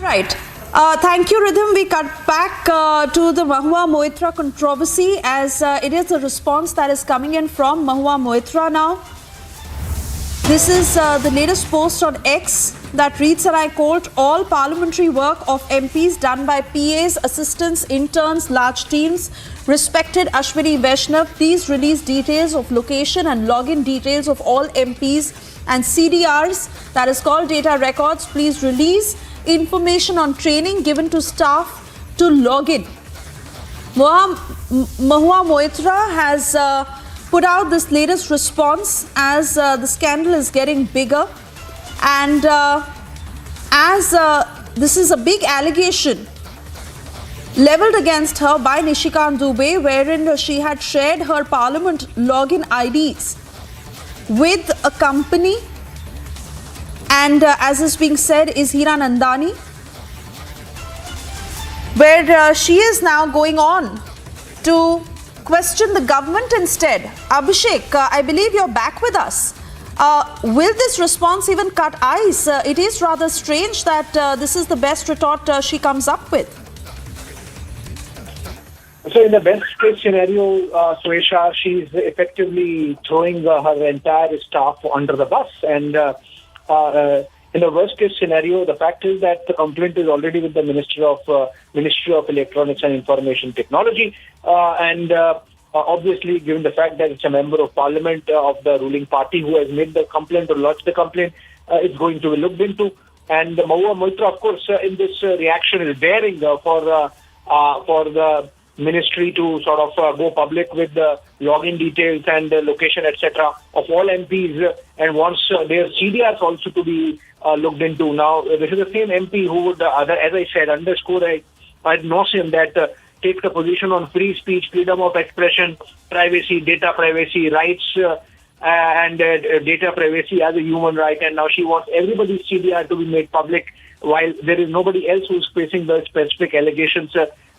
Right. Thank you, Rhythm. We cut back to the Mahua Moitra controversy as it is a response that is coming in from Mahua Moitra now. This is the latest post on X that reads, and I quote, all parliamentary work of MPs done by PAs, assistants, interns, large teams. Respected Ashwini Vaishnav, please release details of location and login details of all MPs and CDRs, that is called data records. Please release information on training given to staff to log in. Mahua Moitra has put out this latest response as the scandal is getting bigger, and as this is a big allegation leveled against her by Nishikant Dubey, wherein she had shared her parliament login IDs with a company, and as is being said is Adani, where she is now going on to question the government instead. Abhishek, I believe you're back with us. Will this response even cut ice? It is rather strange that this is the best retort she comes up with. So in the best case scenario, Suesha, she's effectively throwing her entire staff under the bus. And in the worst case scenario, the fact is that the complaint is already with the Ministry of Electronics and Information Technology. Obviously, given the fact that it's a member of Parliament of the ruling party who has made the complaint or lodged the complaint, it's going to be looked into. And Mahua Moitra, of course, in this reaction is daring for the ministry to sort of go public with the login details and the location, etc. of all MPs, and wants their CDRs also to be looked into. Now, this is the same MP who would, as I said, underscore ad nauseam that takes a position on free speech, freedom of expression, privacy, data privacy, rights, and data privacy as a human right. And now she wants everybody's CDR to be made public, while there is nobody else who's facing the specific allegations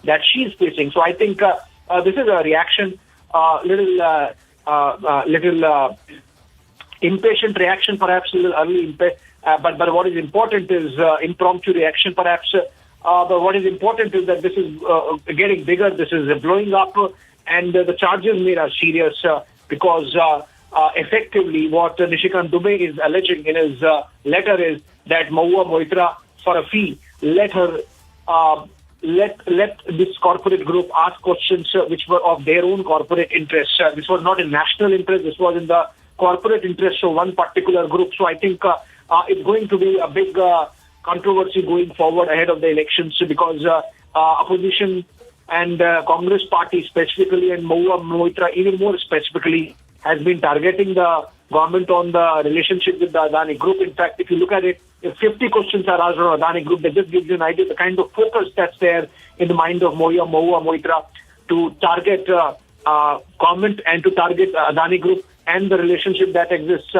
that she's facing. So I think this is a reaction, little impatient reaction, perhaps a little early, but what is important is impromptu reaction, perhaps. But what is important is that this is getting bigger, this is blowing up, and the charges made are serious because effectively what Nishikant Dubey is alleging in his letter is that Mahua Moitra, for a fee, let this corporate group ask questions which were of their own corporate interests. This was not in national interest, this was in the corporate interest of one particular group. So I think it's going to be a big controversy going forward ahead of the elections, because opposition and Congress party specifically, and Mahua Moitra even more specifically, has been targeting the government on the relationship with the Adani group. In fact, if you look at it, if 50 questions are asked on Adani group, that just gives you an idea of the kind of focus that's there in the mind of Mahua Moitra to target government and to target Adani group and the relationship that exists.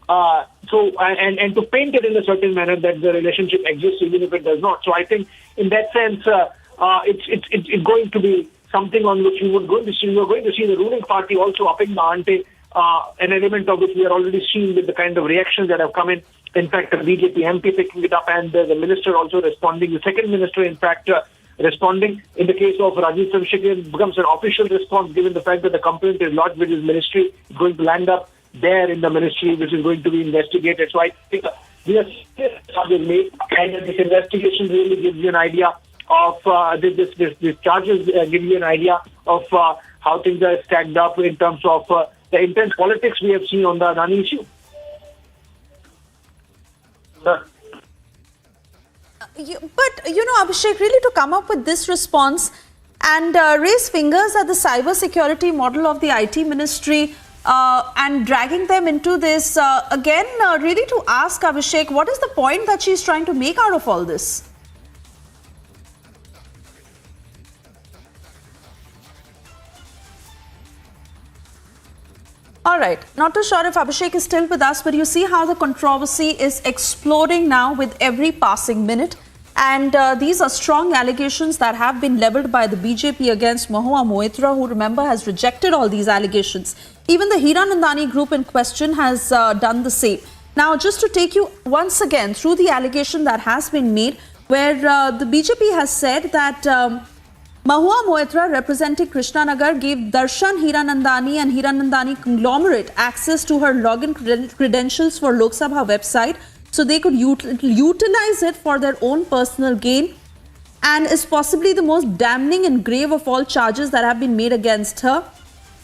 And to paint it in a certain manner that the relationship exists even if it does not. So I think in that sense, it's going to be something on which you are going to see the ruling party also upping the ante, an element of which we are already seeing with the kind of reactions that have come in. In fact, the BJP MP picking it up, and the minister also responding. The second minister, in fact, responding. In the case of Rajiv Chandrasekhar, it becomes an official response given the fact that the complaint is lodged with his ministry. It's going to land up there in the ministry, which is going to be investigated. So I think these are charges made, and this investigation really gives you an idea of these charges give you an idea of how things are stacked up in terms of the intense politics we have seen on the Adani issue. But, Abhishek, really to come up with this response and raise fingers at the cyber security model of the IT ministry and dragging them into this, again, really to ask Abhishek, what is the point that she's trying to make out of all this? All right, not too sure if Abhishek is still with us, but you see how the controversy is exploding now with every passing minute. And these are strong allegations that have been leveled by the BJP against Mahua Moitra, who, remember, has rejected all these allegations. Even the Adani group in question has done the same. Now, just to take you once again through the allegation that has been made, where the BJP has said that Mahua Moitra, representing Krishnanagar, gave Darshan Hiranandani and Hiranandani conglomerate access to her login credentials for Lok Sabha website so they could utilize it for their own personal gain, and is possibly the most damning and grave of all charges that have been made against her.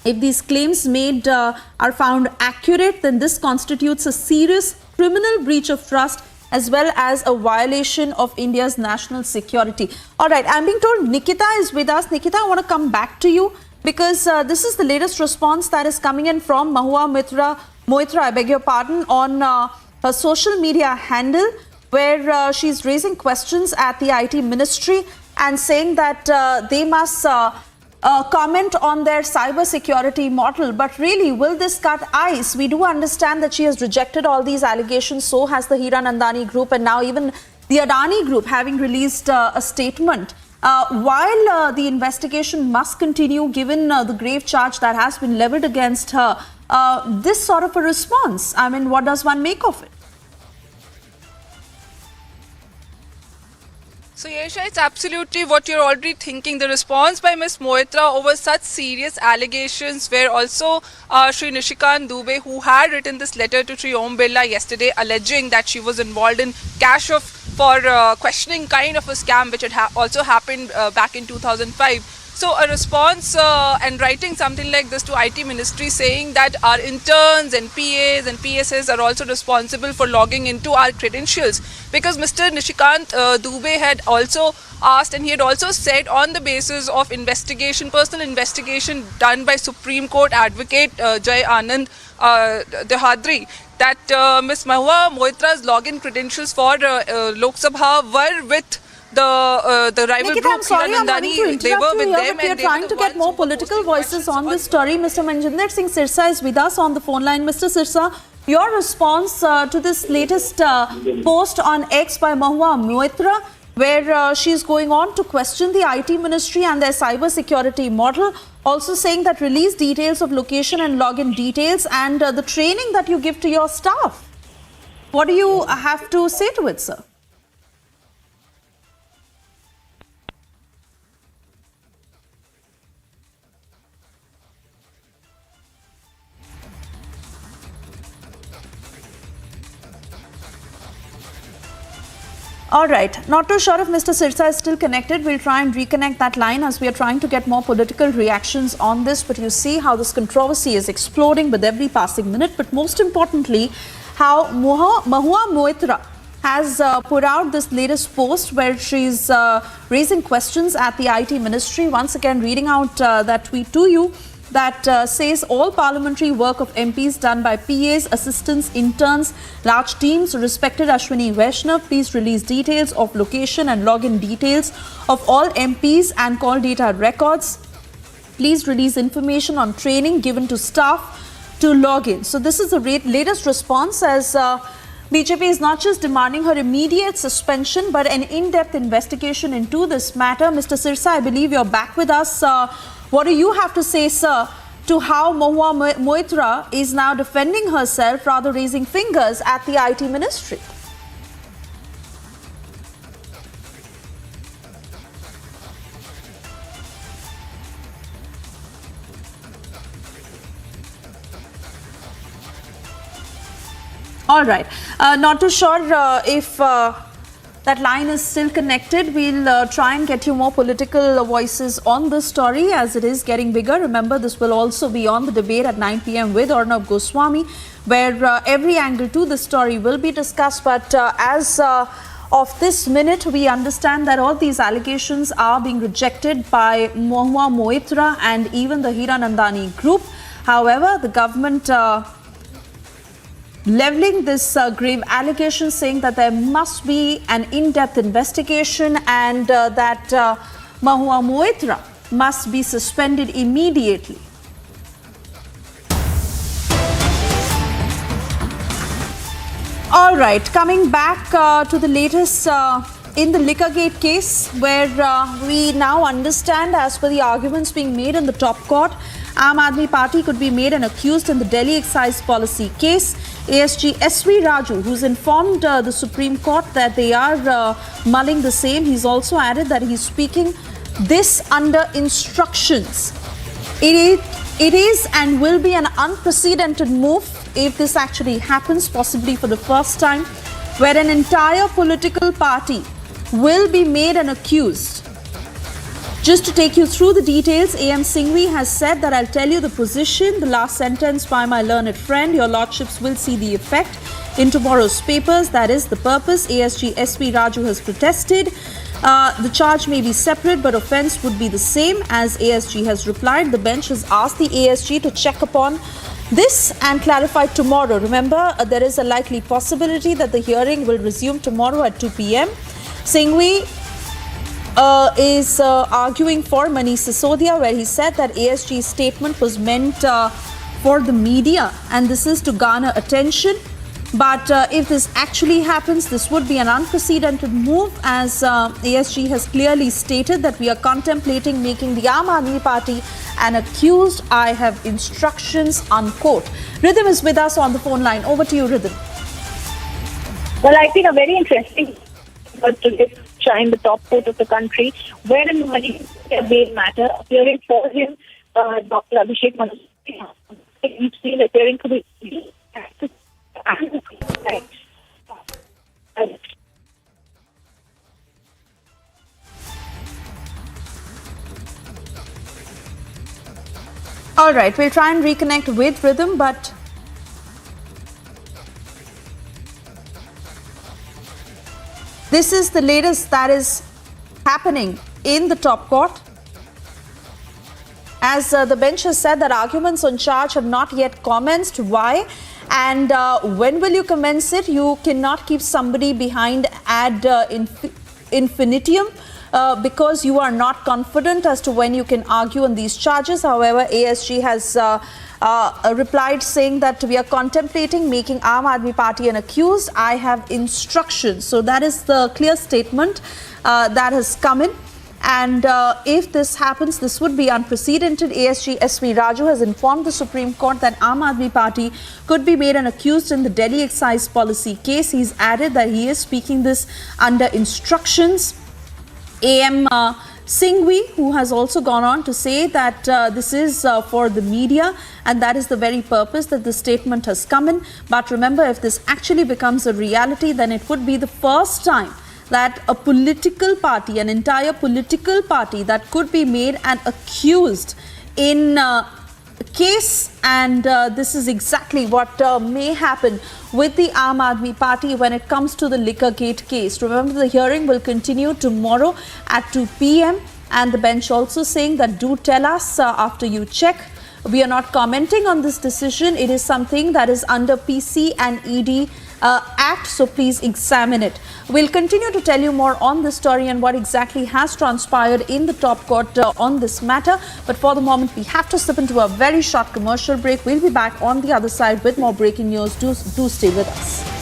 If these claims made are found accurate, then this constitutes a serious criminal breach of trust as well as a violation of India's national security. All right, I'm being told Nikita is with us. Nikita, I want to come back to you because this is the latest response that is coming in from Mahua Moitra, I beg your pardon, on her social media handle, where she's raising questions at the IT ministry and saying that they must comment on their cyber security model. But really, will this cut ice? We do understand that she has rejected all these allegations. So has the Hiranandani group, and now even the Adani group having released a statement. While the investigation must continue, given the grave charge that has been leveled against her, this sort of a response, I mean, what does one make of it? So Yesha, it's absolutely what you're already thinking. The response by Ms. Moitra over such serious allegations, where also Shri Nishikant Dubey, who had written this letter to Shri Om Birla yesterday alleging that she was involved in cash of for questioning kind of a scam which had also happened back in 2005. So a response and writing something like this to IT ministry saying that our interns and PAs and PSs are also responsible for logging into our credentials, because Mr. Nishikant Dubey had also asked, and he had also said on the basis of investigation, personal investigation done by Supreme Court advocate Jai Anand Dehadri, that Ms. Mahua Moitra's login credentials for Lok Sabha were with the rival Nikita, group I'm sorry, I'm having to Hiranandani. They were with them, we are trying to get more political voices on this story. Mr. Manjinder Singh Sirsa is with us on the phone line. Mr. Sirsa, your response to this latest post on X by Mahua Moitra, where she's going on to question the IT ministry and their cyber security model, also saying that release details of location and login details and the training that you give to your staff. What do you have to say to it, sir? All right, not too sure if Mr. Sirsa is still connected. We'll try and reconnect that line as we are trying to get more political reactions on this. But you see how this controversy is exploding with every passing minute. But most importantly, how Mahua Moitra has put out this latest post where she's raising questions at the IT ministry. Once again, reading out that tweet to you that says all parliamentary work of MPs done by PAs, assistants, interns, large teams, respected Ashwini Vaishnav, please release details of location and login details of all MPs and call data records. Please release information on training given to staff to log in. So this is the latest response, as BJP is not just demanding her immediate suspension but an in-depth investigation into this matter. Mr. Sirsa, I believe you're back with us. What do you have to say, sir, to how Mahua Moitra is now defending herself, rather raising fingers at the IT ministry? All right. Not too sure if that line is still connected. We'll try and get you more political voices on this story as it is getting bigger. Remember, this will also be on the debate at 9 p.m. with Arnab Goswami, where every angle to this story will be discussed. But as of this minute, we understand that all these allegations are being rejected by Mahua Moitra and even the Hiranandani group. However, the government leveling this grave allegation, saying that there must be an in-depth investigation and that Mahua Moitra must be suspended immediately. All right, coming back to the latest in the Liquorgate case, where we now understand, as per the arguments being made in the top court, Aam Aadmi Party could be made an accused in the Delhi excise policy case. ASG SV Raju, who's informed the Supreme Court that they are mulling the same, he's also added that he's speaking this under instructions. It is and will be an unprecedented move if this actually happens, possibly for the first time, where an entire political party will be made an accused. Just to take you through the details, AM Singhvi has said that I'll tell you the position, the last sentence by my learned friend, your lordships will see the effect in tomorrow's papers. That is the purpose. ASG SV Raju has protested. The charge may be separate, but offence would be the same, as ASG has replied. The bench has asked the ASG to check upon this and clarify tomorrow. Remember, there is a likely possibility that the hearing will resume tomorrow at 2 p.m. Singhvi is arguing for Manish Sisodia, where he said that ASG's statement was meant for the media and this is to garner attention. But if this actually happens, this would be an unprecedented move, as ASG has clearly stated that we are contemplating making the Aam Aadmi Party an accused. I have instructions, unquote. Rhythm is with us on the phone line. Over to you, Rhythm. Well, I think a very interesting to shine the top court of the country, wherein the money bail matter appearing for him, Dr. Abhishek Manu, we've seen appearing to be All right, we'll try and reconnect with Rhythm, but this is the latest that is happening in the top court. As the bench has said that arguments on charge have not yet commenced. Why? And when will you commence it? You cannot keep somebody behind ad infinitum because you are not confident as to when you can argue on these charges. However, ASG has replied saying that we are contemplating making Aam Aadmi Party an accused. I have instructions. So that is the clear statement that has come in. And if this happens, this would be unprecedented. ASG SV Raju has informed the Supreme Court that Aam Aadmi Party could be made an accused in the Delhi excise policy case. He's added that he is speaking this under instructions. AM Singhvi, who has also gone on to say that this is for the media, and that is the very purpose that the statement has come in. But remember, if this actually becomes a reality, then it would be the first time that a political party, an entire political party, that could be made an accused in a case, and this is exactly what may happen with the Aam Aadmi Party when it comes to the Liquorgate case. Remember, the hearing will continue tomorrow at 2 p.m. and the bench also saying that do tell us after you check. We are not commenting on this decision. It is something that is under PC and ED Act, so please examine it. We'll continue to tell you more on this story and what exactly has transpired in the top court on this matter. But for the moment, we have to slip into a very short commercial break. We'll be back on the other side with more breaking news. Do stay with us.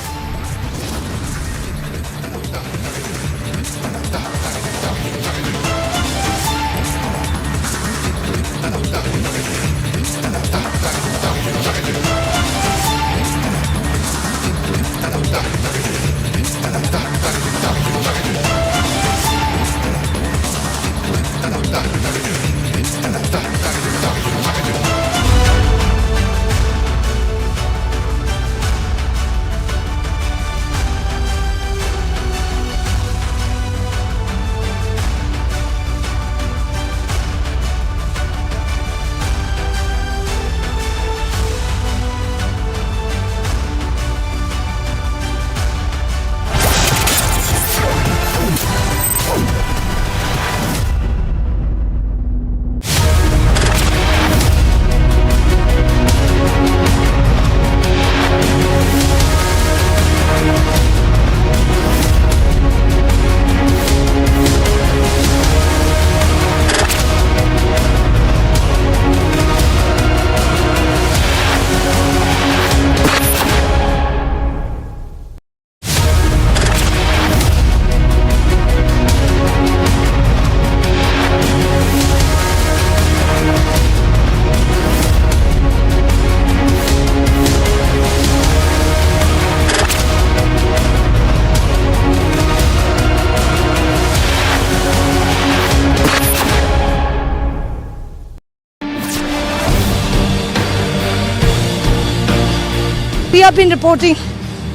We have been reporting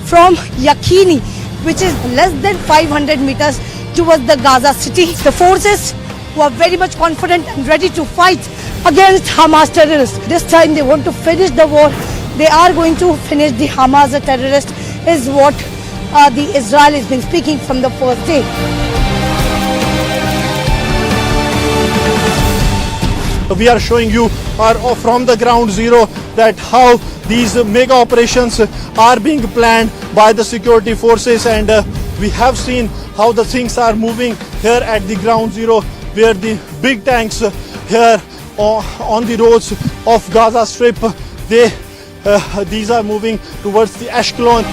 from Yakhini, which is less than 500 meters towards the Gaza city. The forces who are very much confident and ready to fight against Hamas terrorists. This time they want to finish the war. They are going to finish the Hamas terrorist, is what the Israel has been speaking from the first day. We are showing you from the ground zero that how these mega operations are being planned by the security forces, and we have seen how the things are moving here at the ground zero, where the big tanks here on the roads of Gaza Strip, these are moving towards the Ashkelon.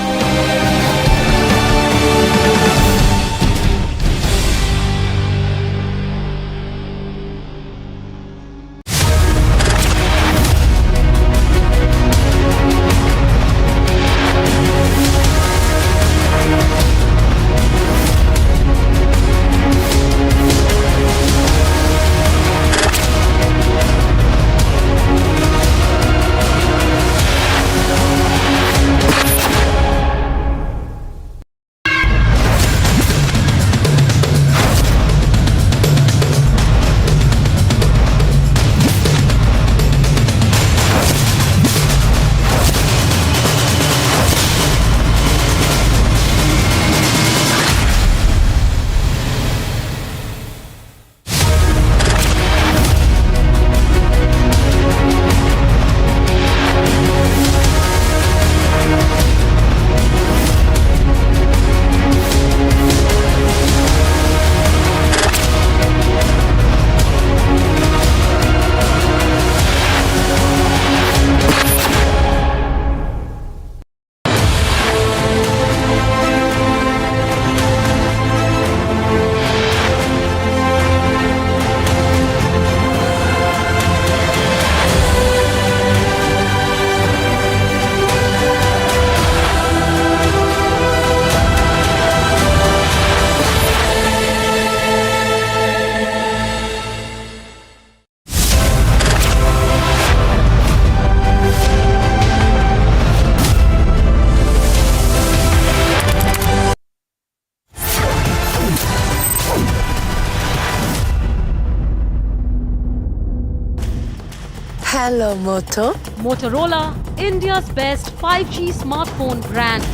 Hello, Moto. Motorola, India's best 5G smartphone brand.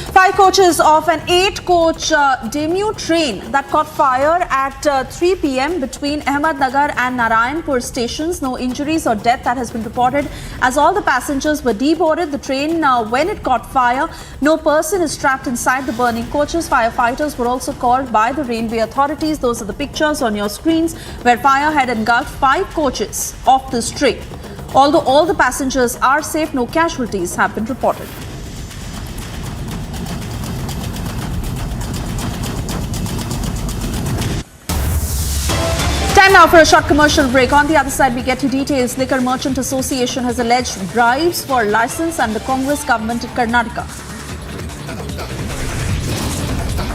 5 coaches of an 8-coach demu train that caught fire at 3 p.m. between Ahmednagar and Narayanpur stations. No injuries or death that has been reported, as all the passengers were deboarded. The train, when it caught fire, no person is trapped inside the burning coaches. Firefighters were also called by the railway authorities. Those are the pictures on your screens where fire had engulfed 5 coaches of this train. Although all the passengers are safe, no casualties have been reported. Time now for a short commercial break. On the other side, we get you details. Liquor Merchant Association has alleged bribes for license and the Congress government in Karnataka.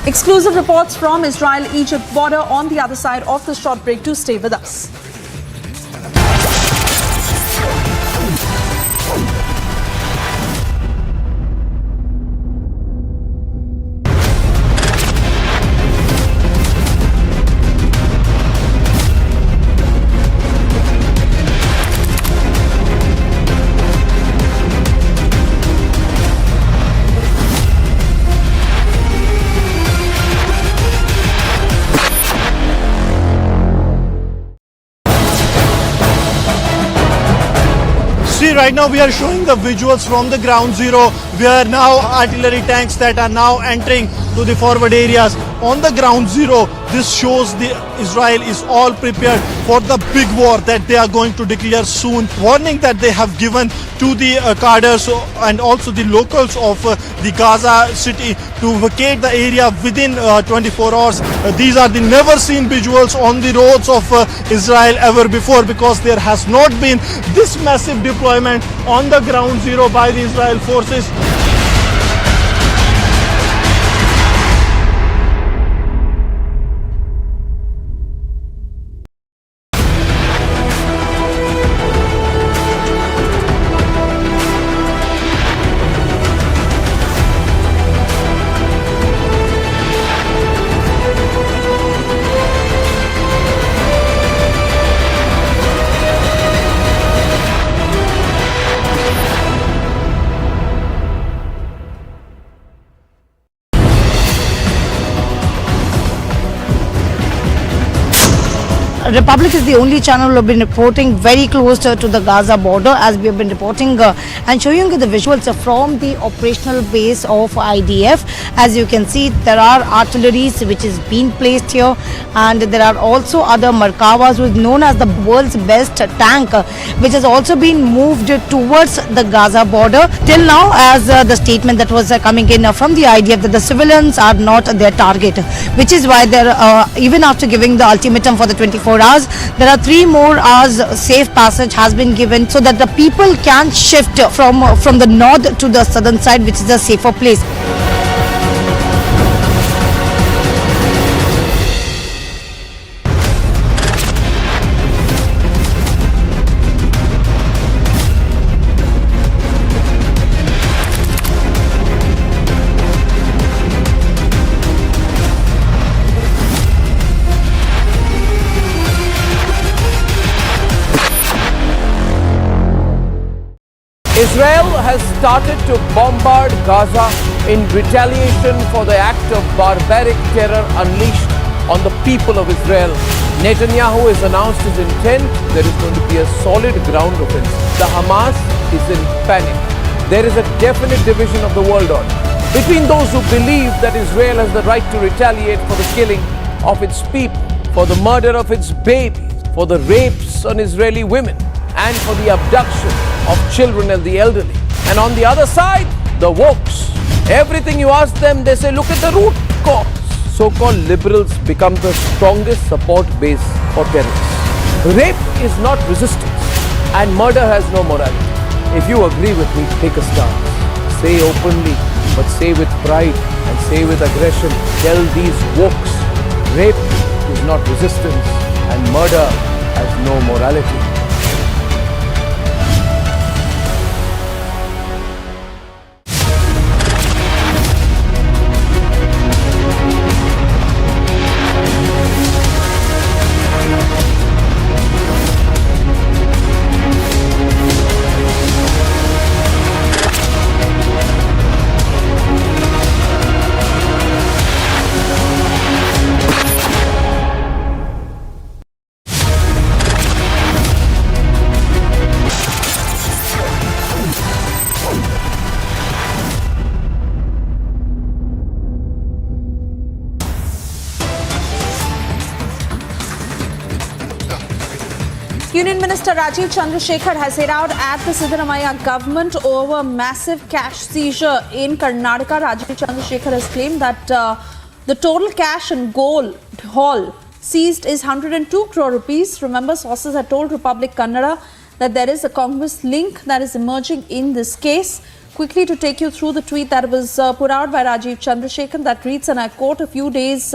Exclusive reports from Israel-Egypt border on the other side of the short break. Do stay with us. Right now we are showing the visuals from the ground zero, where now artillery tanks that are now entering to the forward areas. On the ground zero, this shows the Israel is all prepared for the big war that they are going to declare soon. Warning that they have given to the cadres and also the locals of the Gaza city to vacate the area within 24 hours. These are the never seen visuals on the roads of Israel ever before, because there has not been this massive deployment on the ground zero by the Israel forces. Republic is the only channel who have been reporting very close to the Gaza border, as we have been reporting and showing you the visuals from the operational base of IDF. As you can see, there are artilleries which is being placed here, and there are also other Markavas, who is known as the world's best tank, which has also been moved towards the Gaza border. Till now, as the statement that was coming in from the IDF, that the civilians are not their target, which is why they're even after giving the ultimatum for the 24 hours, there are 3 more hours safe passage has been given, so that the people can shift from the north to the southern side, which is a safer place. Israel has started to bombard Gaza in retaliation for the act of barbaric terror unleashed on the people of Israel. Netanyahu has announced his intent. There is going to be a solid ground offensive. The Hamas is in panic. There is a definite division of the world order between those who believe that Israel has the right to retaliate for the killing of its people, for the murder of its babies, for the rapes on Israeli women, and for the abduction of children and the elderly. And on the other side, the wokes. Everything you ask them, they say, look at the root cause. So-called liberals become the strongest support base for terrorists. Rape is not resistance, and murder has no morality. If you agree with me, take a stance. Say openly, but say with pride and say with aggression. Tell these wokes, rape is not resistance and murder has no morality. Union Minister Rajiv Chandrasekhar has hit out at the Siddaramaiah government over massive cash seizure in Karnataka. Rajiv Chandrasekhar has claimed that the total cash and gold haul seized is 102 crore rupees. Remember, sources had told Republic Kannada that there is a Congress link that is emerging in this case. Quickly to take you through the tweet that was put out by Rajiv Chandrasekhar that reads, and I quote, a few days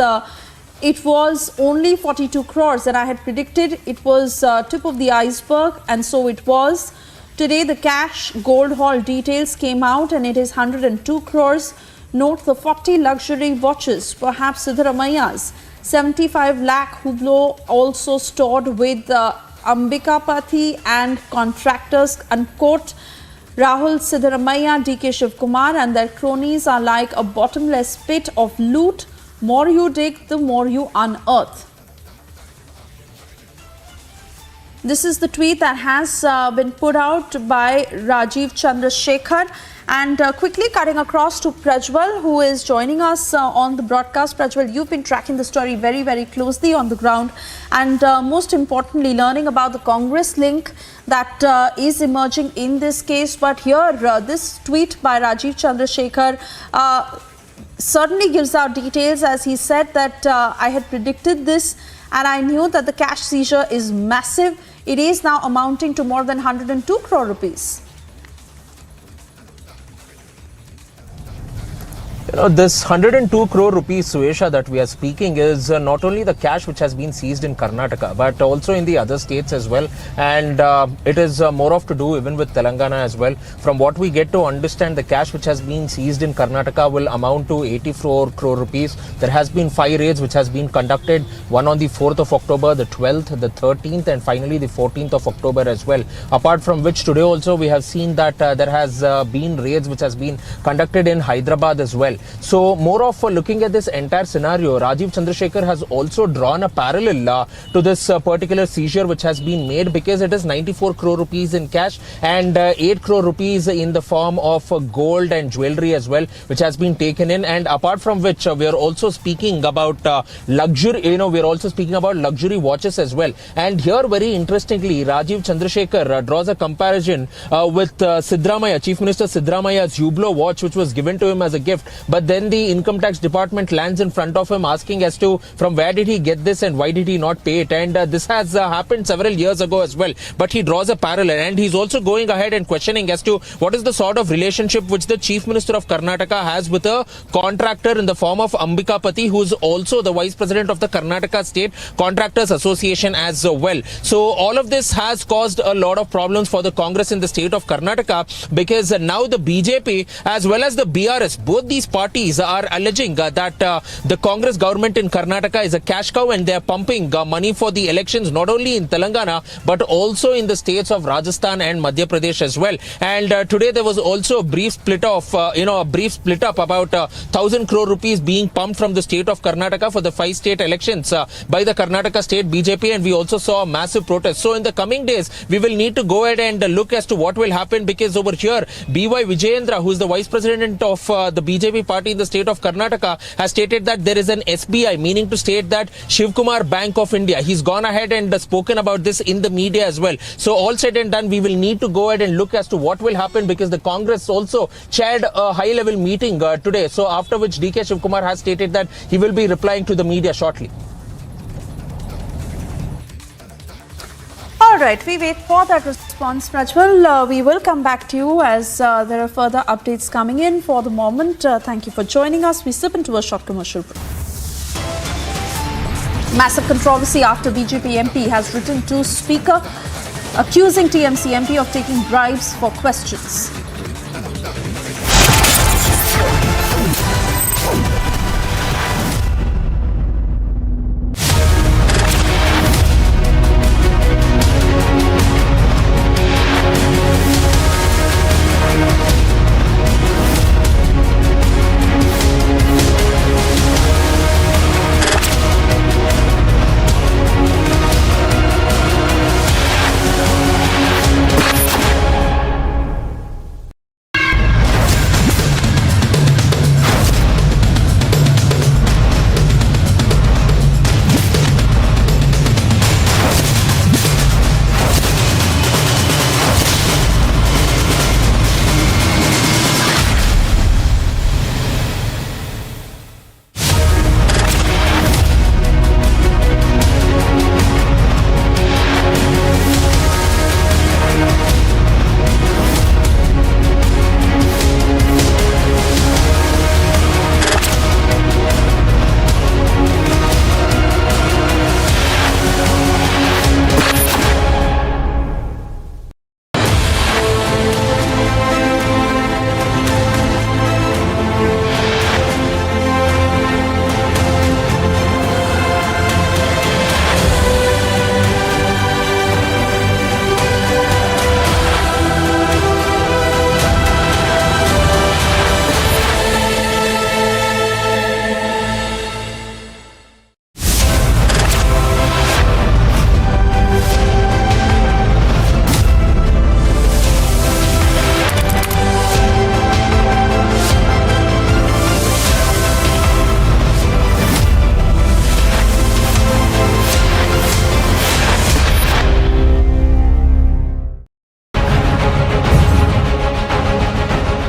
it was only 42 crores and I had predicted it was tip of the iceberg, and so it was. Today the cash gold haul details came out and it is 102 crores. Note the 40 luxury watches, perhaps Siddaramaiah's, 75 lakh Hublot also stored with Ambikapathy and contractors, unquote. Rahul Siddaramaiah, DK Shivkumar and their cronies are like a bottomless pit of loot. More you dig, the more you unearth. This is the tweet that has been put out by Rajiv Chandrasekhar. And quickly cutting across to Prajwal, who is joining us on the broadcast. Prajwal, you've been tracking the story very, very closely on the ground, and most importantly, learning about the Congress link that is emerging in this case. But here, this tweet by Rajiv Chandrasekhar certainly gives out details, as he said that I had predicted this and I knew that the cash seizure is massive. It is now amounting to more than 102 crore rupees. You know, this 102 crore rupees, Suesha, that we are speaking is not only the cash which has been seized in Karnataka, but also in the other states as well. And it is more of to do even with Telangana as well. From what we get to understand, the cash which has been seized in Karnataka will amount to 84 crore rupees. There has been 5 raids which has been conducted, one on the 4th of October, the 12th, the 13th, and finally the 14th of October as well. Apart from which, today also we have seen that there has been raids which has been conducted in Hyderabad as well. So more of looking at this entire scenario, Rajiv Chandrasekhar has also drawn a parallel to this particular seizure which has been made, because it is 94 crore rupees in cash and 8 crore rupees in the form of gold and jewelry as well, which has been taken in. And apart from which, we are also speaking about luxury, we are also speaking about luxury watches as well. And here, very interestingly, Rajiv Chandrasekhar draws a comparison with Sidramaya, Chief Minister Sidramaya's Hublot watch, which was given to him as a gift. But then the income tax department lands in front of him asking as to from where did he get this and why did he not pay it. And this has happened several years ago as well. But he draws a parallel, and he's also going ahead and questioning as to what is the sort of relationship which the Chief Minister of Karnataka has with a contractor in the form of Ambikapati, who is also the Vice President of the Karnataka State Contractors Association as well. So all of this has caused a lot of problems for the Congress in the state of Karnataka, because now the BJP as well as the BRS, both these parties are alleging that the Congress government in Karnataka is a cash cow, and they are pumping money for the elections not only in Telangana but also in the states of Rajasthan and Madhya Pradesh as well. And today there was also a brief split up about 1,000 crore rupees being pumped from the state of Karnataka for the 5 state elections by the Karnataka state BJP, and we also saw a massive protest. So in the coming days, we will need to go ahead and look as to what will happen, because over here, B.Y. Vijayendra, who is the Vice President of the BJP party in the state of Karnataka, has stated that there is an SBI, meaning to state that Shiv Kumar Bank of India. He's gone ahead and spoken about this in the media as well. So all said and done, we will need to go ahead and look as to what will happen, because the Congress also chaired a high-level meeting today. So after which DK Shiv Kumar has stated that he will be replying to the media shortly. All right, we wait for that response, Prajwal. We will come back to you as there are further updates coming in. For the moment, thank you for joining us. We slip into a short commercial break. Massive controversy after BJP MP has written to Speaker accusing TMC MP of taking bribes for questions.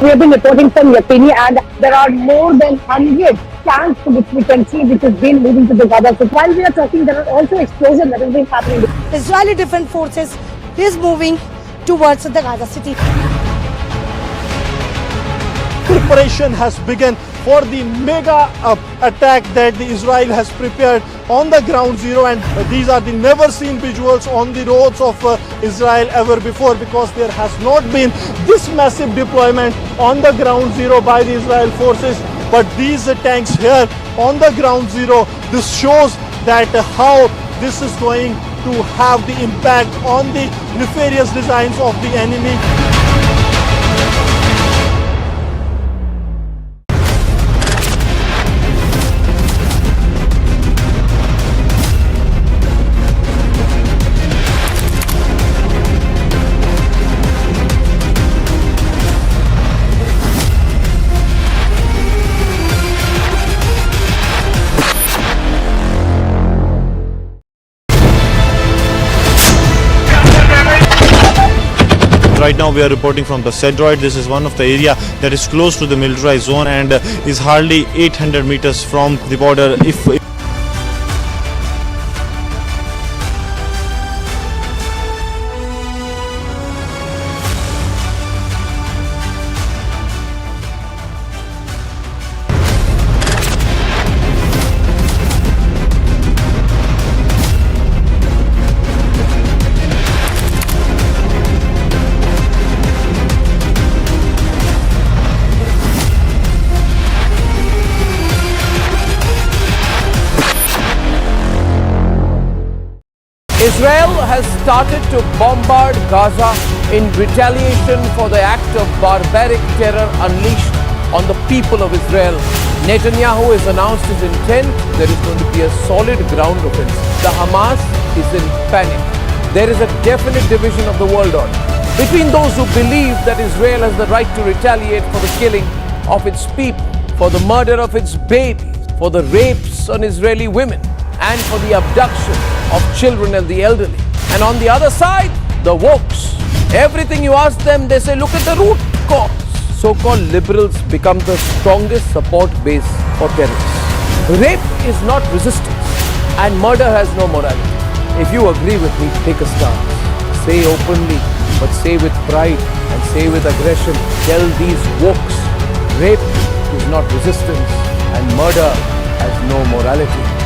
We have been reporting from Yakini, and there are more than 100 tanks which we can see which has been moving to the Gaza. So while we are talking, there are also explosions that have been happening. Israeli Defense Forces is moving towards the Gaza city. Preparation has begun for the mega attack that the Israel has prepared on the ground zero, and these are the never seen visuals on the roads of Israel ever before, because there has not been this massive deployment on the ground zero by the Israel forces. But these tanks here on the ground zero, this shows that how this is going to have the impact on the nefarious designs of the enemy. Right now we are reporting from the Cedroid. This is one of the area that is close to the militarized zone and is hardly 800 meters from the border. Israel has started to bombard Gaza in retaliation for the act of barbaric terror unleashed on the people of Israel. Netanyahu has announced his intent. There is going to be a solid ground offensive. The Hamas is in panic. There is a definite division of the world order between those who believe that Israel has the right to retaliate for the killing of its people, for the murder of its babies, for the rapes on Israeli women, and for the abduction of children and the elderly. And on the other side, the wokes. Everything you ask them, they say, look at the root cause. So-called liberals become the strongest support base for terrorists. Rape is not resistance, and murder has no morality. If you agree with me, take a stance. Say openly, but say with pride and say with aggression. Tell these wokes, rape is not resistance, and murder has no morality.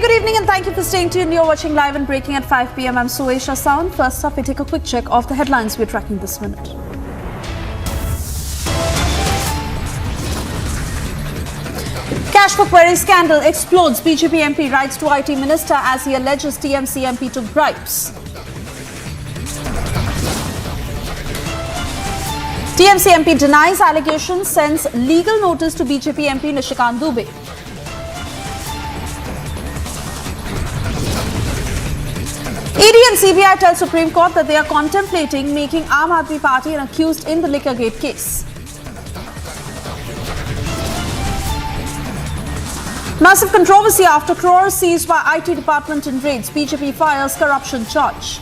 Good evening and thank you for staying tuned. You're watching live and breaking at 5 p.m. I'm Suesha Sound. First up, we take a quick check of the headlines we're tracking this minute. Cash for query scandal explodes. BJP MP writes to IT Minister as he alleges TMC MP took bribes. TMC MP denies allegations, sends legal notice to BJP MP Nishikant Dubey. ED and CBI tell Supreme Court that they are contemplating making Aam Aadmi Party an accused in the Liquorgate case. Massive controversy after crores seized by IT department in raids. BJP fires corruption charge.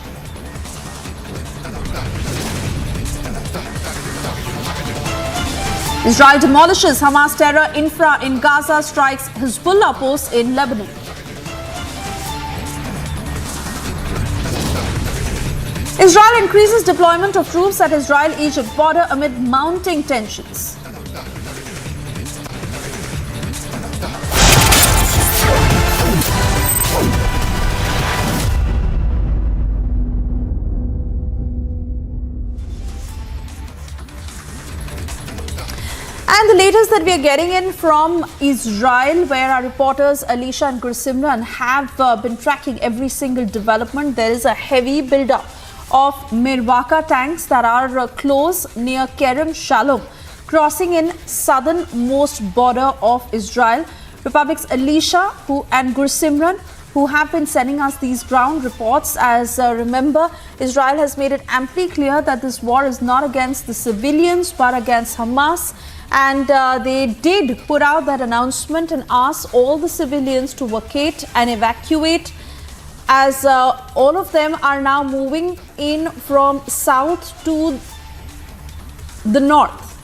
Israel demolishes Hamas terror infra in Gaza, strikes Hezbollah posts in Lebanon. Israel increases deployment of troops at Israel-Egypt border amid mounting tensions. And the latest that we are getting in from Israel, where our reporters Alicia and Gursimran have been tracking every single development. There is a heavy buildup of Mirwaka tanks that are close near Kerem Shalom, crossing in southernmost border of Israel. Republic's Alicia and Gursimran, who have been sending us these ground reports. As remember, Israel has made it amply clear that this war is not against the civilians but against Hamas. And they did put out that announcement and asked all the civilians to vacate and evacuate, as all of them are now moving in from south to the north.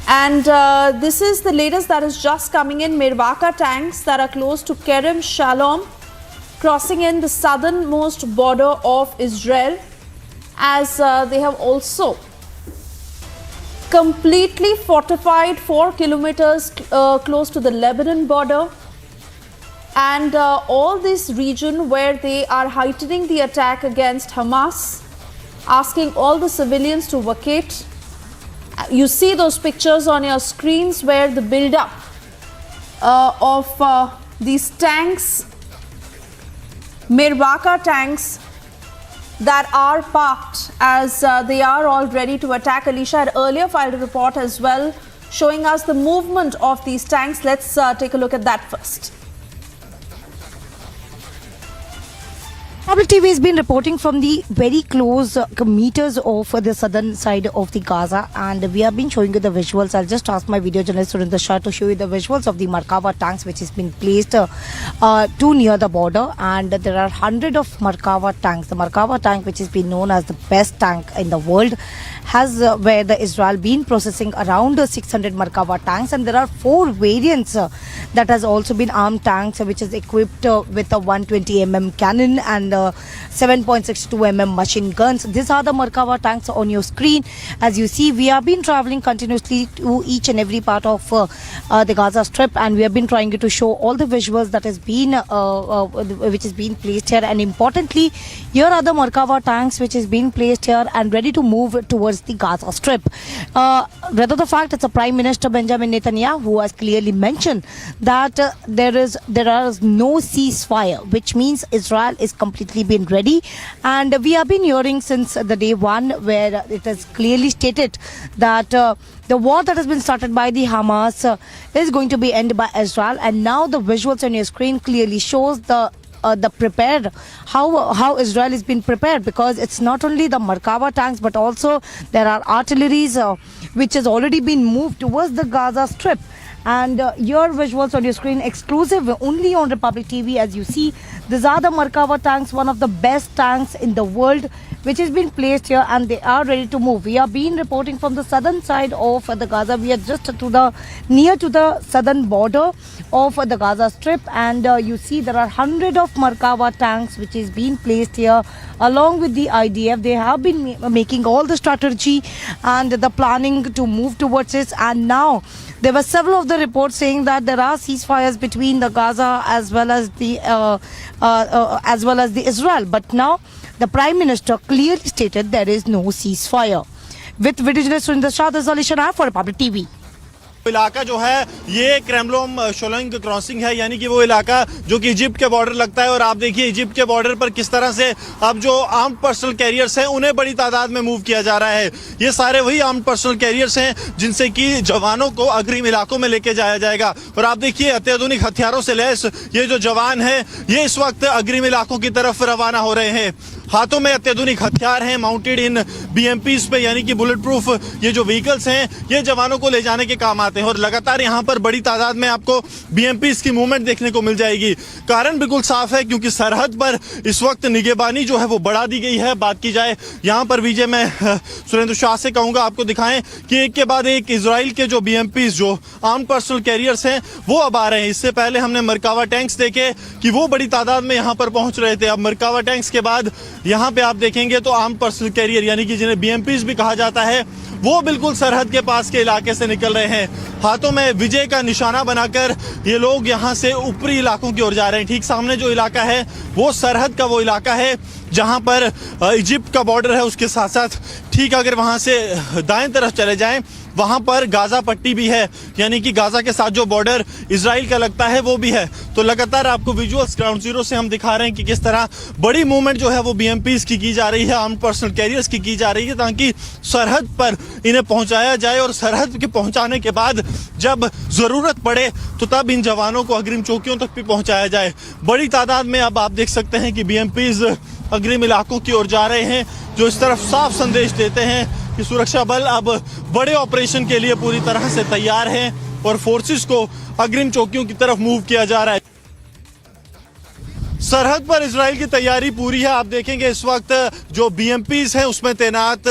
And this is the latest that is just coming in. Mirwaka tanks that are close to Kerem Shalom, crossing in the southernmost border of Israel. as they have also completely fortified 4 kilometers close to the Lebanon border, and all this region where they are heightening the attack against Hamas, asking all the civilians to vacate. You see those pictures on your screens where the buildup of these tanks, Mirwaka tanks, that are parked as they are all ready to attack. Alicia had earlier filed a report as well showing us the movement of these tanks. Let's take a look at that first. Public TV has been reporting from the very close meters of the southern side of the Gaza, and we have been showing you the visuals. I'll just ask my video journalist Surinder Shah to show you the visuals of the Markava tanks which has been placed too near the border, and there are 100 of Markava tanks. The Markava tank, which has been known as the best tank in the world, has where the Israel been processing around 600 Markava tanks, and there are 4 variants that has also been armed tanks which is equipped with a 120 mm cannon and 7.62 mm machine guns. These are the Markava tanks on your screen. As you see, we have been traveling continuously to each and every part of the Gaza Strip, and we have been trying to show all the visuals that has been which is being placed here. And importantly, here are the Markava tanks which is being placed here and ready to move towards the Gaza Strip. Rather the fact, it's the Prime Minister Benjamin Netanyahu who has clearly mentioned that there is no ceasefire, which means Israel is completely been ready. And we have been hearing since the day one where it has clearly stated that the war that has been started by the Hamas is going to be ended by Israel. And now the visuals on your screen clearly shows the prepared, how Israel has been prepared, because it's not only the Markava tanks but also there are artilleries which has already been moved towards the Gaza Strip. And your visuals on your screen exclusive only on Republic TV. As you see, these are the Markava tanks, one of the best tanks in the world, which has been placed here, and they are ready to move. We have been reporting from the southern side of the Gaza. We are just near to the southern border of the Gaza Strip, and you see there are 100 of Markava tanks which is being placed here along with the IDF. They have been making all the strategy and the planning to move towards it, and now there were several of the reports saying that there are ceasefires between the Gaza as well as the Israel. But now the Prime Minister clearly stated there is no ceasefire. With video journalist Surinder Shah, this is Alicia for Republic TV. इलाका जो है ये क्रेमलोम शोलंग crossing है, यानी कि वो इलाका जो कि इजिप्ट के बॉर्डर लगता है। और आप देखिए इजिप्ट के बॉर्डर पर किस तरह से अब जो आर्म्ड पर्सनल कैरियर्स हैं उन्हें बड़ी तादाद में मूव किया जा रहा है। ये सारे वही आर्म्ड पर्सनल कैरियर्स हैं जिनसे कि जवानों को अग्रिम इलाकों में लेके जाया जाएगा। और आप देखिए अत्याधुनिक हथियारों से लैस ये जो जवान है ये इस वक्त अग्रिम इलाकों की तरफ रवाना हो रहे हैं। हाथों में अत्याधुनिक हथियार हैं माउंटेड इन BMPs पे, यानी कि बुलेट प्रूफ ये जो व्हीकल्स हैं ये जवानों को ले जाने के काम आते हैं। और लगातार यहाँ पर बड़ी तादाद में आपको BMPs की मूवमेंट देखने को मिल जाएगी। कारण बिल्कुल साफ है, क्योंकि सरहद पर इस वक्त निगहबानी जो है वो बढ़ा दी गई है। बात की जाए यहाँ पर विजय, मैं सुरेंद्र शाह से कहूँगा आपको दिखाएं कि एक के बाद एक इजराइल के जो BMPs जो आर्म्ड पर्सनल कैरियर्स हैं वो अब आ रहे हैं। इससे पहले हमने मरकावा टैंक्स देखे कि वो बड़ी तादाद में यहाँ पर पहुँच रहे थे। अब मरकावा टैंक्स के बाद यहाँ पे आप देखेंगे तो आर्म्ड पर्सनल कैरियर यानी कि जिन्हें BMPs भी कहा जाता है वो बिल्कुल सरहद के पास के इलाके से निकल रहे हैं। हाथों में विजय का निशाना बनाकर ये लोग यहाँ से ऊपरी इलाकों की ओर जा रहे हैं। ठीक सामने जो इलाका है वो सरहद का वो इलाका है जहाँ पर इजिप्ट का बॉर्डर है। उसके साथ साथ ठीक अगर वहाँ से दाएं तरफ चले जाएं वहाँ पर गाजा पट्टी भी है, यानी कि गाजा के साथ जो बॉर्डर इजराइल का लगता है वो भी है। तो लगातार आपको विजुअल्स ग्राउंड जीरो से हम दिखा रहे हैं कि किस तरह बड़ी मूवमेंट जो है वो BMPs की जा रही है, आर्म्ड पर्सनल कैरियर्स की जा रही है, ताकि सरहद पर इन्हें पहुंचाया जाए और सरहद के पहुंचाने के बाद जब जरूरत पड़े तो तब इन जवानों को अग्रिम चौकियों तक भी पहुंचाया जाए। बड़ी तादाद में अब आप देख सकते हैं कि BMPs अग्रिम इलाकों की ओर जा रहे हैं, जो इस तरफ साफ संदेश देते हैं कि सुरक्षा बल अब बड़े ऑपरेशन के लिए पूरी तरह से तैयार हैं और फोर्सेस को अग्रिम चौकियों की तरफ मूव किया जा रहा है। सरहद पर इजराइल की तैयारी पूरी है। आप देखेंगे इस वक्त जो BMPs हैं उसमें तैनात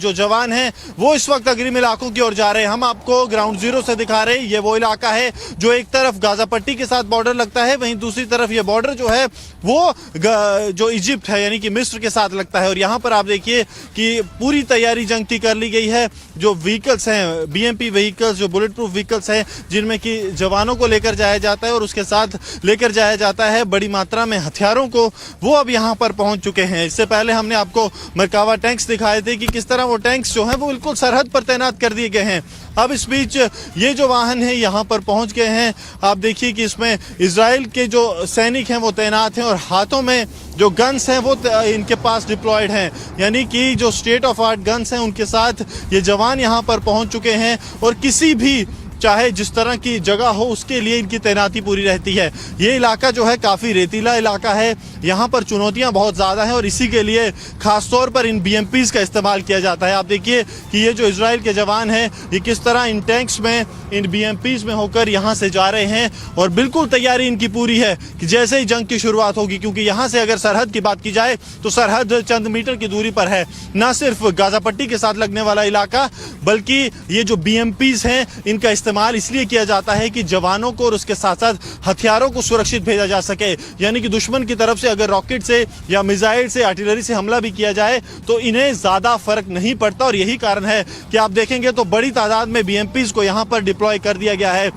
जो जवान हैं वो इस वक्त अग्रिम इलाकों की ओर जा रहे हैं। हम आपको ग्राउंड जीरो से दिखा रहे हैं। ये वो इलाका है जो एक तरफ गाजा पट्टी के साथ बॉर्डर लगता है, वहीं दूसरी तरफ ये बॉर्डर जो है वो जो इजिप्ट है यानी कि मिस्र के साथ लगता है। और यहाँ पर आप देखिए कि पूरी तैयारी जंग की कर ली गई है। जो व्हीकल्स हैं BMP व्हीकल्स, जो बुलेट प्रूफ व्हीकल्स हैं जिनमें कि जवानों को लेकर जाया जाता है और उसके साथ लेकर जाया जाता है बड़ी मात्रा में हथियारों को, वो अब यहाँ पर पहुंच चुके हैं। इससे पहले हमने आपको मरकावा टैंक्स दिखाए थे कि किस तरह वो टैंक्स जो हैं वो बिल्कुल सरहद पर तैनात कर दिए गए हैं। अब इस बीच ये जो वाहन है यहाँ पर पहुंच गए हैं। आप देखिए कि इसमें इजराइल के जो सैनिक हैं वो तैनात हैं और हाथों में जो गन्स हैं वो इनके पास डिप्लॉयड हैं, यानी कि जो स्टेट ऑफ आर्ट गन्स हैं उनके साथ ये जवान यहाँ पर पहुंच चुके हैं। और किसी भी चाहे जिस तरह की जगह हो उसके लिए इनकी तैनाती पूरी रहती है। ये इलाका जो है काफ़ी रेतीला इलाका है, यहाँ पर चुनौतियाँ बहुत ज़्यादा हैं और इसी के लिए ख़ास तौर पर इन BMPs का इस्तेमाल किया जाता है। आप देखिए कि ये जो इजराइल के जवान हैं ये किस तरह इन टैंक्स में, इन BMPs में होकर यहाँ से जा रहे हैं और बिल्कुल तैयारी इनकी पूरी है कि जैसे ही जंग की शुरुआत होगी, क्योंकि यहाँ से अगर सरहद की बात की जाए तो सरहद चंद मीटर की दूरी पर है। न सिर्फ गाजा पट्टी के साथ लगने वाला इलाका बल्कि ये जो BMPs हैं इनका इस्तेमाल इसलिए किया जाता है कि जवानों को और उसके साथ साथ हथियारों को सुरक्षित भेजा जा सके। यानी कि दुश्मन की तरफ से अगर रॉकेट से या मिसाइल से, आर्टिलरी से हमला भी किया जाए तो इन्हें ज़्यादा फर्क नहीं पड़ता। और यही कारण है कि आप देखेंगे तो बड़ी तादाद में BMPs को यहाँ पर डिप्लॉय कर दिया गया है।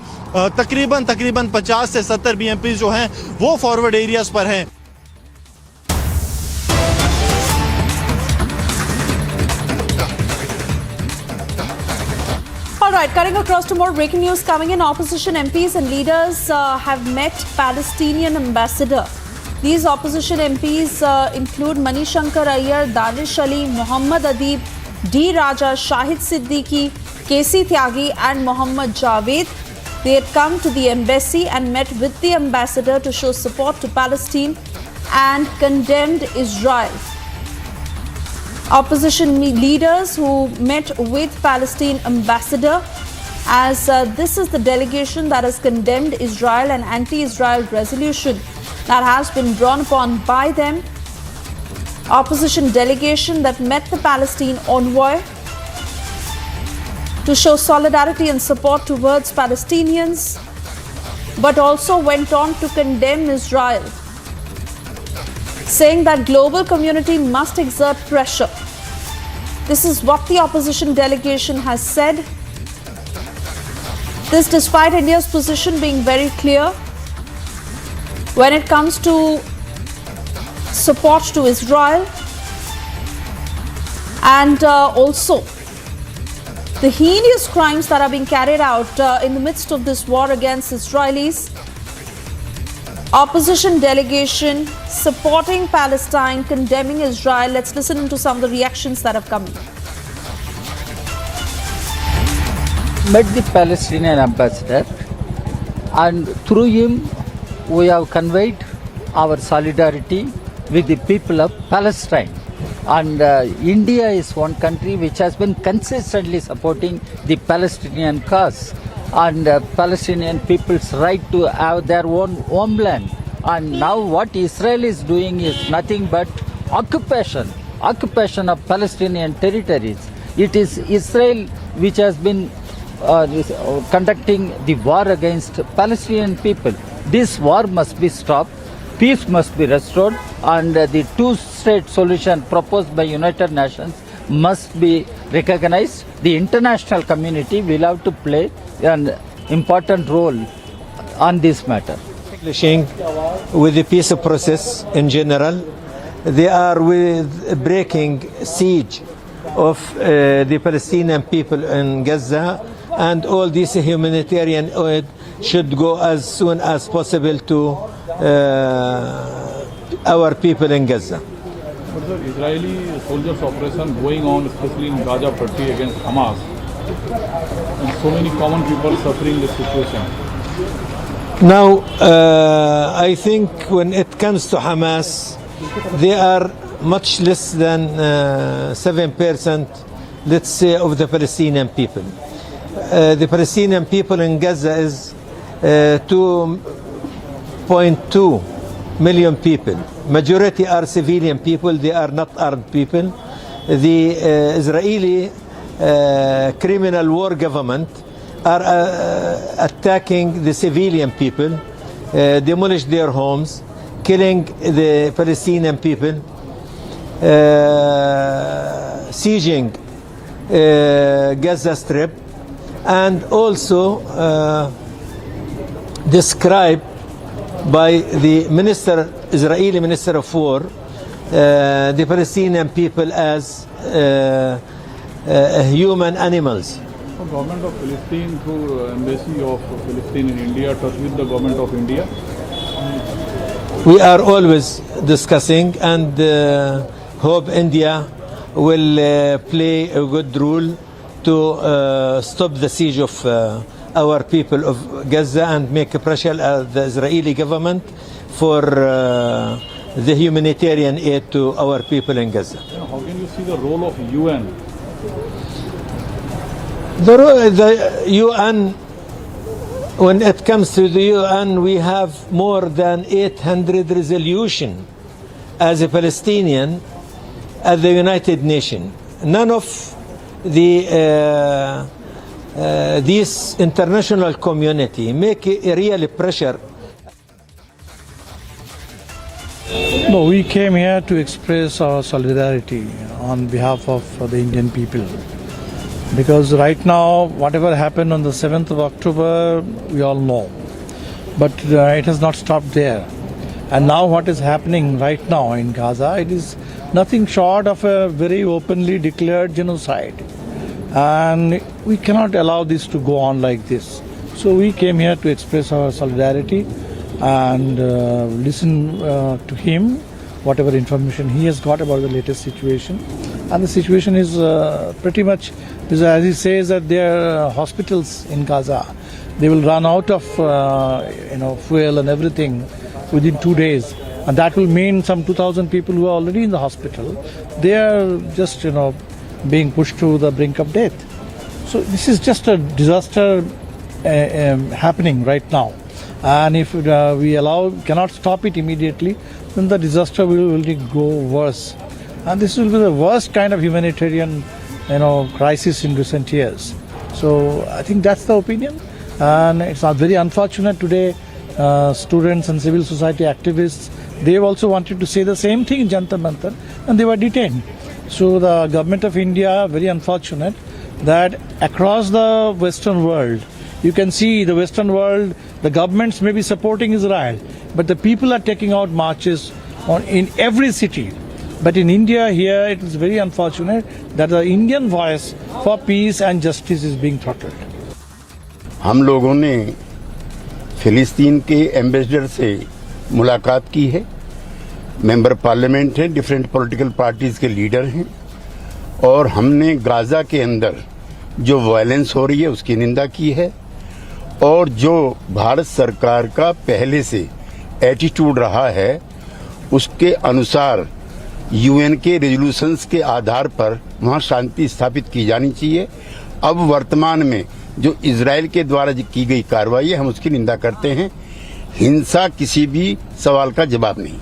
तकरीबन 50 से 70 BMPs जो हैं वो फॉरवर्ड एरियाज पर हैं। All right, cutting across to more breaking news coming in. Opposition MPs and leaders have met Palestinian ambassador. These opposition MPs include Manishankar Iyer, Danish Ali, Muhammad Adib, D. Raja, Shahid Siddiqui, KC Tyagi and Muhammad Javed. They had come to the embassy and met with the ambassador to show support to Palestine and condemned Israel. Opposition leaders who met with Palestine ambassador, as this is the delegation that has condemned Israel and anti-Israel resolution that has been drawn upon by them. Opposition delegation that met the Palestine envoy to show solidarity and support towards Palestinians, but also went on to condemn Israel, saying that global community must exert pressure. This is what the opposition delegation has said. This despite India's position being very clear when it comes to support to Israel and also the heinous crimes that are being carried out in the midst of this war against Israelis. Opposition delegation supporting Palestine, condemning Israel. Let's listen to some of the reactions that have come in. Met the Palestinian ambassador, and through him we have conveyed our solidarity with the people of Palestine. And India is one country which has been consistently supporting the Palestinian cause and Palestinian people's right to have their own homeland. And now what Israel is doing is nothing but occupation of Palestinian territories. It is Israel which has been conducting the war against Palestinian people. This war must be stopped, peace must be restored, and the two-state solution proposed by United Nations must be recognized. The international community will have to play an important role on this matter. With the peace process in general, they are breaking siege of the Palestinian people in Gaza, and all this humanitarian aid should go as soon as possible to our people in Gaza. But the Israeli soldiers' operation going on, especially in Gaza Party against Hamas, and so many common people suffering the situation. Now, I think when it comes to Hamas, they are much less than 7%, let's say, of the Palestinian people. The Palestinian people in Gaza is 2.2 million people. Majority are civilian people, they are not armed people. The Israeli criminal war government are attacking the civilian people, demolish their homes, killing the Palestinian people, sieging Gaza Strip, and also described by the Israeli Minister of War, the Palestinian people as human animals. The government of Palestine through embassy of Palestine in India touch with the government of India? We are always discussing and hope India will play a good role to stop the siege of our people of Gaza and make pressure at the Israeli government for the humanitarian aid to our people in Gaza. How can you see the role of UN? The UN, when it comes to the UN, we have more than 800 resolutions as a Palestinian at the United Nations. None of the this international community make a real pressure. No, we came here to express our solidarity on behalf of the Indian people. Because right now, whatever happened on the 7th of October, we all know. But it has not stopped there. And now what is happening right now in Gaza, it is nothing short of a very openly declared genocide. And we cannot allow this to go on like this. So we came here to express our solidarity and listen to him, whatever information he has got about the latest situation. And the situation is pretty much, as he says, that there are hospitals in Gaza. They will run out of fuel and everything within 2 days. And that will mean some 2,000 people who are already in the hospital, they are just, being pushed to the brink of death. So this is just a disaster happening right now. And if we cannot stop it immediately, then the disaster will go worse. And this will be the worst kind of humanitarian, crisis in recent years. So I think that's the opinion. And it's very unfortunate today, students and civil society activists, they also wanted to say the same thing in Jantar Mantar, and they were detained. So the government of India, very unfortunate that across the Western world, you can see the Western world, the governments may be supporting Israel, but the people are taking out marches in every city. But in India here, it is very unfortunate that the Indian voice for peace and justice is being throttled. हम लोगों ने फिलिस्तीन के ambassador से मुलाकात की है, member parliament हैं, डिफरेंट पॉलिटिकल पार्टीज के लीडर हैं, और हमने गाजा के अंदर जो वायलेंस हो रही है उसकी निंदा की है, और जो भारत सरकार का पहले से एटीट्यूड रहा है उसके अनुसार यूएन के रेजोल्यूशंस के आधार पर वहां शांति स्थापित की जानी चाहिए। अब वर्तमान में जो इजराइल के द्वारा की गई कार्रवाई है हम उसकी निंदा करते हैं। हिंसा किसी भी सवाल का जवाब नहीं।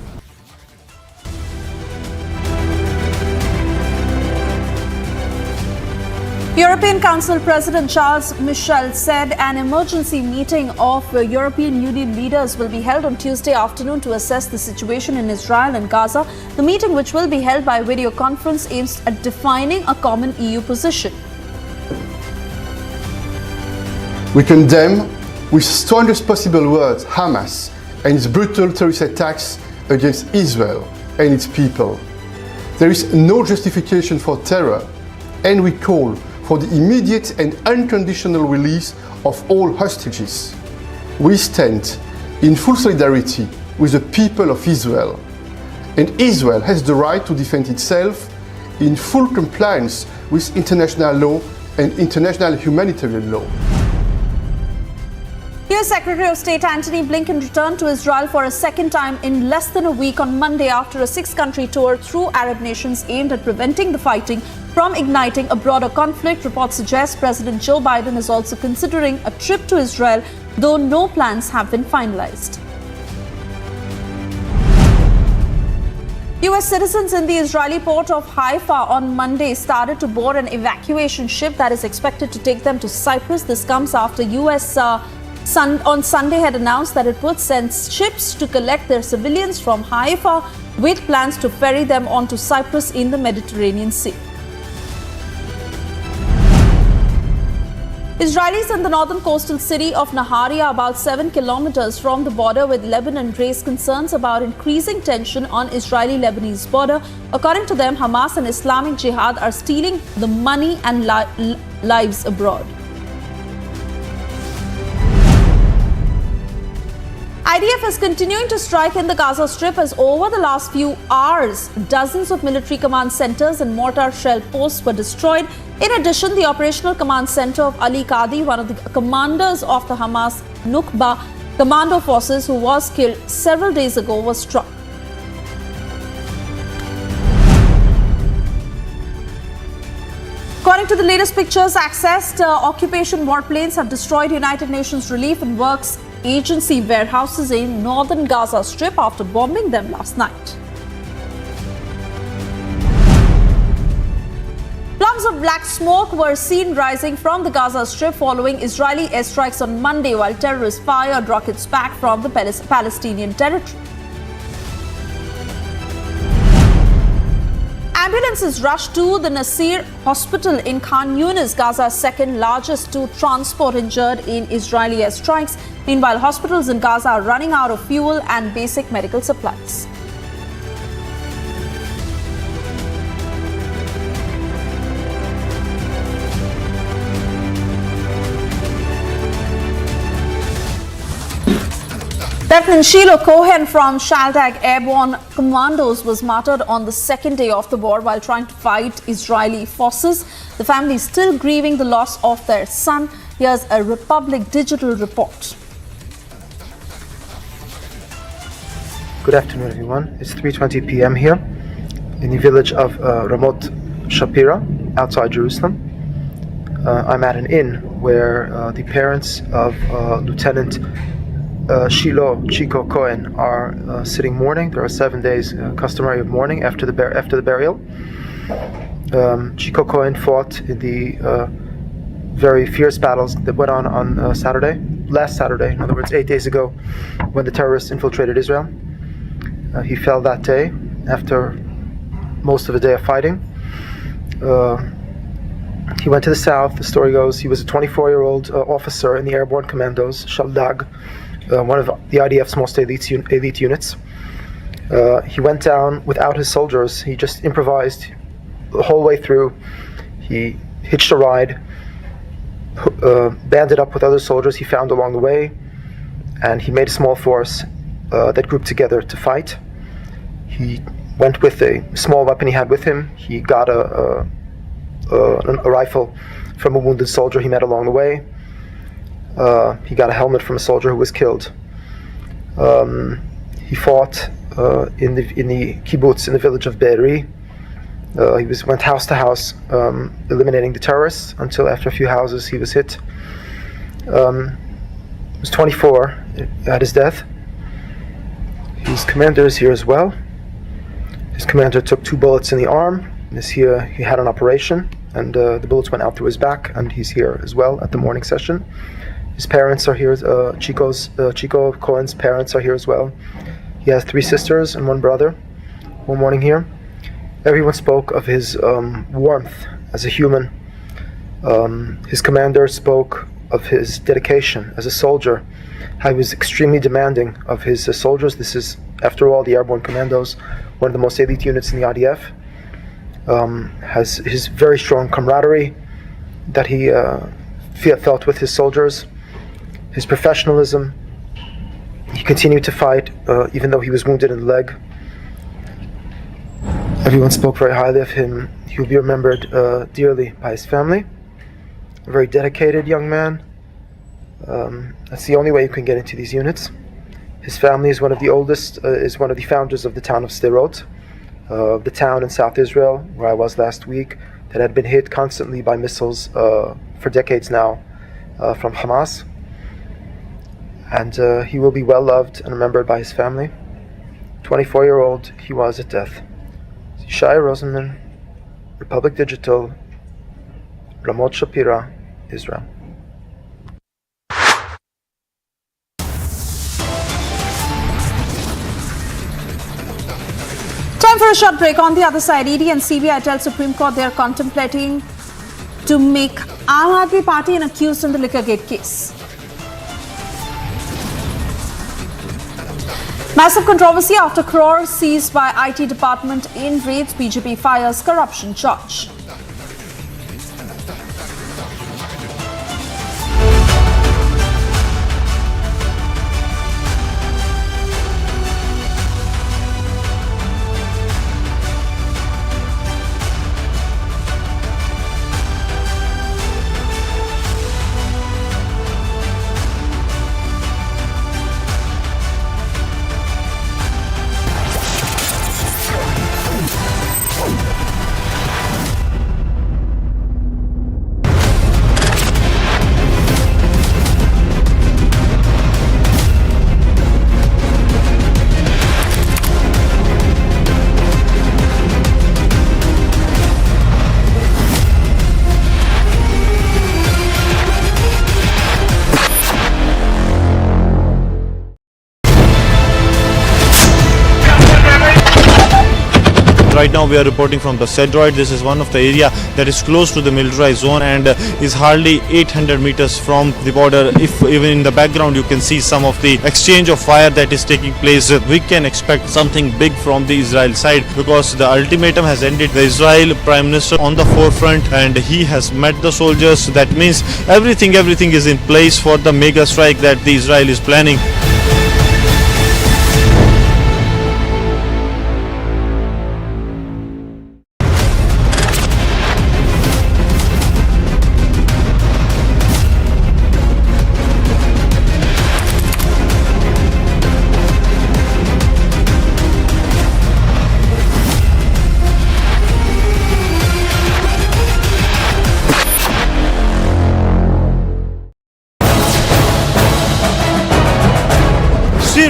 European Council President Charles Michel said an emergency meeting of European Union leaders will be held on Tuesday afternoon to assess the situation in Israel and Gaza. The meeting, which will be held by video conference, aims at defining a common EU position. We condemn with strongest possible words Hamas and its brutal terrorist attacks against Israel and its people. There is no justification for terror, and we call for the immediate and unconditional release of all hostages. We stand in full solidarity with the people of Israel, and Israel has the right to defend itself in full compliance with international law and international humanitarian law. US Secretary of State Antony Blinken returned to Israel for a second time in less than a week on Monday after a 6-country tour through Arab nations aimed at preventing the fighting from igniting a broader conflict. Reports suggest President Joe Biden is also considering a trip to Israel, though no plans have been finalized. US citizens in the Israeli port of Haifa on Monday started to board an evacuation ship that is expected to take them to Cyprus. This comes after US on Sunday had announced that it would send ships to collect their civilians from Haifa with plans to ferry them onto Cyprus in the Mediterranean Sea. Israelis in the northern coastal city of Naharia, about 7 kilometers from the border with Lebanon, raised concerns about increasing tension on Israeli-Lebanese border. According to them, Hamas and Islamic Jihad are stealing the money and lives abroad. IDF is continuing to strike in the Gaza Strip as over the last few hours, dozens of military command centers and mortar shell posts were destroyed. In addition, the operational command center of Ali Qadi, one of the commanders of the Hamas Nukba commando forces who was killed several days ago, was struck. According to the latest pictures accessed, occupation warplanes have destroyed United Nations Relief and Works Agency warehouses in northern Gaza Strip after bombing them last night. Plumes of black smoke were seen rising from the Gaza Strip following Israeli airstrikes on Monday while terrorists fired rockets back from the Palestinian territory. Ambulances rushed to the Nasir Hospital in Khan Yunis, Gaza's second largest, to transport injured in Israeli airstrikes. Meanwhile, hospitals in Gaza are running out of fuel and basic medical supplies. Lieutenant Sheila Cohen from Shaldag Airborne Commandos was martyred on the second day of the war while trying to fight Israeli forces. The family is still grieving the loss of their son. Here's a Republic Digital report. Good afternoon, everyone. It's 3:20 p.m. here in the village of Ramot Shapira, outside Jerusalem. I'm at an inn where the parents of Lieutenant Shiloh Chico Cohen are sitting mourning. There are 7 days customary of mourning after the burial. Chico Cohen fought in the very fierce battles that went on last Saturday, in other words 8 days ago, when the terrorists infiltrated Israel. He fell that day after most of a day of fighting. He went to the south. The story goes he was a 24-year-old officer in the Airborne Commandos, Shaldag, one of the IDF's most elite units. He went down without his soldiers. He just improvised the whole way through. He hitched a ride, banded up with other soldiers he found along the way, and he made a small force that grouped together to fight. He went with a small weapon he had with him. He got a rifle from a wounded soldier he met along the way. He got a helmet from a soldier who was killed. He fought in the kibbutz in the village of Be'eri. He went house to house, eliminating the terrorists until after a few houses he was hit. He was 24 at his death. His commander is here as well. His commander took 2 bullets in the arm. He had an operation, and the bullets went out through his back, and he's here as well at the morning session. His parents are here. Chico Cohen's parents are here as well. He has 3 sisters and 1 brother. One morning here, everyone spoke of his warmth as a human. His commander spoke of his dedication as a soldier, how he was extremely demanding of his soldiers. This is, after all, the Airborne Commandos, one of the most elite units in the IDF. Has his very strong camaraderie that he felt with his soldiers, his professionalism. He continued to fight even though he was wounded in the leg. Everyone spoke very highly of him. He will be remembered dearly by his family. A very dedicated young man. That's the only way you can get into these units. His family is one of the oldest, is one of the founders of the town of Sderot, the town in South Israel, where I was last week, that had been hit constantly by missiles for decades now from Hamas. And he will be well loved and remembered by his family. 24-year-old he was at death. Shai Rosenman, Republic Digital, Ramot Shapira, Israel. Time for a short break. On the other side, ED and CBI tell Supreme Court they are contemplating to make Aam Aadmi Party an accused in the Liquorgate case. Massive controversy after crores seized by IT department in raids. BJP fires corruption charge. Right now we are reporting from the Cedroid. This is one of the area that is close to the militarized zone and is hardly 800 meters from the border. If even in the background you can see some of the exchange of fire that is taking place, we can expect something big from the Israel side because the ultimatum has ended. The Israel Prime Minister on the forefront and he has met the soldiers. That means everything is in place for the mega strike that the Israel is planning.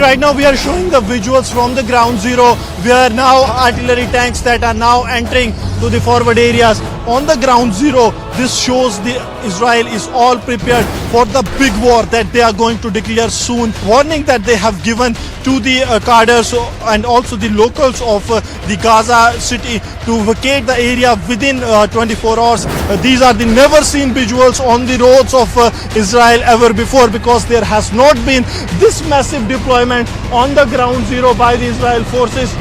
Right now we are showing the visuals from the ground zero where now artillery tanks that are now entering to the forward areas. On the ground zero, this shows the Israel is all prepared for the big war that they are going to declare soon. Warning that they have given to the cadres and also the locals of the Gaza city to vacate the area within 24 hours. These are the never seen visuals on the roads of Israel ever before because there has not been this massive deployment on the ground zero by the Israel forces.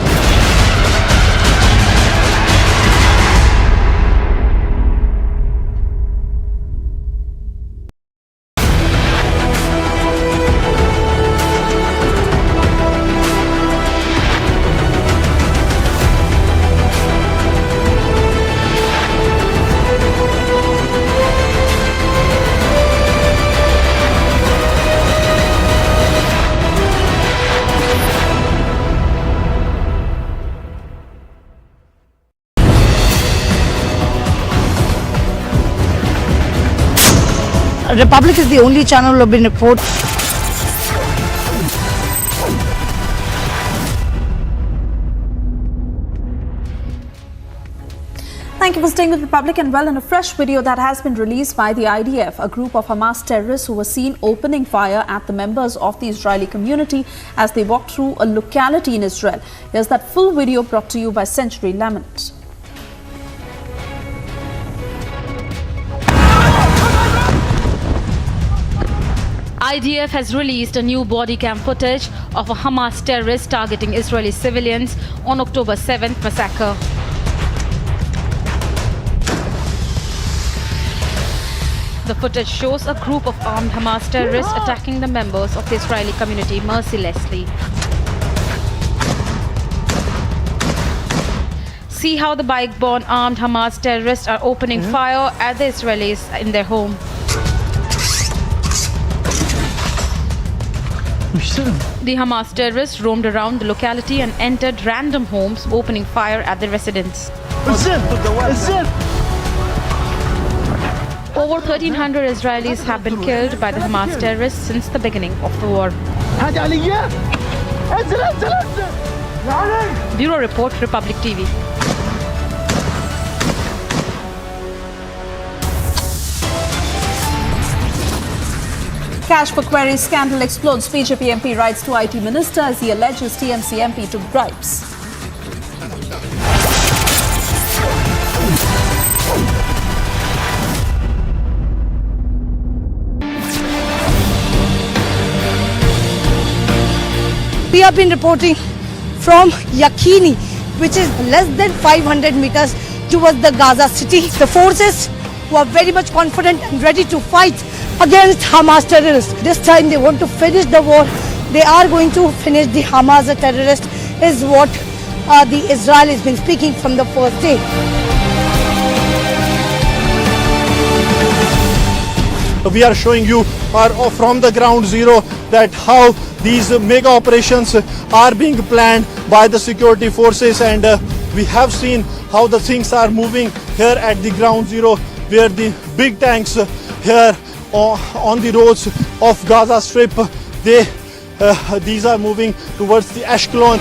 Republic is the only channel who have been reported. Thank you for staying with Republic. And well, in a fresh video that has been released by the IDF, a group of Hamas terrorists who were seen opening fire at the members of the Israeli community as they walked through a locality in Israel. Here's that full video brought to you by Century Lament. IDF has released a new body cam footage of a Hamas terrorist targeting Israeli civilians on October 7th massacre. The footage shows a group of armed Hamas terrorists attacking the members of the Israeli community mercilessly. See how the bike-borne armed Hamas terrorists are opening fire at the Israelis in their home. The Hamas terrorists roamed around the locality and entered random homes, opening fire at the residents. Over 1,300 Israelis have been killed by the Hamas terrorists since the beginning of the war. Bureau Report, Republic TV. Cash for queries scandal explodes. BJP MP writes to IT Minister as he alleges TMC MP took bribes. We have been reporting from Yakhini, which is less than 500 meters towards the Gaza city. The forces who are very much confident and ready to fight against Hamas terrorists. This time they want to finish the war. They are going to finish the Hamas terrorist, is what the Israel has been speaking from the first day. We are showing you from the ground zero that how these mega operations are being planned by the security forces, and we have seen how the things are moving here at the ground zero, where the big tanks here on the roads of Gaza Strip, these are moving towards the Ashkelon.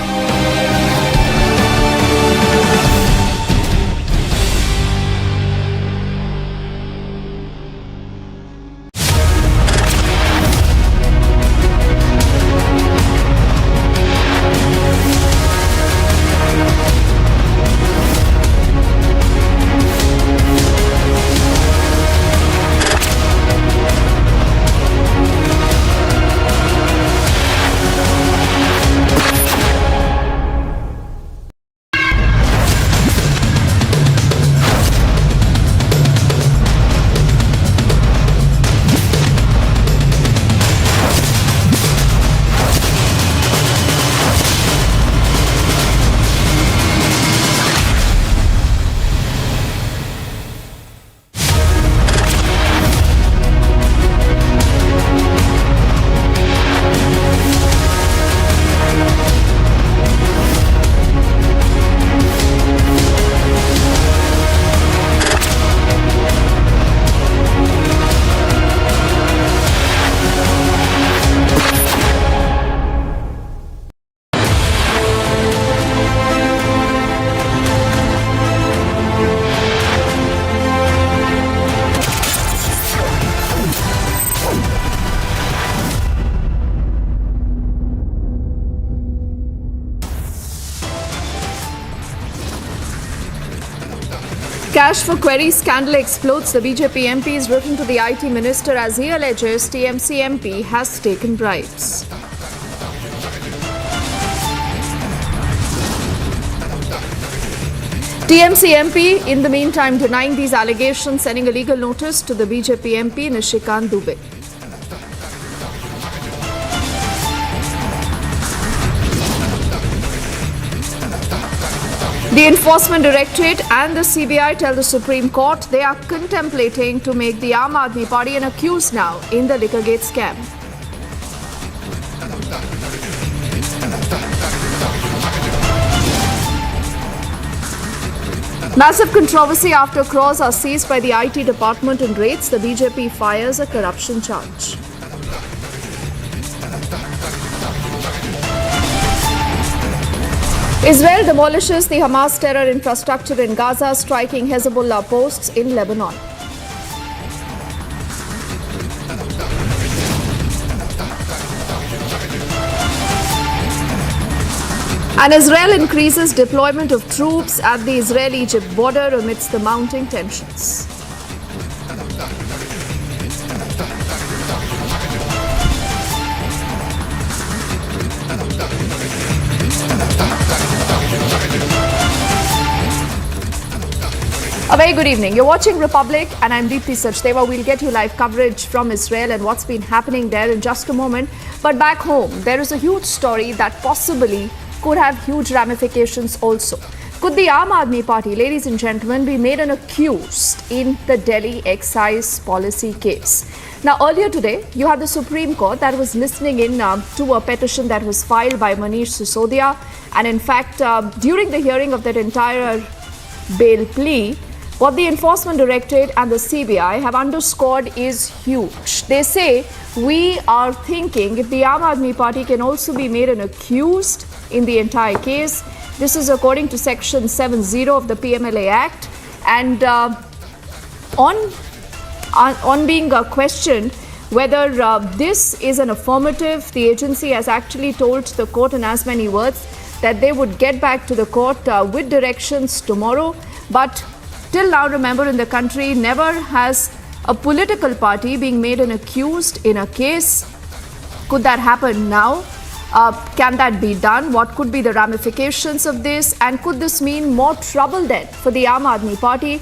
Cash for queries scandal explodes. The BJP MP is written to the IT Minister as he alleges TMC MP has taken bribes. TMC MP, in the meantime, denying these allegations, sending a legal notice to the BJP MP Nishikant Dubey. The Enforcement Directorate and the CBI tell the Supreme Court they are contemplating to make the Aam Aadmi Party an accused now in the Liquorgate scam. Massive controversy after crores are seized by the IT department in raids. The BJP fires a corruption charge. Israel demolishes the Hamas terror infrastructure in Gaza, striking Hezbollah posts in Lebanon. And Israel increases deployment of troops at the Israel-Egypt border amidst the mounting tensions. A very good evening. You're watching Republic and I'm Deepthi Sachdeva. We'll get you live coverage from Israel and what's been happening there in just a moment. But back home, there is a huge story that possibly could have huge ramifications also. Could the Aam Aadmi Party, ladies and gentlemen, be made an accused in the Delhi excise policy case? Now, earlier today, you had the Supreme Court that was listening in to a petition that was filed by Manish Sisodia. And in fact, during the hearing of that entire bail plea, what the Enforcement Directorate and the CBI have underscored is huge. They say, we are thinking if the Aam Aadmi Party can also be made an accused in the entire case. This is according to Section 70 of the PMLA Act. And on being questioned whether this is an affirmative, the agency has actually told the court in as many words that they would get back to the court with directions tomorrow. But till now, remember, in the country, never has a political party being made an accused in a case. Could that happen now? Can that be done? What could be the ramifications of this? And could this mean more trouble then for the Aam Aadmi Party?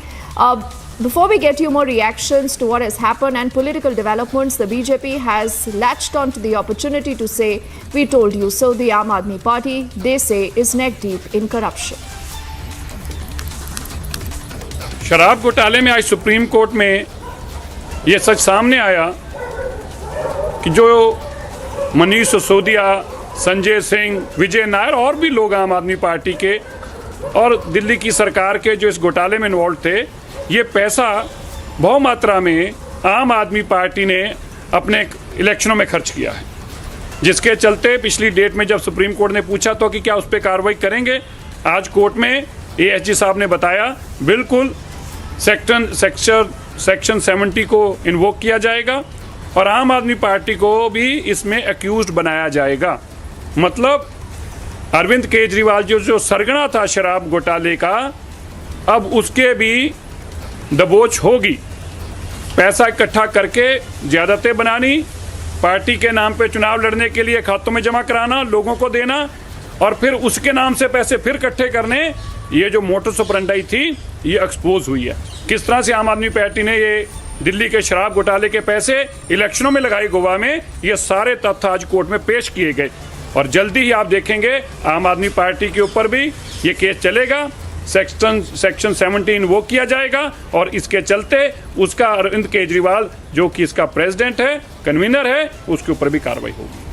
Before we get you more reactions to what has happened and political developments, the BJP has latched on to the opportunity to say, we told you so. The Aam Aadmi Party, they say, is neck deep in corruption. शराब घोटाले में आज supreme court में ये सच सामने आया कि जो मनीष सिसोदिया, संजय सिंह, विजय नायर और भी लोग आम आदमी पार्टी के और दिल्ली की सरकार के जो इस घोटाले में इन्वॉल्व थे, ये पैसा बहुमात्रा में आम आदमी पार्टी ने अपने इलेक्शनों में खर्च किया है, जिसके चलते पिछली डेट में जब सुप्रीम कोर्ट ने पूछा तो कि क्या उस पर कार्रवाई करेंगे, आज कोर्ट में एएसजी साहब ने बताया बिल्कुल सेक्शन 70 को इन्वोक किया जाएगा और आम आदमी पार्टी को भी इसमें अक्यूज्ड बनाया जाएगा। मतलब अरविंद केजरीवाल जो सरगना था शराब घोटाले का, अब उसके भी दबोच होगी। पैसा इकट्ठा करके ज़्यादतें बनानी, पार्टी के नाम पे चुनाव लड़ने के लिए खातों में जमा कराना, लोगों को देना और फिर उसके नाम से पैसे फिर इकट्ठे करने, ये जो मोटस ऑपरेंडी थी ये एक्सपोज हुई है। किस तरह से आम आदमी पार्टी ने ये दिल्ली के शराब घोटाले के पैसे इलेक्शनों में लगाए गोवा में, ये सारे तथ्य आज कोर्ट में पेश किए गए और जल्दी ही आप देखेंगे आम आदमी पार्टी के ऊपर भी ये केस चलेगा। सेक्शन 17 वो किया जाएगा और इसके चलते उसका अरविंद केजरीवाल जो कि इसका प्रेसिडेंट है, कन्वीनर है, उसके ऊपर भी कार्रवाई होगी।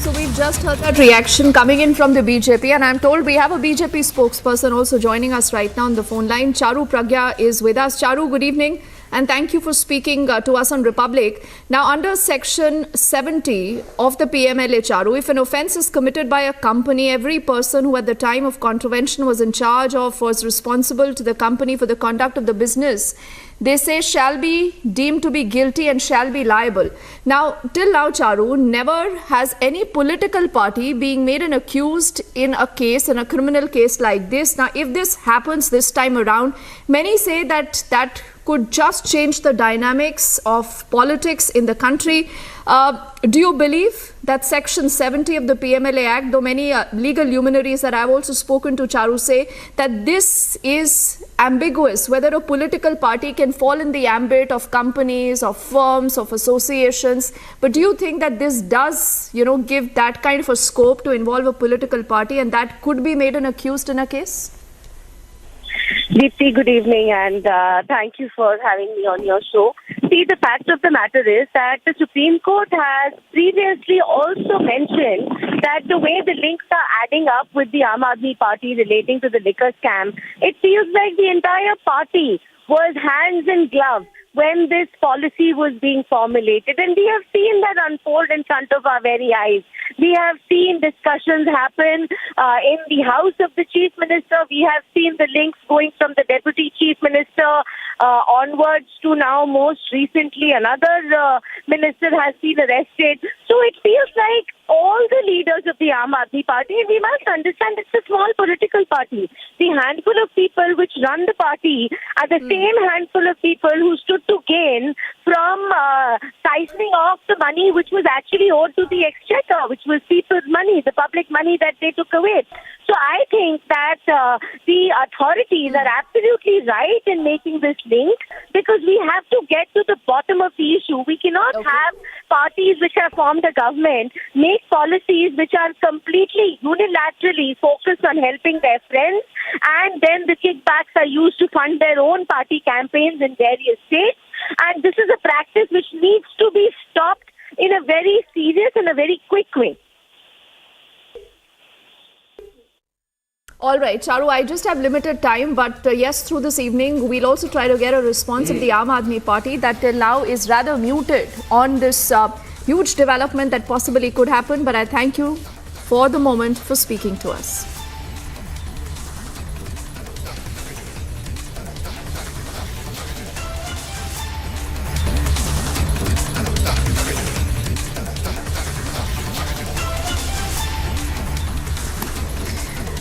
So we've just heard that reaction coming in from the BJP, and I'm told we have a BJP spokesperson also joining us right now on the phone line. Charu Pragya is with us. Charu, good evening. And thank you for speaking to us on Republic. Now, under Section 70 of the PMLA, Charu, if an offence is committed by a company, every person who at the time of contravention was in charge of, was responsible to the company for the conduct of the business, they say shall be deemed to be guilty and shall be liable. Now, till now, Charu, never has any political party being made an accused in a case, in a criminal case like this. Now, if this happens this time around, many say that that could just change the dynamics of politics in the country. Do you believe that Section 70 of the PMLA Act, though many legal luminaries that I've also spoken to, Charu, say that this is ambiguous, whether a political party can fall in the ambit of companies, of firms, of associations. But do you think that this does, give that kind of a scope to involve a political party and that could be made an accused in a case? Deepti, good evening, and thank you for having me on your show. See, the fact of the matter is that the Supreme Court has previously also mentioned that the way the links are adding up with the Aam Aadmi Party relating to the liquor scam, it feels like the entire party was hands in glove when this policy was being formulated. And we have seen that unfold in front of our very eyes. We have seen discussions happen in the house of the Chief Minister. We have seen the links going from the Deputy Chief Minister onwards to now most recently another minister has been arrested. So it feels like all the leaders of the Aam Aadmi Party, and we must understand it's a small political party. The handful of people which run the party are the same handful of people who stood to gain from siphoning off the money which was actually owed to the exchequer, which was people's money, the public money that they took away. So I think that the authorities are absolutely right in making this link, because we have to get to the bottom of the issue. We cannot have parties which have formed a government make policies which are completely unilaterally focused on helping their friends, and then the kickbacks are used to fund their own party campaigns in various states. And this is a practice which needs to be stopped in a very serious and a very quick way. All right, Charu, I just have limited time, but yes, through this evening, we'll also try to get a response of the Aam Aadmi Party that till now is rather muted on this huge development that possibly could happen. But I thank you for the moment for speaking to us.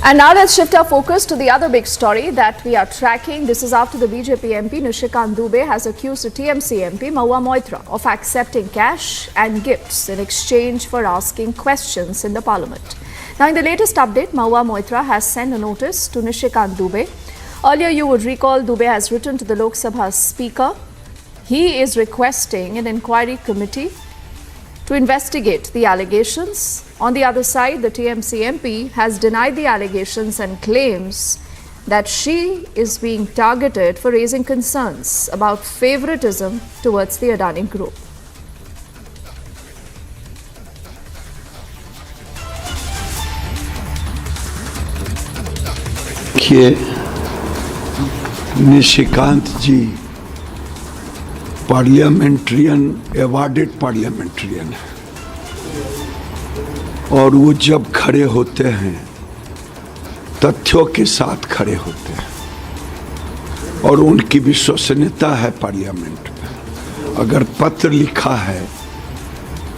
And now let's shift our focus to the other big story that we are tracking. This is after the BJP MP Nishikant Dubey has accused the TMC MP Mahua Moitra of accepting cash and gifts in exchange for asking questions in the parliament. Now, in the latest update, Mahua Moitra has sent a notice to Nishikant Dubey. Earlier, you would recall Dubey has written to the Lok Sabha Speaker. He is requesting an inquiry committee to investigate the allegations. On the other side, the TMC MP has denied the allegations and claims that she is being targeted for raising concerns about favoritism towards the Adani group. Nishikant ji parliamentarian, awarded parliamentarian है और वो जब खड़े होते हैं तथ्यों के साथ खड़े होते हैं और उनकी विश्वसनीयता है पार्लियामेंट में। अगर पत्र लिखा है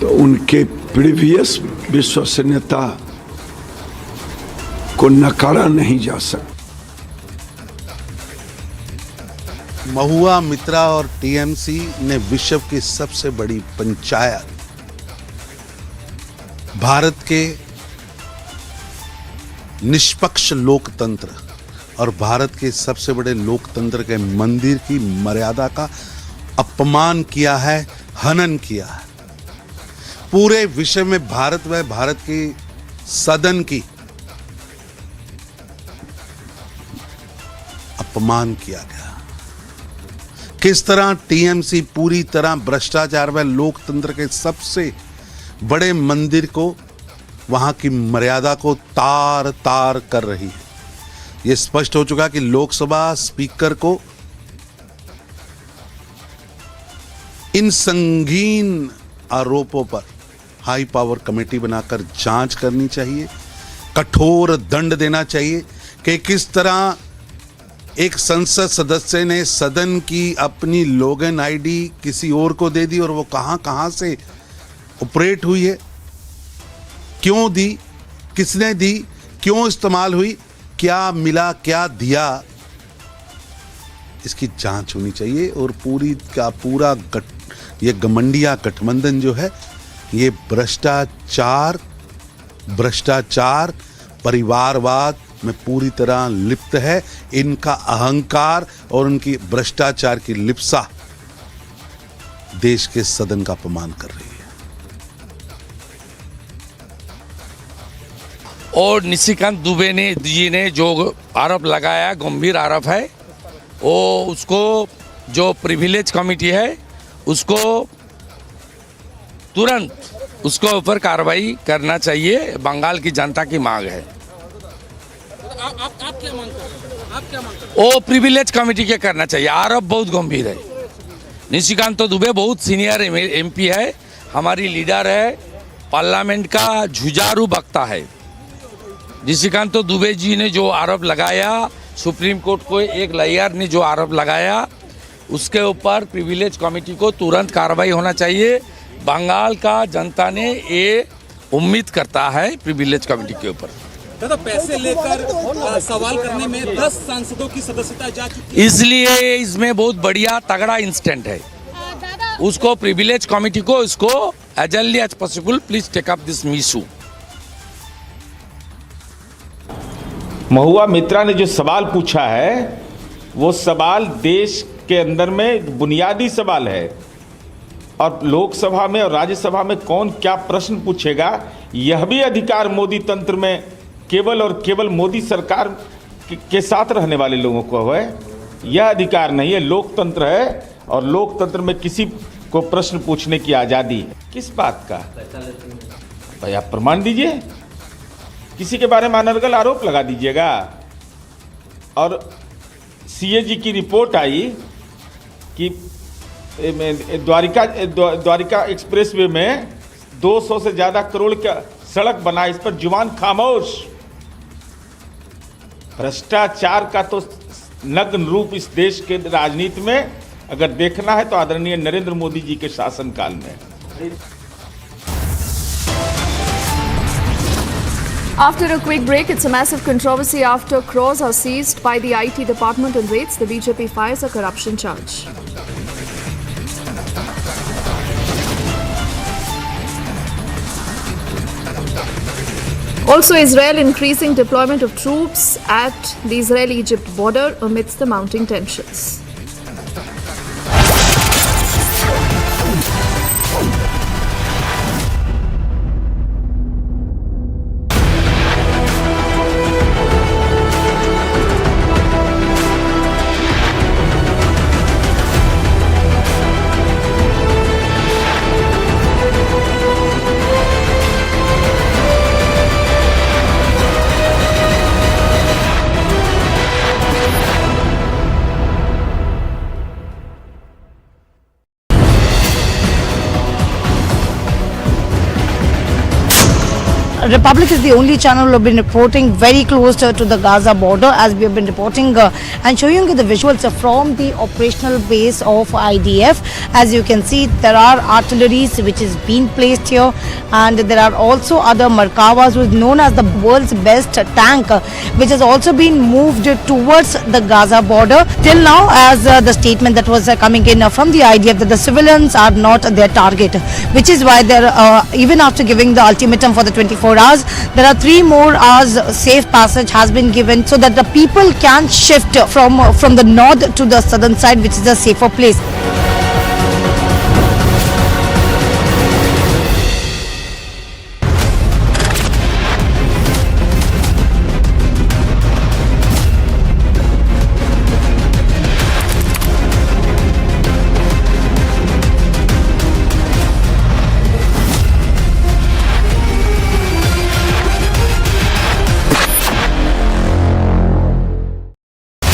तो उनके प्रीवियस विश्वसनीयता को नकारा नहीं जा सकता। महुआ मित्रा और टीएमसी ने विश्व की सबसे बड़ी पंचायत भारत के निष्पक्ष लोकतंत्र और भारत के सबसे बड़े लोकतंत्र के मंदिर की मर्यादा का अपमान किया है, हनन किया है। पूरे विश्व में भारत की सदन की अपमान किया गया। किस तरह टीएमसी पूरी तरह भ्रष्टाचार व लोकतंत्र के सबसे बड़े मंदिर को, वहां की मर्यादा को तार तार कर रही है। यह स्पष्ट हो चुका कि लोकसभा स्पीकर को इन संगीन आरोपों पर हाई पावर कमेटी बनाकर जांच करनी चाहिए, कठोर दंड देना चाहिए कि किस तरह एक संसद सदस्य ने सदन की अपनी लॉगिन आईडी किसी और को दे दी और वो कहां से ऑपरेट हुई है, क्यों दी, किसने दी, क्यों इस्तेमाल हुई, क्या मिला, क्या दिया, इसकी जांच होनी चाहिए। और पूरी का पूरा ये गठबंधन गठबंधन जो है ये भ्रष्टाचार परिवारवाद में पूरी तरह लिप्त है। इनका अहंकार और उनकी भ्रष्टाचार की लिप्सा देश के सदन का अपमान कर रही है। और निशिकांत दुबे जी ने जो आरोप लगाया, गंभीर आरोप है, वो उसको जो प्रिविलेज कमेटी है उसको तुरंत उसको ऊपर कार्रवाई करना चाहिए। बंगाल की जनता की मांग है। आप क्या मांग करते हैं? वो प्रिविलेज कमेटी के करना चाहिए। आरोप बहुत गंभीर है। निशिकांत दुबे बहुत सीनियर एमपी है, हमारी लीडर है, पार्लियामेंट का जुझारू वक्ता है। निशिकांत दुबे जी ने जो आरोप लगाया, सुप्रीम कोर्ट को एक लॉयर ने जो आरोप लगाया, उसके ऊपर प्रिविलेज कमेटी को तुरंत कार्रवाई होना चाहिए। बंगाल का जनता ने ये उम्मीद करता है प्रिविलेज कमेटी के ऊपर। दादा, पैसे लेकर सवाल करने में 10 सांसदों की सदस्यता जा चुकी है, इसलिए इसमें बहुत बढ़िया तगड़ा इंसिडेंट है। उसको प्रिविलेज कमेटी को इसको as early as possible please take up this issue. Mahua Moitra ने जो सवाल पूछा है वो सवाल देश के अंदर में बुनियादी सवाल है और लोकसभा में और राज्यसभा में कौन क्या प्रश्न पूछेगा यह भी अधिकार मोदी तंत्र में केवल और केवल मोदी सरकार के साथ रहने वाले लोगों को है। यह अधिकार नहीं है। लोकतंत्र है और लोकतंत्र में किसी को प्रश्न पूछने की आज़ादी है। किस बात का भाई, आप प्रमाण दीजिए। किसी के बारे में अनर्गल आरोप लगा दीजिएगा। और सीएजी की रिपोर्ट आई कि द्वारिका एक्सप्रेसवे में 200 से ज्यादा करोड़ का सड़क बना, इस पर जुबान खामोश। भ्रष्टाचार का तो नग्न रूप इस देश के राजनीति में अगर देखना है तो आदरणीय नरेंद्र मोदी जी के शासनकाल में। After a quick break, it's a massive controversy after crores are seized by the IT department in raids. The BJP fires a corruption charge. Also, Israel increasing deployment of troops at the Israel-Egypt border amidst the mounting tensions. Republic is the only channel who have been reporting very close to the Gaza border, as we have been reporting and showing you the visuals from the operational base of IDF. As you can see, there are artilleries which is being placed here, and there are also other Markavas, who is known as the world's best tank, which has also been moved towards the Gaza border. Till now, as the statement that was coming in from the IDF, that the civilians are not their target, which is why they're even after giving the ultimatum for the 24 hours, there are 3 more hours safe passage has been given so that the people can shift from the north to the southern side, which is a safer place.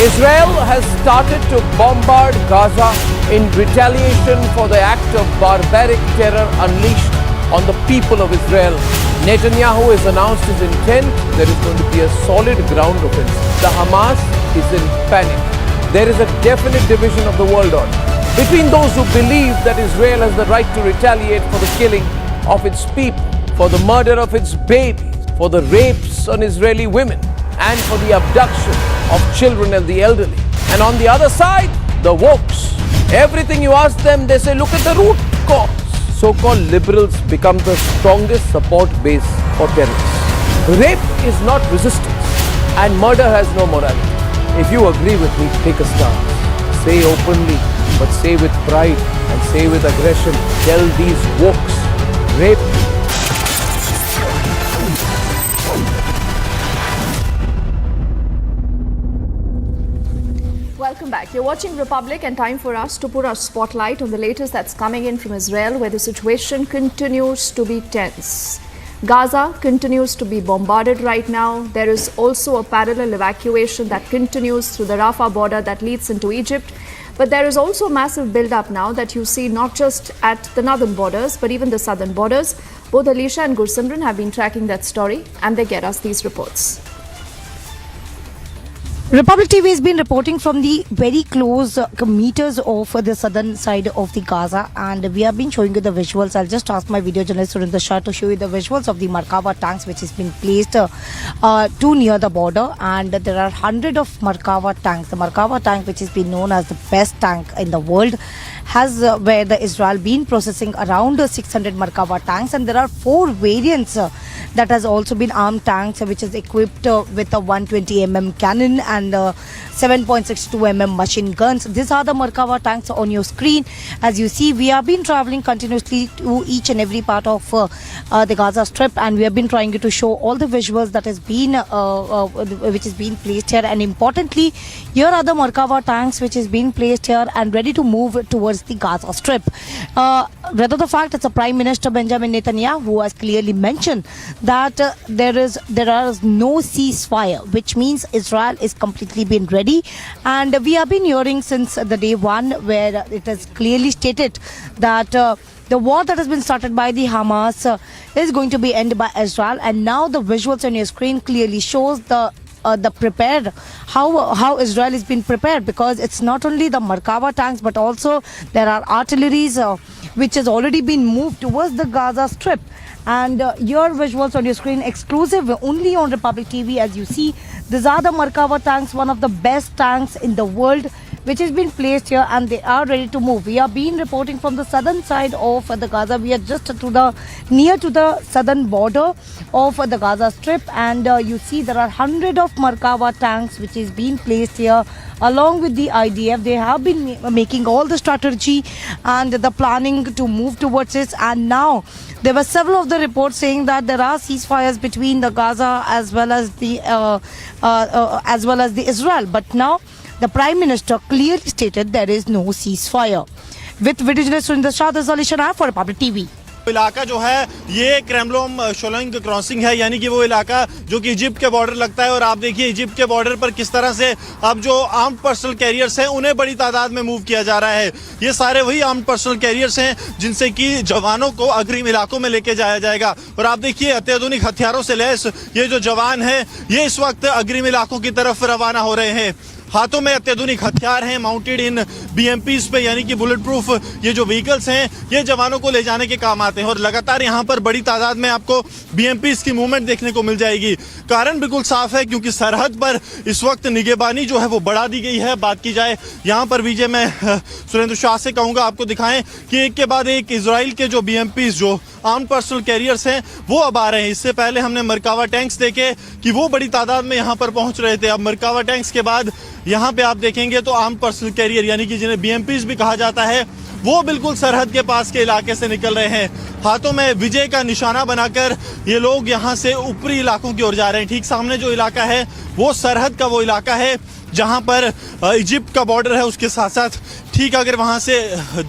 Israel has started to bombard Gaza in retaliation for the act of barbaric terror unleashed on the people of Israel. Netanyahu has announced his intent. There is going to be a solid ground offensive. The Hamas is in panic. There is a definite division of the world order between those who believe that Israel has the right to retaliate for the killing of its people, for the murder of its babies, for the rapes on Israeli women, and for the abduction of children and the elderly. And on the other side, the wokes. Everything you ask them, they say, look at the root cause. So-called liberals become the strongest support base for terrorists. Rape is not resistance, and murder has no morality. If you agree with me, take a stance. Say openly, but say with pride and say with aggression. Tell these wokes, rape. Welcome back. You're watching Republic, and time for us to put our spotlight on the latest that's coming in from Israel, where the situation continues to be tense. Gaza continues to be bombarded right now. There is also a parallel evacuation that continues through the Rafah border that leads into Egypt. But there is also a massive build-up now that you see not just at the northern borders, but even the southern borders. Both Alicia and Gursimran have been tracking that story, and they get us these reports. Republic TV has been reporting from the very close meters of the southern side of the Gaza, and we have been showing you the visuals. I'll just ask my video journalist Surinder Shah to show you the visuals of the Markava tanks which has been placed too near the border, and there are 100 of Markava tanks. The Markava tank, which has been known as the best tank in the world, has where the Israel been processing around 600 Markava tanks, and there are 4 variants that has also been armed tanks which is equipped with a 120 mm cannon and 7.62 mm machine guns. These are the Merkava tanks on your screen. As you see, we have been traveling continuously to each and every part of the Gaza Strip, and we have been trying to show all the visuals that has been which is being placed here. And importantly, here are the Merkava tanks which is being placed here and ready to move towards the Gaza Strip. Rather the fact, it's a Prime Minister Benjamin Netanyahu who has clearly mentioned that there is no ceasefire, which means Israel is completely been ready. And we have been hearing since the day one where it has clearly stated that the war that has been started by the Hamas is going to be ended by Israel. And now the visuals on your screen clearly shows the prepared, how Israel has been prepared, because it's not only the Merkava tanks but also there are artilleries which has already been moved towards the Gaza Strip. And your visuals on your screen exclusive only on Republic TV. As you see, these are the Merkava tanks, one of the best tanks in the world, which has been placed here, and they are ready to move. We are being reporting from the southern side of the Gaza. We are just near to the southern border of the Gaza Strip, and you see there are hundreds of Merkava tanks which is being placed here along with the IDF. They have been making all the strategy and the planning to move towards it. And now there were several of the reports saying that there are ceasefires between the Gaza as well as the Israel, but now the Prime Minister clearly stated there is no ceasefire. With video journalist Surinder Shah, this is Alisha for Republic TV. इलाका जो है ये क्रेमलोम शोलोंग crossing है, यानी कि वो इलाका जो कि इजिप्ट के बॉर्डर लगता है। और आप देखिए इजिप्ट के बॉर्डर पर किस तरह से अब जो आर्म्ड पर्सनल कैरियर्स हैं उन्हें बड़ी तादाद में मूव किया जा रहा है। ये सारे वही आर्म्ड पर्सनल कैरियर्स हैं जिनसे कि जवानों को अग्रिम इलाकों में लेके जाया जाएगा। और आप देखिए अत्याधुनिक हथियारों से लैस ये जो जवान हैं ये इस वक्त अग्रिम इलाकों की तरफ रवाना हो रहे हैं। हाथों में अत्याधुनिक हथियार हैं माउंटेड इन BMPs पे, यानी कि बुलेट प्रूफ ये जो व्हीकल्स हैं ये जवानों को ले जाने के काम आते हैं। और लगातार यहाँ पर बड़ी तादाद में आपको BMPs की मूवमेंट देखने को मिल जाएगी। कारण बिल्कुल साफ है, क्योंकि सरहद पर इस वक्त निगहबानी जो है वो बढ़ा दी गई है। बात की जाए यहाँ पर विजय, मैं सुरेंद्र शाह से कहूँगा आपको दिखाएं कि एक के बाद एक इजराइल के जो BMPs जो आर्म्ड पर्सनल कैरियर्स हैं वो अब आ रहे हैं। इससे पहले हमने मरकावा टैंक्स देखे कि वो बड़ी तादाद में यहाँ पर पहुँच रहे थे। अब मरकावा टैंक्स के बाद यहाँ पे आप देखेंगे तो आर्म्ड पर्सनल कैरियर, यानी कि जिन्हें BMPs भी कहा जाता है, वो बिल्कुल सरहद के पास के इलाके से निकल रहे हैं। हाथों में विजय का निशाना बनाकर ये लोग यहाँ से ऊपरी इलाकों की ओर जा रहे हैं। ठीक सामने जो इलाका है वो सरहद का वो इलाका है जहाँ पर इजिप्ट का बॉर्डर है। उसके साथ साथ ठीक अगर वहाँ से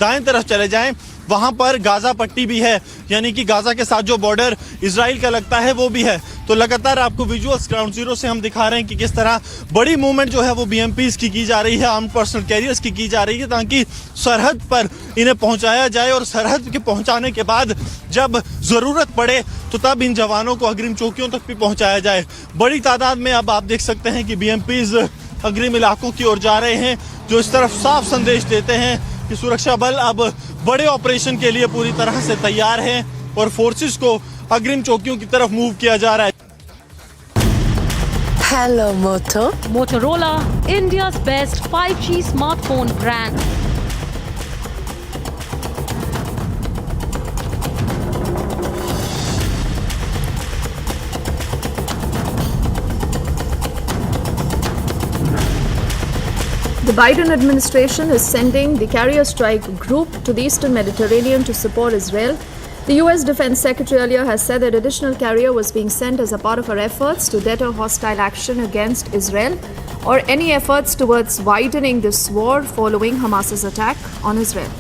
दाएं तरफ चले जाएं वहाँ पर गाजा पट्टी भी है, यानी कि गाजा के साथ जो बॉर्डर इजराइल का लगता है वो भी है। तो लगातार आपको विजुअल्स ग्राउंड जीरो से हम दिखा रहे हैं कि किस तरह बड़ी मूवमेंट जो है वो BMPs की जा रही है, आर्म्ड पर्सनल कैरियर्स की जा रही है, ताकि सरहद पर इन्हें पहुंचाया जाए। और सरहद के पहुंचाने के बाद जब ज़रूरत पड़े तो तब इन जवानों को अग्रिम चौकियों तक भी पहुंचाया जाए। बड़ी तादाद में अब आप देख सकते हैं कि BMPs अग्रिम इलाकों की ओर जा रहे हैं, जो इस तरफ साफ संदेश देते हैं कि सुरक्षा बल अब बड़े ऑपरेशन के लिए पूरी तरह से तैयार हैं और फोर्सेस को अग्रिम चौकियों की तरफ मूव किया जा रहा है। Hello Moto. Motorola, India's best 5G smartphone brand. The Biden administration is sending the carrier strike group to the Eastern Mediterranean to support Israel. The US Defense Secretary earlier has said that additional carrier was being sent as a part of our efforts to deter hostile action against Israel or any efforts towards widening this war following Hamas's attack on Israel.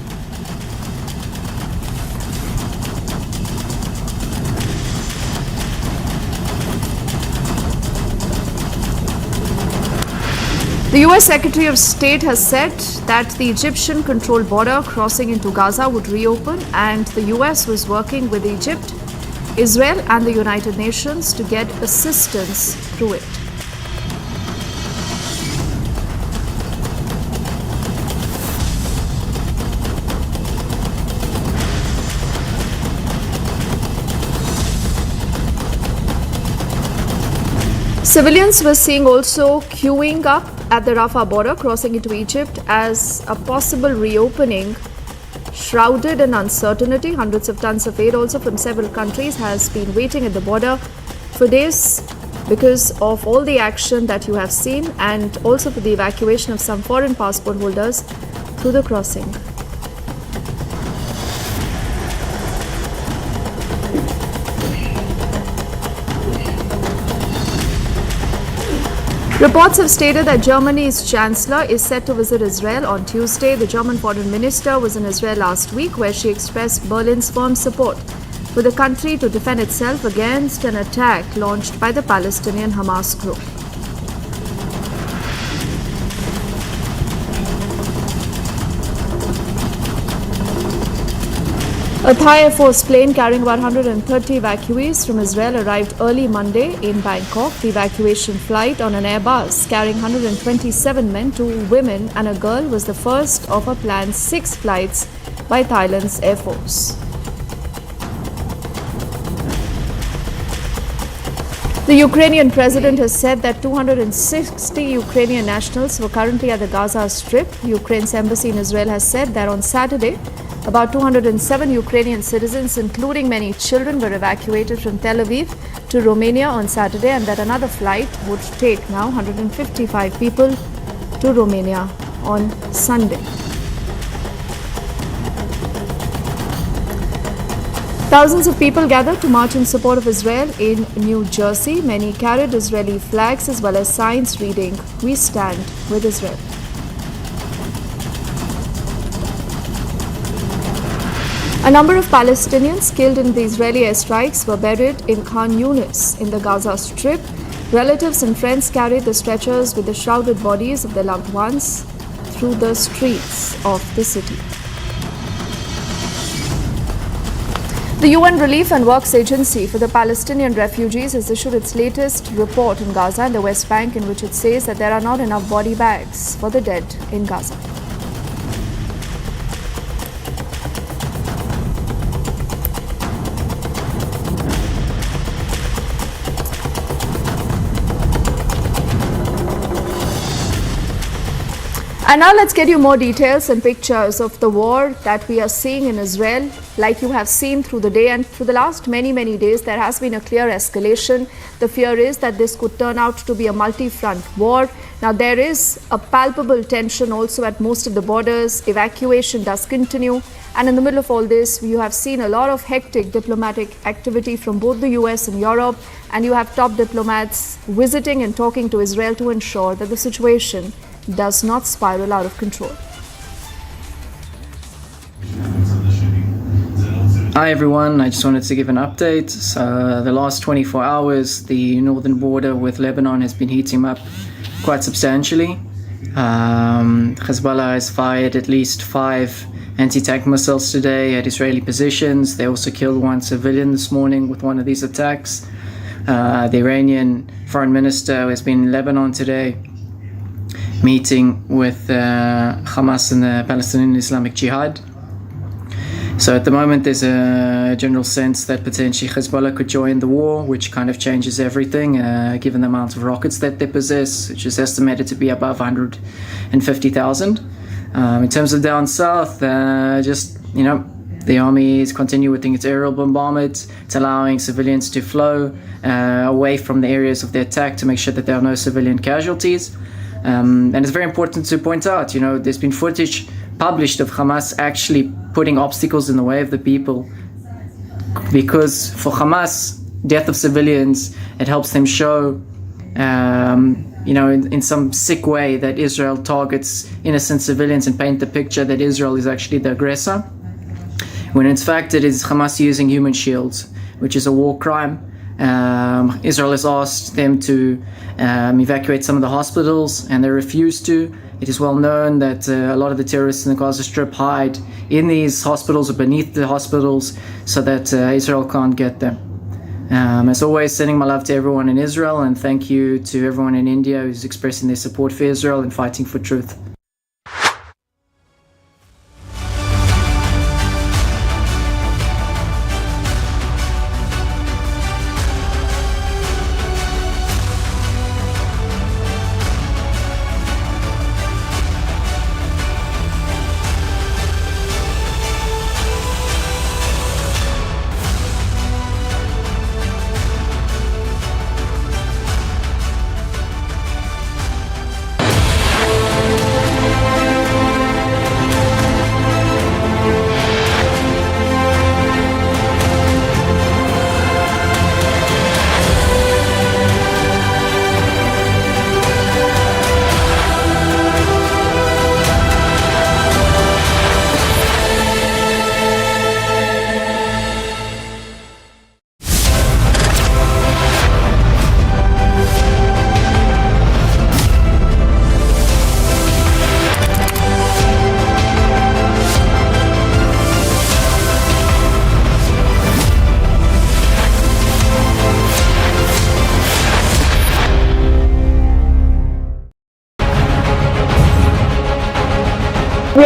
The US Secretary of State has said that the Egyptian-controlled border crossing into Gaza would reopen, and the US was working with Egypt, Israel and the United Nations to get assistance through it. Civilians were seen also queuing up at the Rafah border crossing into Egypt as a possible reopening shrouded in uncertainty. Hundreds of tons of aid also from several countries has been waiting at the border for days because of all the action that you have seen and also for the evacuation of some foreign passport holders through the crossing. Reports have stated that Germany's Chancellor is set to visit Israel on Tuesday. The German foreign minister was in Israel last week, where she expressed Berlin's firm support for the country to defend itself against an attack launched by the Palestinian Hamas group. A Thai Air Force plane carrying about 130 evacuees from Israel arrived early Monday in Bangkok. The evacuation flight on an Airbus carrying 127 men, 2 women and a girl was the first of a planned 6 flights by Thailand's Air Force. The Ukrainian president has said that 260 Ukrainian nationals were currently at the Gaza Strip. Ukraine's embassy in Israel has said that on Saturday, about 207 Ukrainian citizens, including many children, were evacuated from Tel Aviv to Romania on Saturday, and that another flight would take now 155 people to Romania on Sunday. Thousands of people gathered to march in support of Israel in New Jersey. Many carried Israeli flags as well as signs reading, "We stand with Israel." A number of Palestinians killed in the Israeli airstrikes were buried in Khan Yunis in the Gaza Strip. Relatives and friends carried the stretchers with the shrouded bodies of their loved ones through the streets of the city. The UN Relief and Works Agency for the Palestinian refugees has issued its latest report in Gaza and the West Bank, in which it says that there are not enough body bags for the dead in Gaza. And now let's get you more details and pictures of the war that we are seeing in Israel. Like you have seen through the day and through the last many days, there has been a clear escalation. The fear is that this could turn out to be a multi-front war. Now there is a palpable tension also at most of the borders. Evacuation does continue. And in the middle of all this, you have seen a lot of hectic diplomatic activity from both the US and Europe. And you have top diplomats visiting and talking to Israel to ensure that the situation does not spiral out of control. Hi everyone, I just wanted to give an update. So the last 24 hours, the northern border with Lebanon has been heating up quite substantially. Hezbollah has fired at least 5 anti-tank missiles today at Israeli positions. They also killed 1 civilian this morning with one of these attacks. The Iranian foreign minister has been in Lebanon today, meeting with Hamas and the Palestinian Islamic Jihad. So at the moment there's a general sense that potentially Hezbollah could join the war, which kind of changes everything given the amount of rockets that they possess, which is estimated to be above 150,000. In terms of down south, the army is continuing with its aerial bombardment. It's allowing civilians to flow away from the areas of the attack to make sure that there are no civilian casualties. And it's very important to point out, there's been footage published of Hamas actually putting obstacles in the way of the people. Because for Hamas, death of civilians, it helps them show, in some sick way that Israel targets innocent civilians and paint the picture that Israel is actually the aggressor. When in fact it is Hamas using human shields, which is a war crime. Israel has asked them to evacuate some of the hospitals and they refused to. It is well known that a lot of the terrorists in the Gaza Strip hide in these hospitals or beneath the hospitals so that Israel can't get them. As always, sending my love to everyone in Israel, and thank you to everyone in India who's expressing their support for Israel and fighting for truth.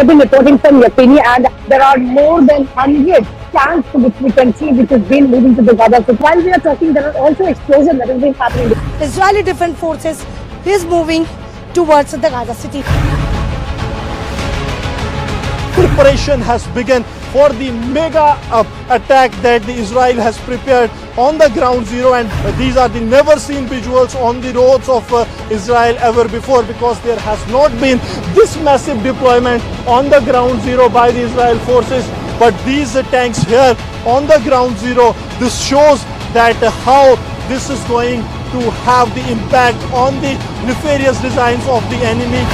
have been reporting from Yakini, and there are more than 100 tanks which we can see which has been moving to the Gaza. So while we are talking, there are also explosions that have been happening. Israeli Defense Forces is moving towards the Gaza city. Preparation has begun for the mega attack that the Israel has prepared on the ground zero, and these are the never seen visuals on the roads of Israel ever before, because there has not been this massive deployment on the ground zero by the Israel forces. But these tanks here on the ground zero, this shows that how this is going to have the impact on the nefarious designs of the enemy.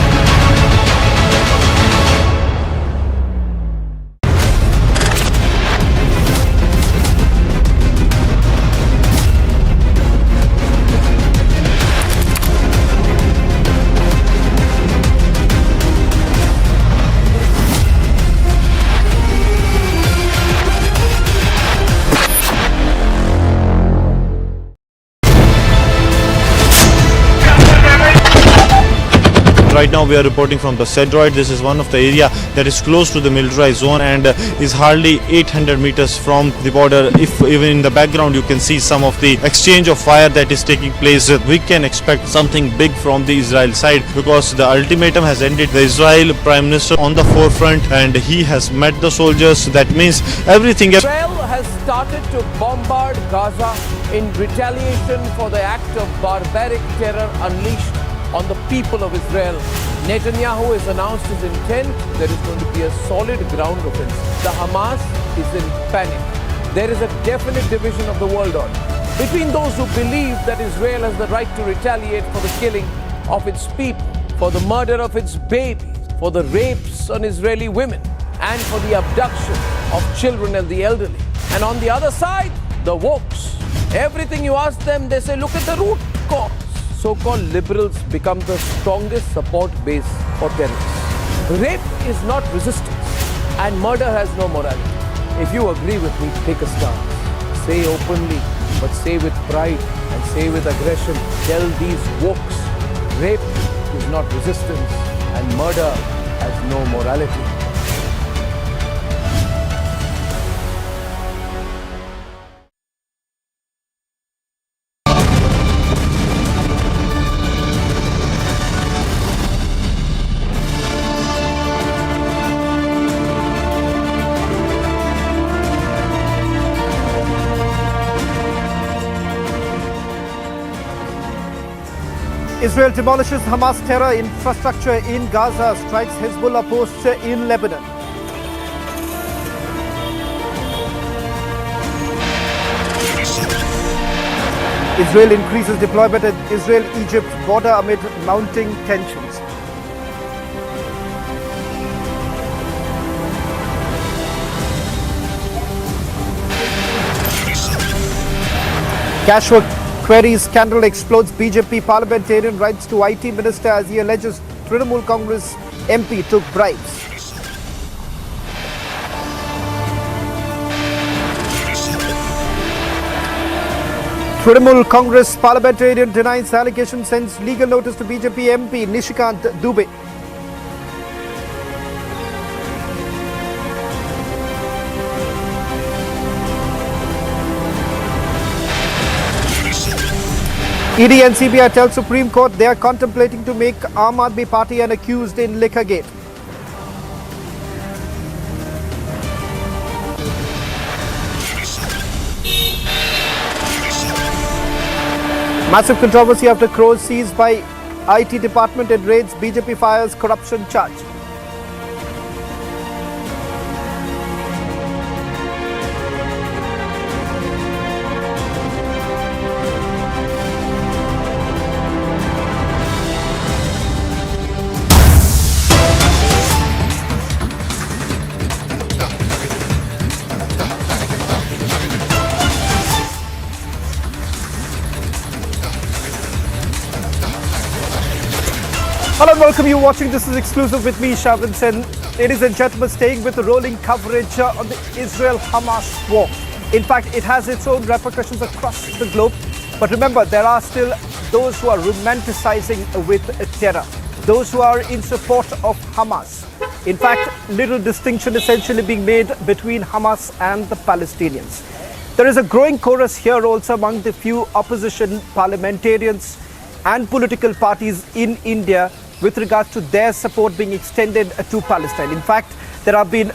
Right now we are reporting from the Cedroid. This is one of the area that is close to the militarized zone and is hardly 800 meters from the border. If even in the background you can see some of the exchange of fire that is taking place, we can expect something big from the Israel side, because the ultimatum has ended. The Israel Prime Minister on the forefront and he has met the soldiers. That means everything. Israel has started to bombard Gaza in retaliation for the act of barbaric terror unleashed on the people of Israel. Netanyahu has announced his intent. There is going to be a solid ground offensive. The Hamas is in panic. There is a definite division of the world order between those who believe that Israel has the right to retaliate for the killing of its people, for the murder of its babies, for the rapes on Israeli women, and for the abduction of children and the elderly. And on the other side, the wokes. Everything you ask them, they say, look at the root cause. So-called liberals become the strongest support base for terrorists. Rape is not resistance, and murder has no morality. If you agree with me, take a stance. Say openly, but say with pride and say with aggression. Tell these wokes, rape is not resistance and murder has no morality. Israel demolishes Hamas terror infrastructure in Gaza, strikes Hezbollah posts in Lebanon. Israel increases deployment at Israel-Egypt border amid mounting tensions. Cash queries scandal explodes. BJP parliamentarian writes to IT minister as he alleges Trinamool Congress MP took bribes. Trinamool Congress parliamentarian denies allegation, sends legal notice to BJP MP Nishikant Dubey. ED and CBI tell Supreme Court they are contemplating to make Aam Aadmi Party an accused in Liquorgate. Massive controversy after crores seized by IT department and raids. BJP fires corruption charge. Hello and welcome. You watching This Is Exclusive with me, Shavin Sen. Ladies and gentlemen, staying with the rolling coverage on the Israel-Hamas war. In fact, it has its own repercussions across the globe. But remember, there are still those who are romanticizing with terror, those who are in support of Hamas. In fact, little distinction essentially being made between Hamas and the Palestinians. There is a growing chorus here also among the few opposition parliamentarians and political parties in India with regards to their support being extended to Palestine. In fact, there have been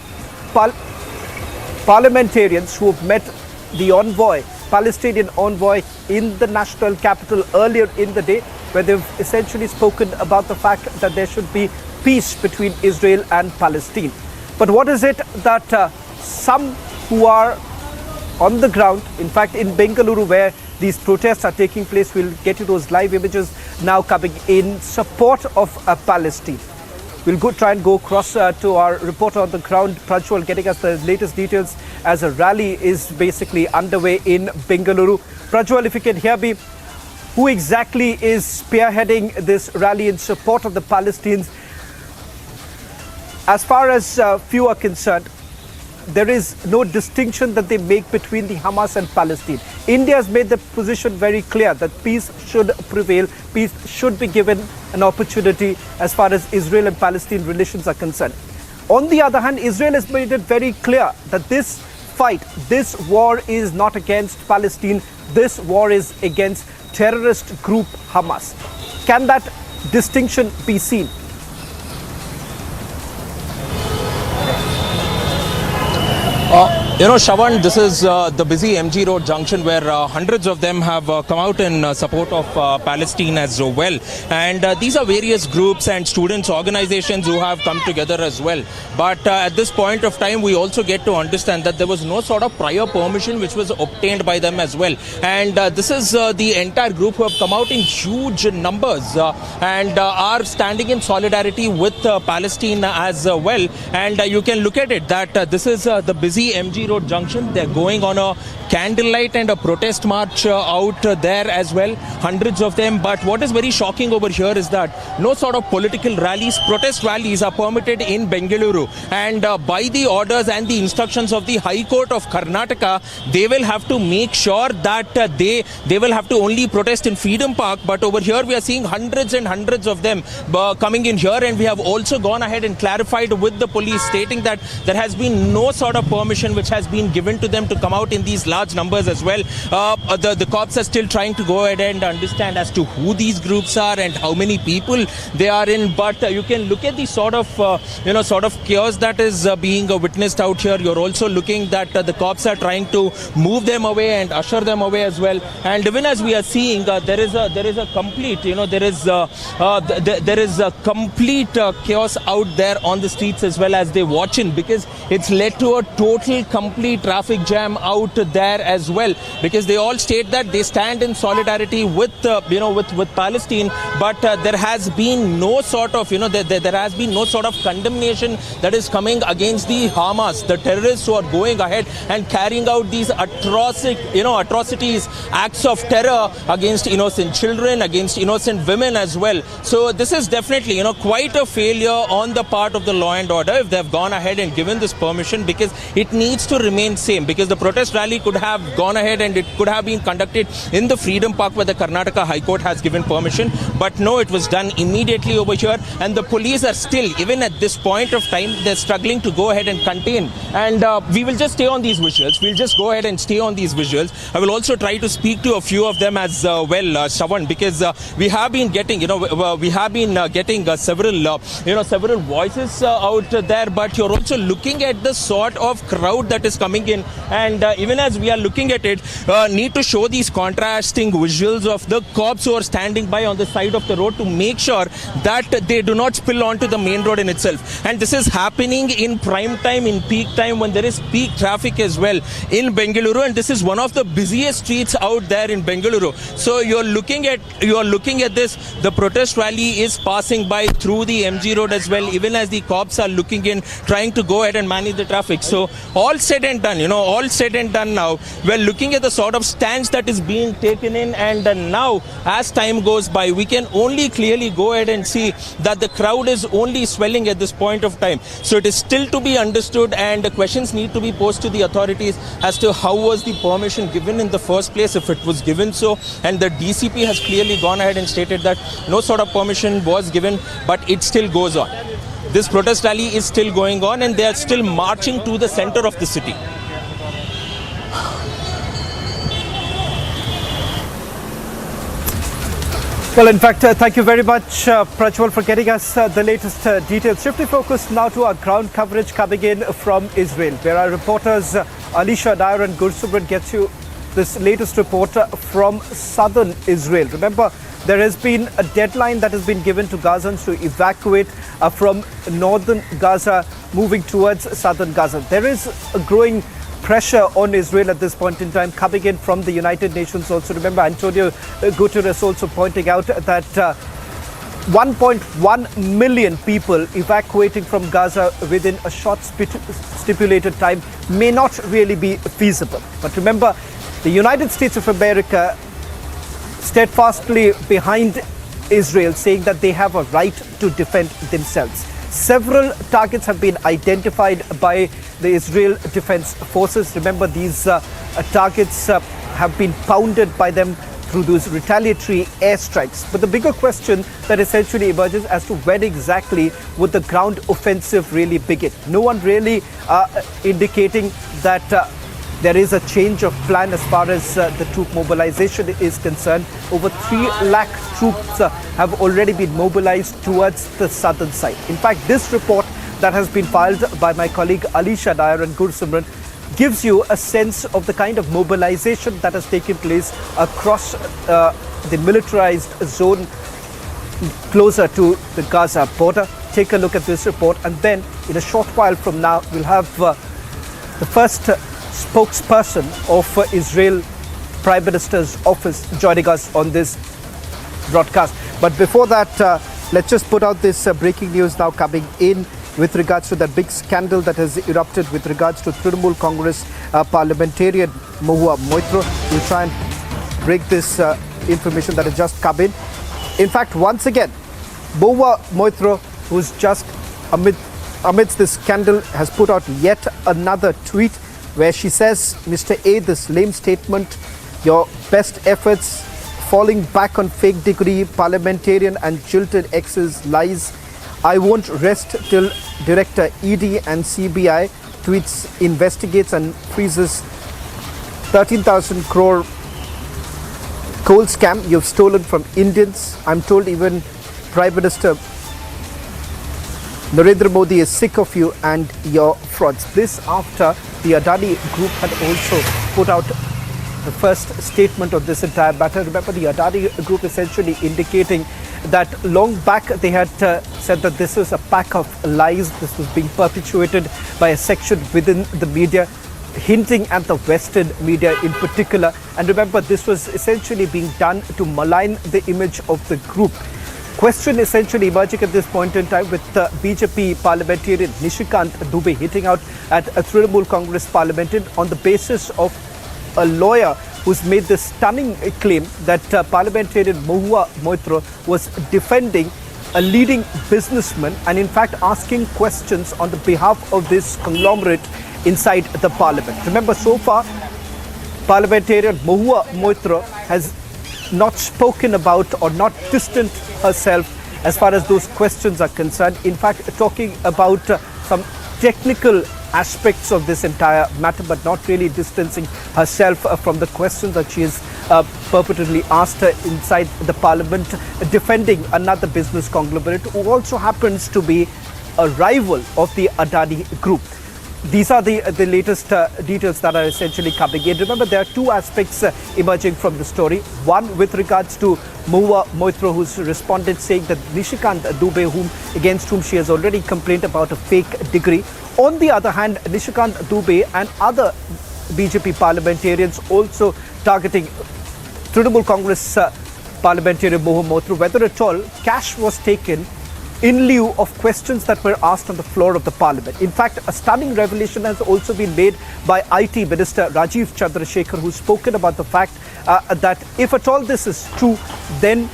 parliamentarians who have met the envoy, Palestinian envoy, in the national capital earlier in the day, where they've essentially spoken about the fact that there should be peace between Israel and Palestine. But what is it that some who are on the ground, in fact in Bengaluru where these protests are taking place, we'll get you those live images now coming in support of Palestine. We'll try and go across to our reporter on the ground, Prajwal, getting us the latest details as a rally is basically underway in Bengaluru. Prajwal, if you can hear me, who exactly is spearheading this rally in support of the Palestinians? As far as few are concerned, there is no distinction that they make between the Hamas and Palestine. India has made the position very clear that peace should prevail, peace should be given an opportunity as far as Israel and Palestine relations are concerned. On the other hand, Israel has made it very clear that this fight, this war is not against Palestine, this war is against terrorist group Hamas. Can that distinction be seen? Shravan, this is the busy MG Road junction where hundreds of them have come out in support of Palestine as well. And these are various groups and students, organizations who have come together as well. But at this point of time, we also get to understand that there was no sort of prior permission which was obtained by them as well. And this is the entire group who have come out in huge numbers and are standing in solidarity with Palestine as well. And you can look at it that this is the busy MG Road junction. They're going on a candlelight and a protest march out there as well, hundreds of them. But what is very shocking over here is that no sort of political rallies, protest rallies are permitted in Bengaluru, and by the orders and the instructions of the High Court of Karnataka, they will have to make sure that they will have to only protest in Freedom Park. But over here we are seeing hundreds and hundreds of them coming in here, and we have also gone ahead and clarified with the police, stating that there has been no sort of permission which has been given to them to come out in these large numbers as well. The cops are still trying to go ahead and understand as to who these groups are and how many people they are in. But you can look at the sort of chaos that is being witnessed out here. You're also looking that the cops are trying to move them away and usher them away as well. And even as we are seeing, there is a complete complete chaos out there on the streets as well as they watch in, because it's led to a total complete traffic jam out there as well, because they all state that they stand in solidarity with Palestine, but there has been no sort of there has been no sort of condemnation that is coming against the Hamas, the terrorists who are going ahead and carrying out these atrocities, acts of terror against innocent children, against innocent women as well. So this is definitely quite a failure on the part of the law and order if they have gone ahead and given this permission, because it needs to remain same, because the protest rally could have gone ahead and it could have been conducted in the Freedom Park where the Karnataka High Court has given permission, but no, it was done immediately over here, and the police are still, even at this point of time, they're struggling to go ahead and contain. And we will just stay on these visuals. We'll just go ahead and stay on these visuals. I will also try to speak to a few of them as well, Shravan, because we have been getting several voices out there, but you're also looking at the sort of crowd that is coming in, and even as we are looking at it, need to show these contrasting visuals of the cops who are standing by on the side of the road to make sure that they do not spill onto the main road in itself. And this is happening in prime time, in peak time, when there is peak traffic as well in Bengaluru, and this is one of the busiest streets out there in Bengaluru. So you're looking at this, the protest rally is passing by through the MG Road as well, even as the cops are looking in, trying to go ahead and manage the traffic. So all said and done, now, we're looking at the sort of stance that is being taken in, and now as time goes by, we can only clearly go ahead and see that the crowd is only swelling at this point of time. So it is still to be understood, and questions need to be posed to the authorities as to how was the permission given in the first place, if it was given so. And the DCP has clearly gone ahead and stated that no sort of permission was given, but it still goes on. this protest rally is still going on and they are still marching to the center of the city. Well, in fact, thank you very much, Prajwal, for getting us the latest details. Shifting focus now to our ground coverage coming in from Israel, where our reporters Alisha Nair and Gursubran gets you this latest report from southern Israel. Remember, there has been a deadline that has been given to Gazans to evacuate from northern Gaza, moving towards southern Gaza. There is a growing pressure on Israel at this point in time coming in from the United Nations also. Remember, Antonio Guterres also pointing out that 1.1 million people evacuating from Gaza within a short stipulated time may not really be feasible. But remember, the United States of America steadfastly behind Israel, saying that they have a right to defend themselves. Several targets have been identified by the Israel Defense Forces. Remember, these targets have been pounded by them through those retaliatory airstrikes. But the bigger question that essentially emerges as to when exactly would the ground offensive really begin. No one really indicating that there is a change of plan as far as the troop mobilization is concerned. Over 3 lakh troops have already been mobilized towards the southern side. In fact, this report that has been filed by my colleague Alisha Nair and Gursumran gives you a sense of the kind of mobilization that has taken place across the militarized zone closer to the Gaza border. Take a look at this report, and then in a short while from now, we'll have the first spokesperson of Israel Prime Minister's office joining us on this broadcast. But before that, let's just put out this breaking news now coming in with regards to that big scandal that has erupted with regards to Trinamool Congress parliamentarian Mahua Moitra. We'll try and break this information that has just come in. In fact, once again, Mahua Moitra, who's just amidst this scandal, has put out yet another tweet where she says, Mr. A, this lame statement, your best efforts, falling back on fake degree, parliamentarian and jilted exes, lies. I won't rest till Director ED and CBI tweets, investigates and freezes 13,000 crore coal scam you've stolen from Indians. I'm told even Prime Minister Narendra Modi is sick of you and your frauds. This after the Adani group had also put out the first statement of this entire matter. Remember, the Adani group essentially indicating that long back they had said that this was a pack of lies. This was being perpetuated by a section within the media, hinting at the Western media in particular. And remember, this was essentially being done to malign the image of the group. Question essentially emerging at this point in time with BJP parliamentarian Nishikant Dubey hitting out at a Trinamool Congress parliamentarian on the basis of a lawyer who's made this stunning claim that parliamentarian Mahua Moitra was defending a leading businessman and in fact asking questions on the behalf of this conglomerate inside the parliament. Remember, so far, parliamentarian Mahua Moitra has not spoken about or not distanced herself as far as those questions are concerned. In fact, talking about some technical aspects of this entire matter, but not really distancing herself from the questions that she has purportedly asked inside the parliament, defending another business conglomerate who also happens to be a rival of the Adani group. These are the latest details that are essentially coming in. Remember, there are two aspects emerging from the story. One with regards to Mahua Moitra, who's responded saying that Nishikant Dubey, against whom she has already complained about a fake degree. On the other hand, Nishikant Dubey and other BJP parliamentarians also targeting Trinamool Congress parliamentarian Mahua Moitra, whether at all cash was taken in lieu of questions that were asked on the floor of the parliament. In fact, a stunning revelation has also been made by IT Minister Rajiv Chandrasekhar, who's spoken about the fact that if at all this is true, then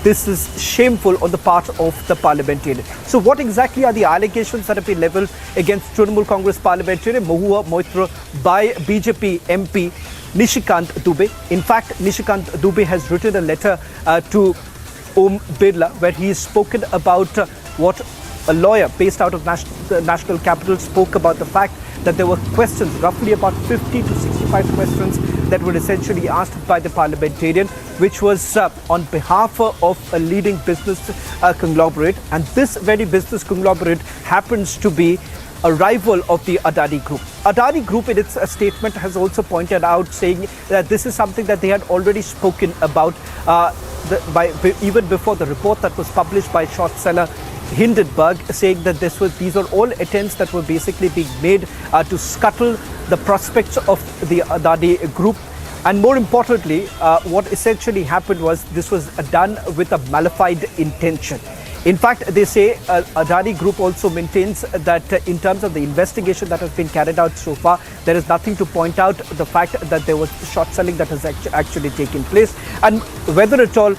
this is shameful on the part of the parliamentarian. So what exactly are the allegations that have been levelled against Trinamool Congress parliamentarian Mahua Moitra by BJP MP Nishikant Dubey? In fact, Nishikant Dubey has written a letter to Om Birla, where he has spoken about what a lawyer based out of the national capital, spoke about the fact that there were questions, roughly about 50 to 65 questions that were essentially asked by the parliamentarian, which was on behalf of a leading business conglomerate. And this very business conglomerate happens to be a rival of the Adani Group. Adani Group in its statement has also pointed out, saying that this is something that they had already spoken about even before the report that was published by short seller Hindenburg, saying that these are all attempts that were basically being made to scuttle the prospects of the Adani Group. And more importantly, what essentially happened was this was done with a malified intention. In fact, they say Adani Group also maintains that in terms of the investigation that has been carried out so far, there is nothing to point out the fact that there was short selling that has actually taken place, and whether at all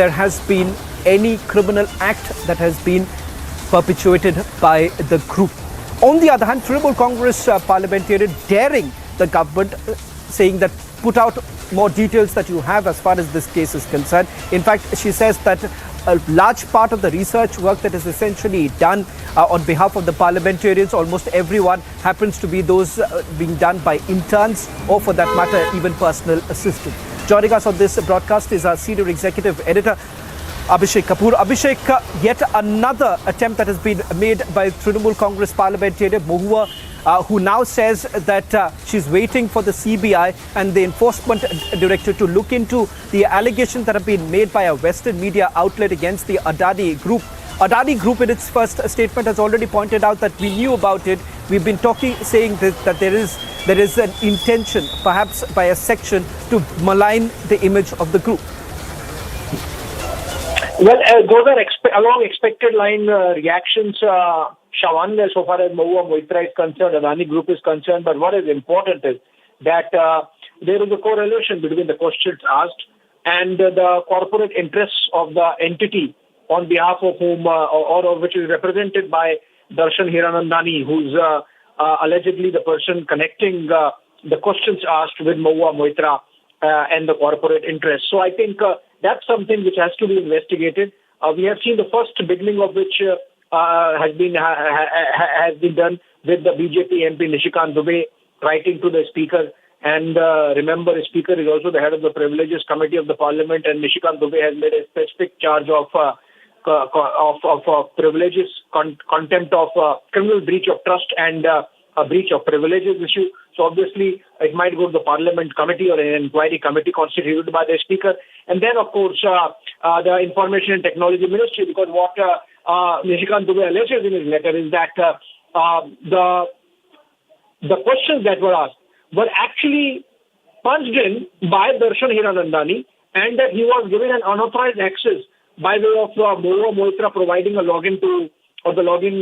there has been any criminal act that has been perpetuated by the group. On the other hand, Trinamool Congress parliamentarian daring the government, saying that put out more details that you have as far as this case is concerned. In fact, she says that a large part of the research work that is essentially done on behalf of the parliamentarians, almost everyone, happens to be those being done by interns or, for that matter, even personal assistants. Joining us on this broadcast is our senior executive editor, Abhishek Kapoor. Abhishek, yet another attempt that has been made by Trinamool Congress parliamentarian Mahua, who now says that she's waiting for the CBI and the enforcement director to look into the allegations that have been made by a Western media outlet against the Adani Group. Adani Group in its first statement has already pointed out that we knew about it. We've been saying that there is an intention, perhaps by a section, to malign the image of the group. Well, those are along expected line reactions, Shawan, so far as Mahua Moitra is concerned, Adani Group is concerned. But what is important is that there is a correlation between the questions asked and the corporate interests of the entity on behalf of whom, or which is represented by Darshan Hiranandani, who's allegedly the person connecting the questions asked with Mahua Moitra and the corporate interests. So I think that's something which has to be investigated. We have seen the first beginning of which has been done with the BJP MP Nishikant Dubey writing to the Speaker. And remember, the Speaker is also the head of the Privileges Committee of the Parliament, and Nishikant Dubey has made a specific charge of privileges, contempt of criminal breach of trust and a breach of privileges issue. So obviously, it might go to the Parliament Committee or an inquiry committee constituted by the Speaker. And then, of course, the Information and Technology Ministry, because what Nishikant Dubey alleges in his letter is that the questions that were asked were actually punched in by Darshan Hiranandani, and that he was given an unauthorized access by way of Mahua Moitra providing a login to, or the login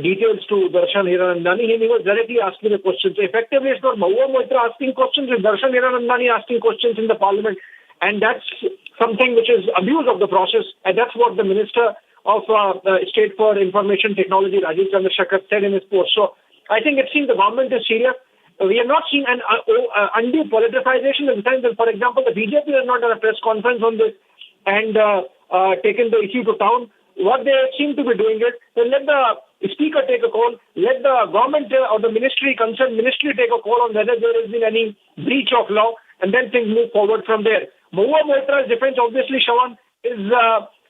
details to Darshan Hiranandani, and he was directly asking the questions. So effectively, it's not Mahua Moitra asking questions, it's Darshan Hiranandani asking questions in the Parliament. And that's something which is abuse of the process, and that's what the Minister of State for Information Technology, Rajiv Chandrasekhar, said in his post. So I think it seems the government is serious. We have not seen an undue politicization in the sense that, for example, the BJP has not done a press conference on this and taken the issue to town. What they seem to be doing is, then let the Speaker take a call, let the government or the concerned ministry take a call on whether there has been any breach of law, and then things move forward from there. Mahua Moitra's defense, obviously, Shawan, is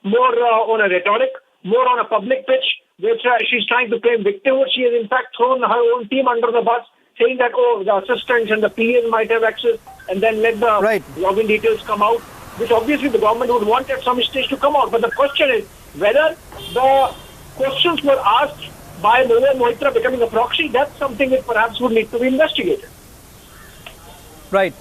more on a rhetoric, more on a public pitch, which she's trying to claim victimhood. She has, in fact, thrown her own team under the bus, saying that, the assistants and the PAs might have access, and then let the login details come out, which obviously the government would want at some stage to come out. But the question is whether the questions were asked by Mahua Moitra becoming a proxy. That's something that perhaps would need to be investigated. Right.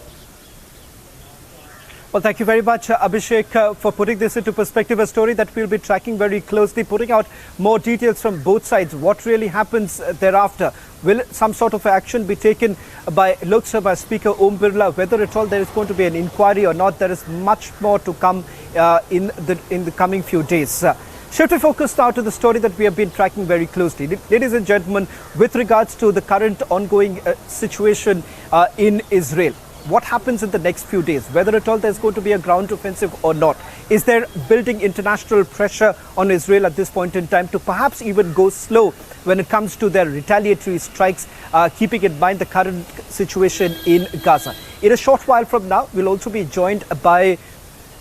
Well, thank you very much, Abhishek, for putting this into perspective, a story that we'll be tracking very closely, putting out more details from both sides. What really happens thereafter? Will some sort of action be taken by Lok Sabha Speaker Om Birla? Whether at all there is going to be an inquiry or not, there is much more to come in the coming few days. Shifting focus now to the story that we have been tracking very closely. Ladies and gentlemen, with regards to the current ongoing situation in Israel, what happens in the next few days, whether at all there's going to be a ground offensive or not. Is there building international pressure on Israel at this point in time to perhaps even go slow when it comes to their retaliatory strikes, keeping in mind the current situation in Gaza? In a short while from now, we'll also be joined by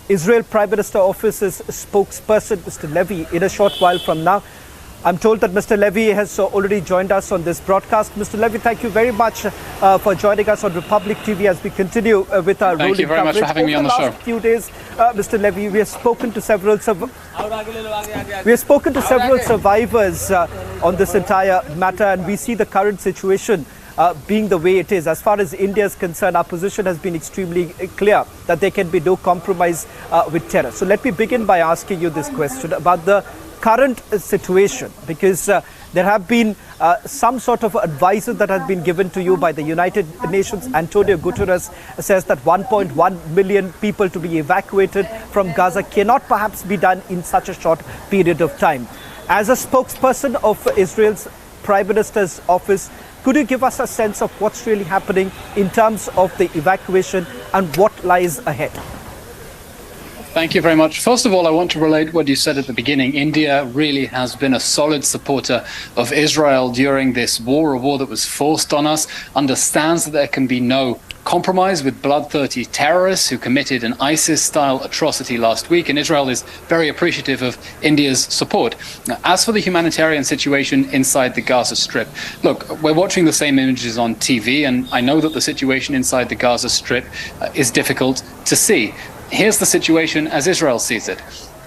Israel Prime Minister Office's spokesperson, Mr. Levy, in a short while from now. I'm told that Mr. Levy has already joined us on this broadcast. Mr. Levy, thank you very much for joining us on Republic TV as we continue with our rolling coverage. Thank you very much for having me on the show. Over the last few days, Mr. Levy, we have spoken to several survivors on this entire matter, and we see the current situation being the way it is. As far as India is concerned, our position has been extremely clear that there can be no compromise with terror. So let me begin by asking you this question about the current situation, because there have been some sort of advice that has been given to you by the United Nations. Antonio Guterres says that 1.1 million people to be evacuated from Gaza cannot perhaps be done in such a short period of time. As a spokesperson of Israel's Prime Minister's office, could you give us a sense of what's really happening in terms of the evacuation and what lies ahead? Thank you very much. First of all, I want to relate what you said at the beginning. India really has been a solid supporter of Israel during this war, a war that was forced on us, understands that there can be no compromise with bloodthirsty terrorists who committed an ISIS-style atrocity last week, and Israel is very appreciative of India's support. Now, as for the humanitarian situation inside the Gaza Strip, look, we're watching the same images on TV, and I know that the situation inside the Gaza Strip is difficult to see. Here's the situation as Israel sees it.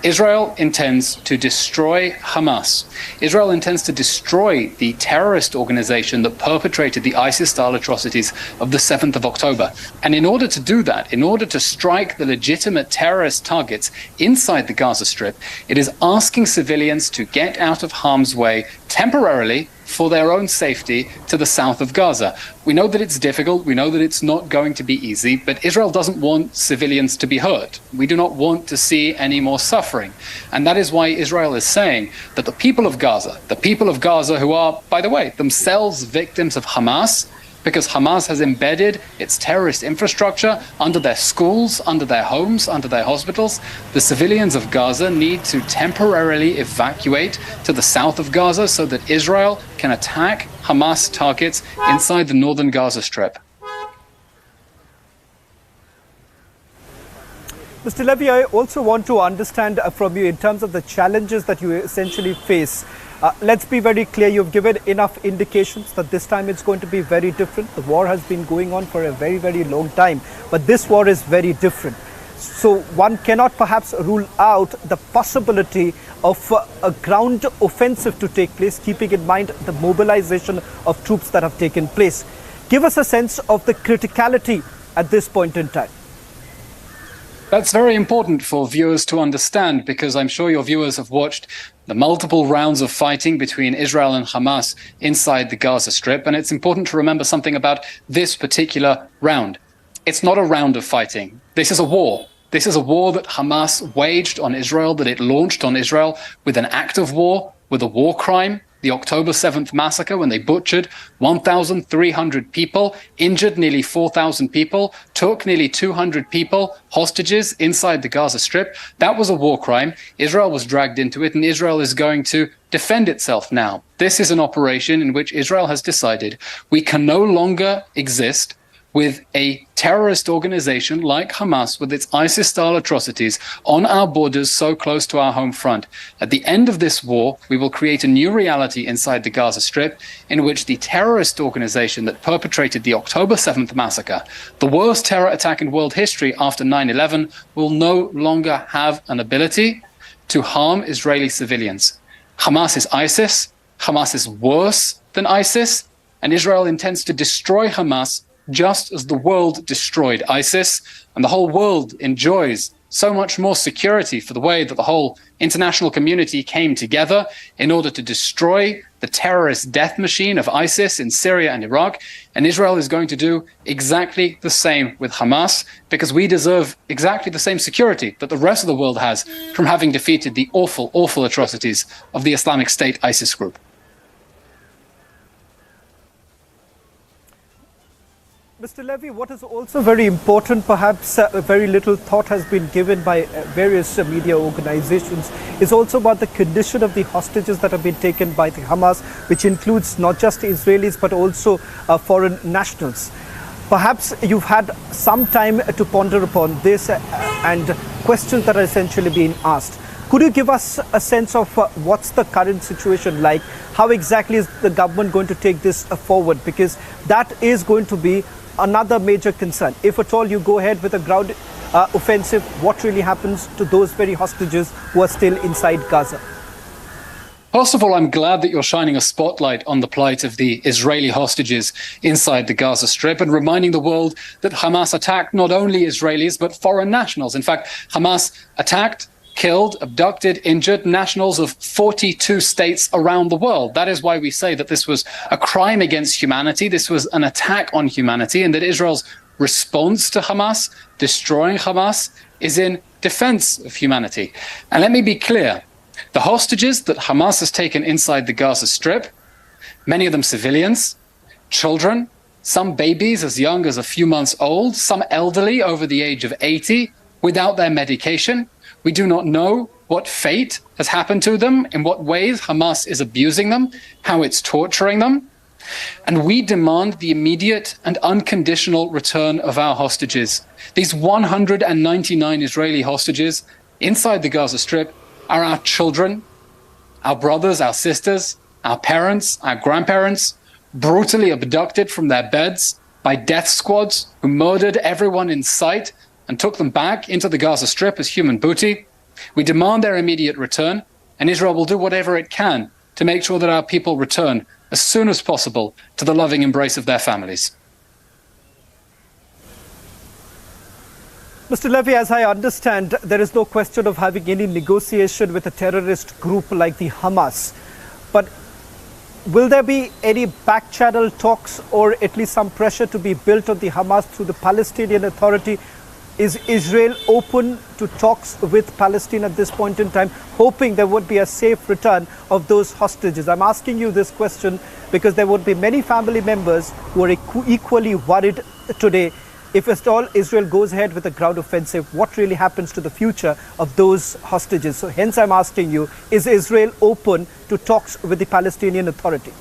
Israel intends to destroy Hamas. Israel intends to destroy the terrorist organization that perpetrated the ISIS-style atrocities of the 7th of October. And in order to do that, in order to strike the legitimate terrorist targets inside the Gaza Strip, it is asking civilians to get out of harm's way temporarily for their own safety to the south of Gaza. We know that it's difficult, we know that it's not going to be easy, but Israel doesn't want civilians to be hurt. We do not want to see any more suffering. And that is why Israel is saying that the people of Gaza who are, by the way, themselves victims of Hamas, because Hamas has embedded its terrorist infrastructure under their schools, under their homes, under their hospitals. The civilians of Gaza need to temporarily evacuate to the south of Gaza so that Israel can attack Hamas targets inside the northern Gaza Strip. Mr. Levy, I also want to understand from you in terms of the challenges that you essentially face. Let's be very clear, you've given enough indications that this time it's going to be very different. The war has been going on for a very, very long time, but this war is very different. So one cannot perhaps rule out the possibility of a ground offensive to take place, keeping in mind the mobilization of troops that have taken place. Give us a sense of the criticality at this point in time. That's very important for viewers to understand, because I'm sure your viewers have watched the multiple rounds of fighting between Israel and Hamas inside the Gaza Strip. And it's important to remember something about this particular round. It's not a round of fighting. This is a war. This is a war that Hamas waged on Israel, that it launched on Israel with an act of war, with a war crime. The October 7th massacre, when they butchered 1,300 people, injured nearly 4,000 people, took nearly 200 people hostages inside the Gaza Strip. That was a war crime. Israel was dragged into it, and Israel is going to defend itself now. This is an operation in which Israel has decided we can no longer exist with a terrorist organization like Hamas with its ISIS-style atrocities on our borders so close to our home front. At the end of this war, we will create a new reality inside the Gaza Strip in which the terrorist organization that perpetrated the October 7th massacre, the worst terror attack in world history after 9/11, will no longer have an ability to harm Israeli civilians. Hamas is ISIS. Hamas is worse than ISIS. And Israel intends to destroy Hamas just as the world destroyed ISIS, and the whole world enjoys so much more security for the way that the whole international community came together in order to destroy the terrorist death machine of ISIS in Syria and Iraq. And Israel is going to do exactly the same with Hamas, because we deserve exactly the same security that the rest of the world has from having defeated the awful, awful atrocities of the Islamic State ISIS group. Mr. Levy, what is also very important, perhaps very little thought has been given by various media organizations, is also about the condition of the hostages that have been taken by the Hamas, which includes not just Israelis but also foreign nationals. Perhaps you've had some time to ponder upon this and questions that are essentially being asked. Could you give us a sense of what's the current situation like? How exactly is the government going to take this forward? Because that is going to be another major concern. If at all you go ahead with a ground offensive, what really happens to those very hostages who are still inside Gaza? First of all, I'm glad that you're shining a spotlight on the plight of the Israeli hostages inside the Gaza Strip and reminding the world that Hamas attacked not only Israelis but foreign nationals. In fact, Hamas attacked, killed, abducted, injured nationals of 42 states around the world. That is why we say that this was a crime against humanity. This was an attack on humanity, and that Israel's response to Hamas, destroying Hamas, is in defense of humanity. And let me be clear, the hostages that Hamas has taken inside the Gaza Strip, many of them civilians, children, some babies as young as a few months old, some elderly over the age of 80, without their medication. We do not know what fate has happened to them, in what ways Hamas is abusing them, how it's torturing them. And we demand the immediate and unconditional return of our hostages. These 199 Israeli hostages inside the Gaza Strip are our children, our brothers, our sisters, our parents, our grandparents, brutally abducted from their beds by death squads who murdered everyone in sight and took them back into the Gaza Strip as human booty. We demand their immediate return, and Israel will do whatever it can to make sure that our people return as soon as possible to the loving embrace of their families. Mr. Levy, as I understand, there is no question of having any negotiation with a terrorist group like the Hamas. But will there be any back-channel talks or at least some pressure to be built on the Hamas through the Palestinian Authority? Is Israel open to talks with Palestine at this point in time, hoping there would be a safe return of those hostages? I'm asking you this question because there would be many family members who are equally worried today. If at all Israel goes ahead with a ground offensive, what really happens to the future of those hostages? So hence I'm asking you, is Israel open to talks with the Palestinian Authority?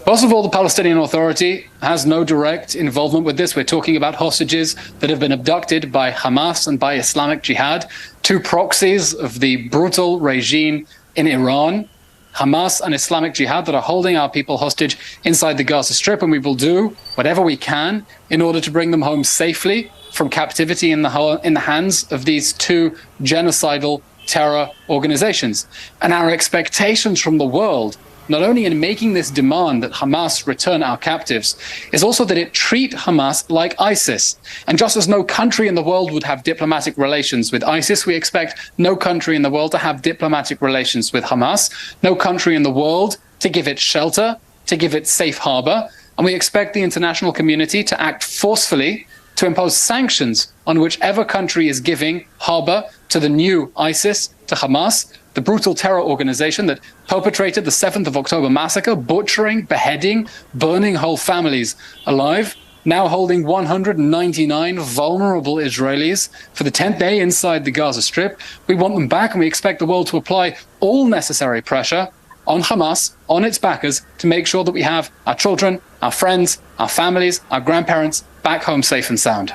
First of all, the Palestinian Authority has no direct involvement with this. We're talking about hostages that have been abducted by Hamas and by Islamic Jihad, two proxies of the brutal regime in Iran, Hamas and Islamic Jihad, that are holding our people hostage inside the Gaza Strip, and we will do whatever we can in order to bring them home safely from captivity in the hands of these two genocidal terror organizations. And our expectations from the world, not only in making this demand that Hamas return our captives, is also that it treat Hamas like ISIS. And just as no country in the world would have diplomatic relations with ISIS, we expect no country in the world to have diplomatic relations with Hamas, no country in the world to give it shelter, to give it safe harbor. And we expect the international community to act forcefully to impose sanctions on whichever country is giving harbor to the new ISIS, to Hamas, the brutal terror organization that perpetrated the 7th of October massacre, butchering, beheading, burning whole families alive, now holding 199 vulnerable Israelis for the 10th day inside the Gaza Strip. We want them back, and we expect the world to apply all necessary pressure on Hamas, on its backers, to make sure that we have our children, our friends, our families, our grandparents back home safe and sound.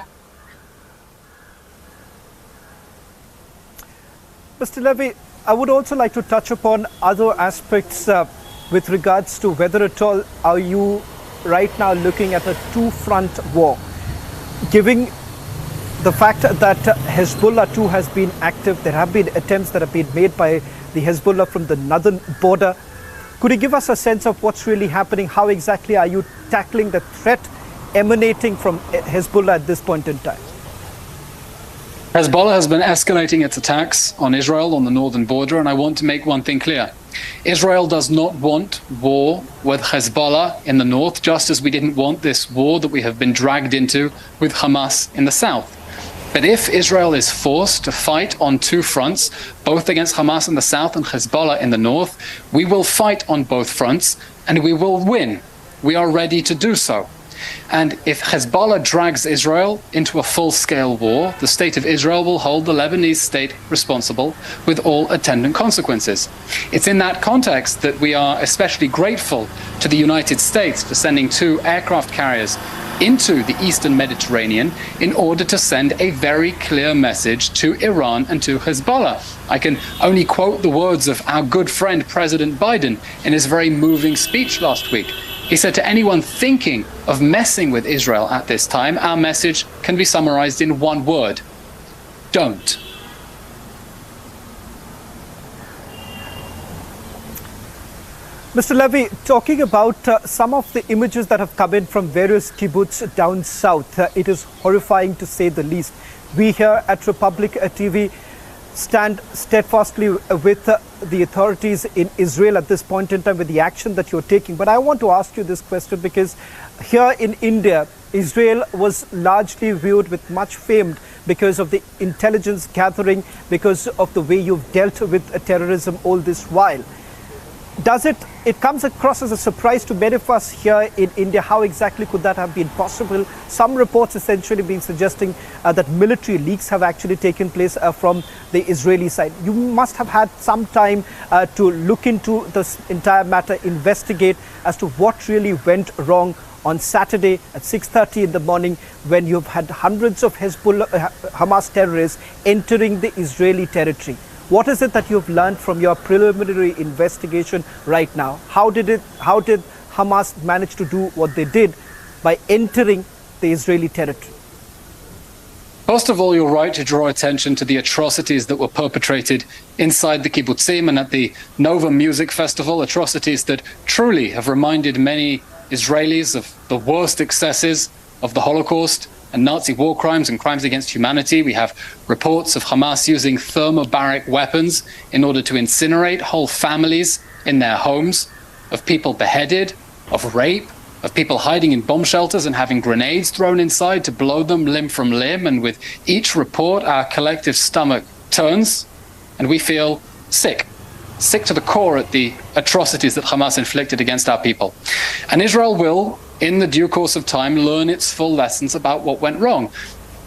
Mr. Levy, I would also like to touch upon other aspects with regards to whether at all are you right now looking at a two-front war, given the fact that Hezbollah too has been active. There have been attempts that have been made by the Hezbollah from the northern border. Could you give us a sense of what's really happening? How exactly are you tackling the threat emanating from Hezbollah at this point in time? Hezbollah has been escalating its attacks on Israel on the northern border, and I want to make one thing clear. Israel does not want war with Hezbollah in the north, just as we didn't want this war that we have been dragged into with Hamas in the south. But if Israel is forced to fight on two fronts, both against Hamas in the south and Hezbollah in the north, we will fight on both fronts and we will win. We are ready to do so. And if Hezbollah drags Israel into a full-scale war, the state of Israel will hold the Lebanese state responsible with all attendant consequences. It's in that context that we are especially grateful to the United States for sending 2 aircraft carriers into the eastern Mediterranean in order to send a very clear message to Iran and to Hezbollah. I can only quote the words of our good friend President Biden in his very moving speech last week. He said to anyone thinking of messing with Israel at this time, our message can be summarized in one word: don't. Mr. Levy, talking about some of the images that have come in from various kibbutz down south, it is horrifying to say the least. We here at Republic TV stand steadfastly with the authorities in Israel at this point in time with the action that you're taking. But I want to ask you this question because here in India, Israel was largely viewed with much fame because of the intelligence gathering, because of the way you've dealt with terrorism all this while. It comes across as a surprise to many of us here in India. How exactly could that have been possible? Some reports essentially being suggesting that military leaks have actually taken place from the Israeli side. You must have had some time to look into this entire matter, investigate as to what really went wrong on Saturday at 6:30 in the morning when you've had hundreds of Hamas terrorists entering the Israeli territory. What is it that you've learned from your preliminary investigation right now? How did Hamas manage to do what they did by entering the Israeli territory? First of all, you're right to draw attention to the atrocities that were perpetrated inside the kibbutzim and at the Nova Music Festival, atrocities that truly have reminded many Israelis of the worst excesses of the Holocaust and Nazi war crimes and crimes against humanity. We have reports of Hamas using thermobaric weapons in order to incinerate whole families in their homes, of people beheaded, of rape, of people hiding in bomb shelters and having grenades thrown inside to blow them limb from limb. And with each report, our collective stomach turns and we feel sick to the core at the atrocities that Hamas inflicted against our people. And Israel will, in the due course of time, learn its full lessons about what went wrong.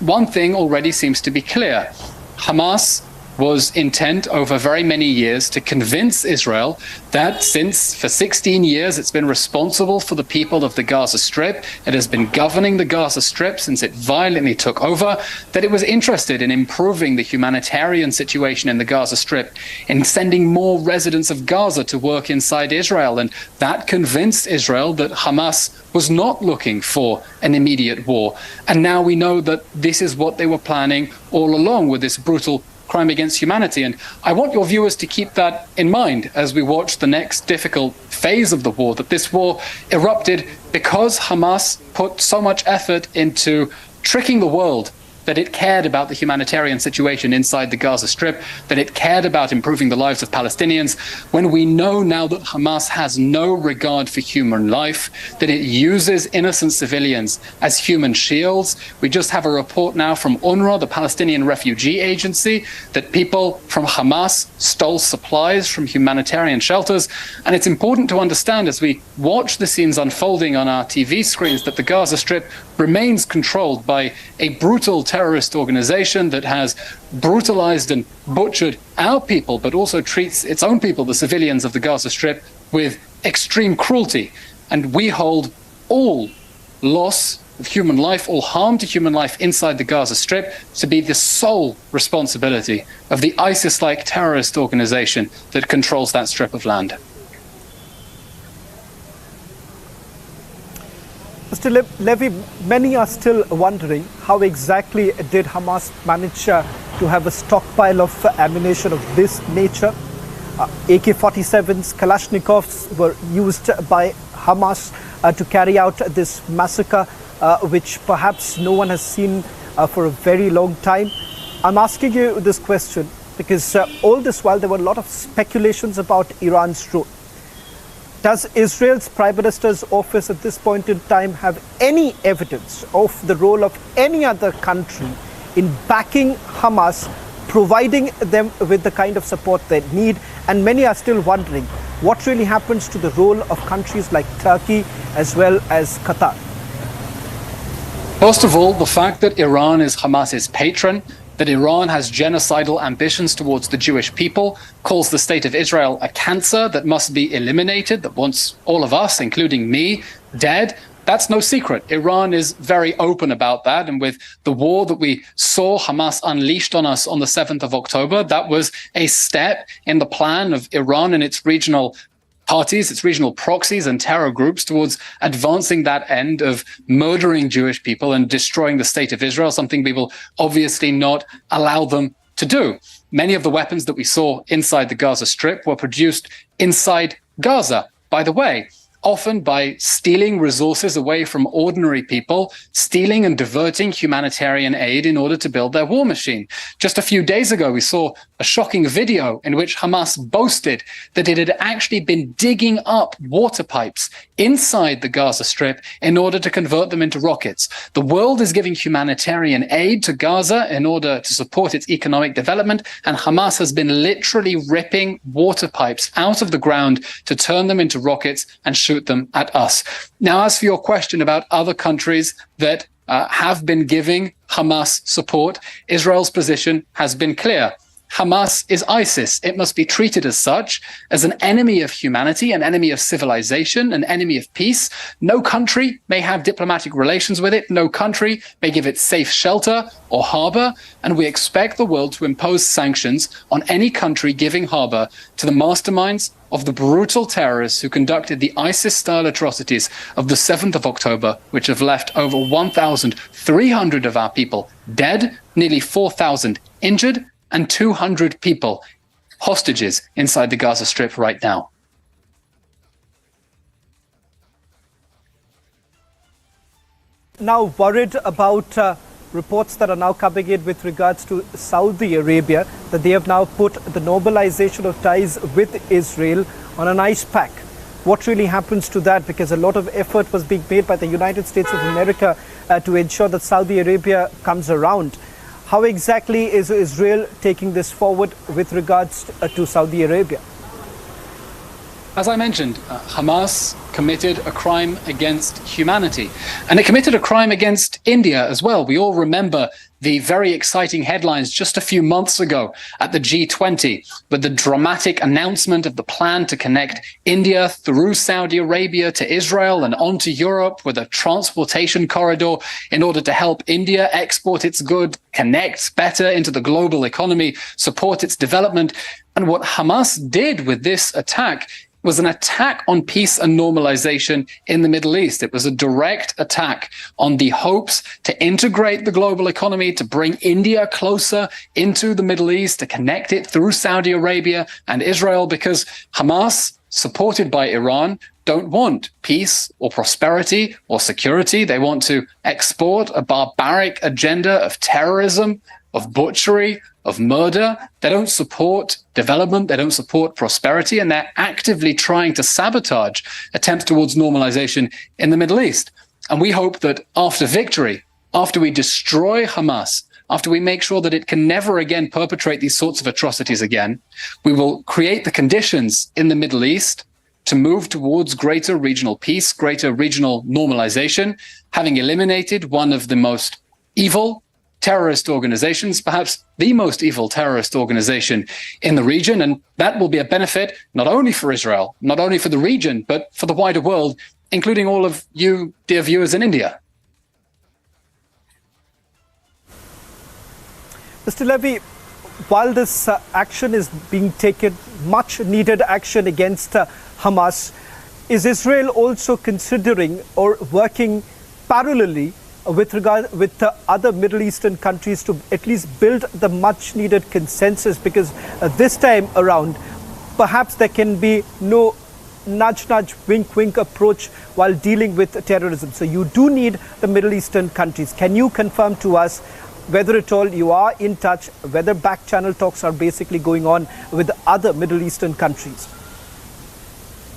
One thing already seems to be clear. Hamas was intent over very many years to convince Israel that since for 16 years it's been responsible for the people of the Gaza Strip, it has been governing the Gaza Strip since it violently took over, that it was interested in improving the humanitarian situation in the Gaza Strip, in sending more residents of Gaza to work inside Israel. And that convinced Israel that Hamas was not looking for an immediate war. And now we know that this is what they were planning all along with this brutal crime against humanity. And I want your viewers to keep that in mind as we watch the next difficult phase of the war, that this war erupted because Hamas put so much effort into tricking the world that it cared about the humanitarian situation inside the Gaza Strip, that it cared about improving the lives of Palestinians, when we know now that Hamas has no regard for human life, that it uses innocent civilians as human shields. We just have a report now from UNRWA, the Palestinian Refugee Agency, that people from Hamas stole supplies from humanitarian shelters. And it's important to understand as we watch the scenes unfolding on our TV screens that the Gaza Strip remains controlled by a brutal terrorist organization that has brutalized and butchered our people, but also treats its own people, the civilians of the Gaza Strip, with extreme cruelty. And we hold all loss of human life, all harm to human life inside the Gaza Strip to be the sole responsibility of the ISIS-like terrorist organization that controls that strip of land. Mr. Levy, many are still wondering how exactly did Hamas manage to have a stockpile of ammunition of this nature. AK-47s, Kalashnikovs were used by Hamas to carry out this massacre, which perhaps no one has seen for a very long time. I'm asking you this question because all this while there were a lot of speculations about Iran's role. Does Israel's Prime Minister's office at this point in time have any evidence of the role of any other country in backing Hamas, providing them with the kind of support they need? And many are still wondering what really happens to the role of countries like Turkey as well as Qatar. First of all, the fact that Iran is Hamas's patron, that Iran has genocidal ambitions towards the Jewish people, calls the state of Israel a cancer that must be eliminated, that wants all of us, including me, dead. That's no secret. Iran is very open about that. And with the war that we saw Hamas unleashed on us on the 7th of October, that was a step in the plan of Iran and its regional parties, its regional proxies and terror groups towards advancing that end of murdering Jewish people and destroying the state of Israel, something we will obviously not allow them to do. Many of the weapons that we saw inside the Gaza Strip were produced inside Gaza, by the way, often by stealing resources away from ordinary people, stealing and diverting humanitarian aid in order to build their war machine. Just a few days ago, we saw a shocking video in which Hamas boasted that it had actually been digging up water pipes inside the Gaza Strip in order to convert them into rockets. The world is giving humanitarian aid to Gaza in order to support its economic development, and Hamas has been literally ripping water pipes out of the ground to turn them into rockets and shoot them at us. Now, as for your question about other countries that have been giving Hamas support, Israel's position has been clear. Hamas is ISIS. It must be treated as such, as an enemy of humanity, an enemy of civilization, an enemy of peace. No country may have diplomatic relations with it. No country may give it safe shelter or harbor. And we expect the world to impose sanctions on any country giving harbor to the masterminds of the brutal terrorists who conducted the ISIS-style atrocities of the 7th of October, which have left over 1,300 of our people dead, nearly 4,000 injured, and 200 people hostages inside the Gaza Strip right now. Now worried about reports that are now coming in with regards to Saudi Arabia, that they have now put the normalization of ties with Israel on an ice pack. What really happens to that? Because a lot of effort was being made by the United States of America to ensure that Saudi Arabia comes around. How exactly is Israel taking this forward with regards to Saudi Arabia? As I mentioned, Hamas committed a crime against humanity, and it committed a crime against India as well. We all remember the very exciting headlines just a few months ago at the G20 with the dramatic announcement of the plan to connect India through Saudi Arabia to Israel and onto Europe with a transportation corridor in order to help India export its goods, connect better into the global economy, support its development. And what Hamas did with this attack was an attack on peace and normalization in the Middle East. It was a direct attack on the hopes to integrate the global economy, to bring India closer into the Middle East, to connect it through Saudi Arabia and Israel, because Hamas, supported by Iran, don't want peace or prosperity or security. They want to export a barbaric agenda of terrorism, of butchery, of murder. They don't support development. They don't support prosperity. And they're actively trying to sabotage attempts towards normalization in the Middle East. And we hope that after victory, after we destroy Hamas, after we make sure that it can never again perpetrate these sorts of atrocities again, we will create the conditions in the Middle East to move towards greater regional peace, greater regional normalization, having eliminated one of the most evil terrorist organizations, perhaps the most evil terrorist organization in the region. And that will be a benefit not only for Israel, not only for the region, but for the wider world, including all of you, dear viewers in India. Mr. Levy, while this action is being taken, much needed action against Hamas, is Israel also considering or working parallelly with other Middle Eastern countries to at least build the much needed consensus? Because this time around, perhaps there can be no nudge, wink, wink approach while dealing with terrorism. So you do need the Middle Eastern countries. Can you confirm to us whether at all you are in touch, whether back channel talks are basically going on with other Middle Eastern countries?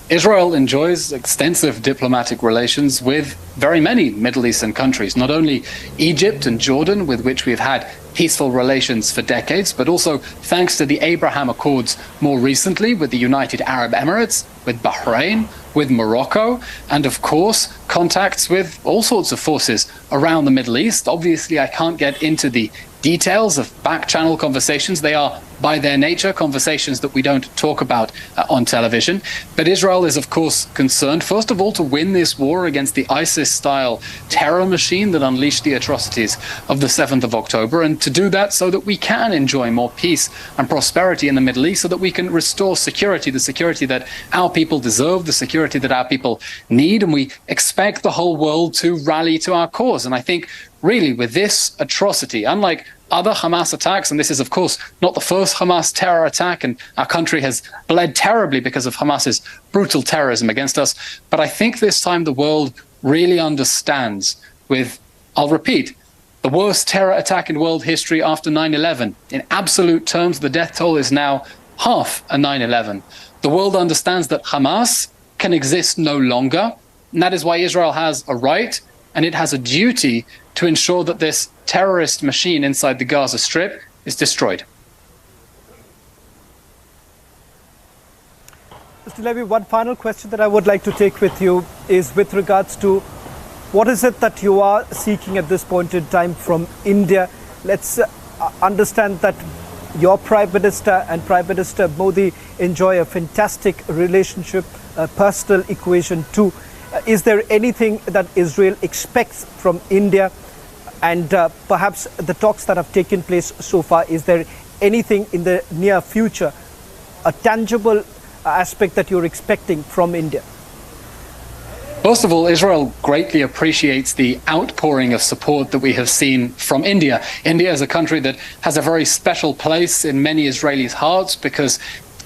Israel enjoys extensive diplomatic relations with very many Middle Eastern countries, not only Egypt and Jordan, with which we've had peaceful relations for decades, but also thanks to the Abraham Accords more recently with the United Arab Emirates, with Bahrain, with Morocco, and of course, contacts with all sorts of forces around the Middle East. Obviously, I can't get into the details of back-channel conversations. They are, by their nature, conversations that we don't talk about on television. But Israel is, of course, concerned, first of all, to win this war against the ISIS-style terror machine that unleashed the atrocities of the 7th of October, and to do that so that we can enjoy more peace and prosperity in the Middle East, so that we can restore security, the security that our people deserve, the security that our people need, and we expect the whole world to rally to our cause. And I think, really, with this atrocity, unlike other Hamas attacks, and this is, of course, not the first Hamas terror attack, and our country has bled terribly because of Hamas's brutal terrorism against us, but I think this time the world really understands with, I'll repeat, the worst terror attack in world history after 9/11. In absolute terms, the death toll is now half a 9/11. The world understands that Hamas can exist no longer, and that is why Israel has a right and it has a duty to ensure that this terrorist machine inside the Gaza Strip is destroyed. Mr. Levy, one final question that I would like to take with you is with regards to what is it that you are seeking at this point in time from India? Let's understand that your Prime Minister and Prime Minister Modi enjoy a fantastic relationship, a personal equation too. Is there anything that Israel expects from India? And perhaps the talks that have taken place so far, is there anything in the near future, a tangible aspect that you're expecting from India? First of all, Israel greatly appreciates the outpouring of support that we have seen from India. India is a country that has a very special place in many Israelis' hearts because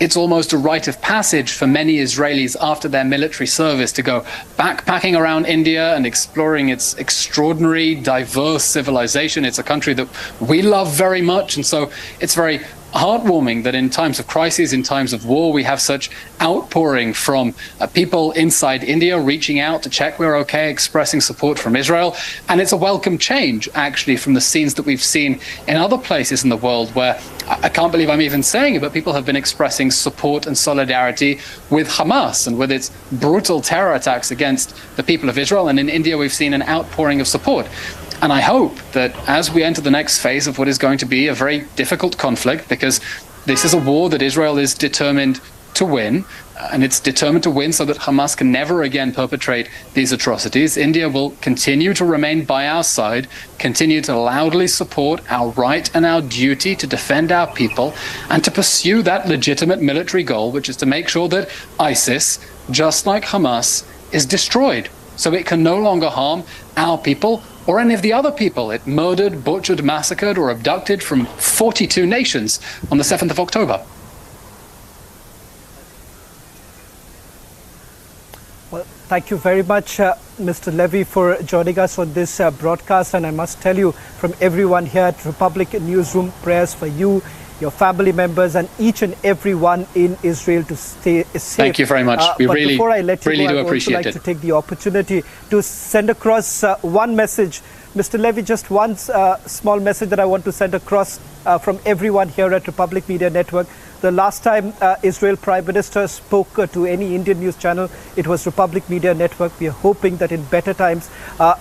it's almost a rite of passage for many Israelis after their military service to go backpacking around India and exploring its extraordinary, diverse civilization. It's a country that we love very much, and so it's very heartwarming that in times of crisis, in times of war, we have such outpouring from people inside India reaching out to check we're okay, expressing support from Israel. And it's a welcome change, actually, from the scenes that we've seen in other places in the world where, I can't believe I'm even saying it, but people have been expressing support and solidarity with Hamas and with its brutal terror attacks against the people of Israel. And in India, we've seen an outpouring of support. And I hope that as we enter the next phase of what is going to be a very difficult conflict, because this is a war that Israel is determined to win, and it's determined to win so that Hamas can never again perpetrate these atrocities, India will continue to remain by our side, continue to loudly support our right and our duty to defend our people, and to pursue that legitimate military goal, which is to make sure that ISIS, just like Hamas, is destroyed, so it can no longer harm our people or any of the other people it murdered, butchered, massacred, or abducted from 42 nations on the 7th of October. Well, thank you very much, Mr. Levy, for joining us on this broadcast. And I must tell you, from everyone here at Republic Newsroom, prayers for you, your family members, and each and every one in Israel to stay safe. Thank you very much. We really, before I let you really go, do I would also appreciate like it. to take the opportunity to send across one message. Mr. Levy, just one small message that I want to send across from everyone here at Republic Media Network. The last time Israel Prime Minister spoke to any Indian news channel, it was Republic Media Network. We are hoping that in better times,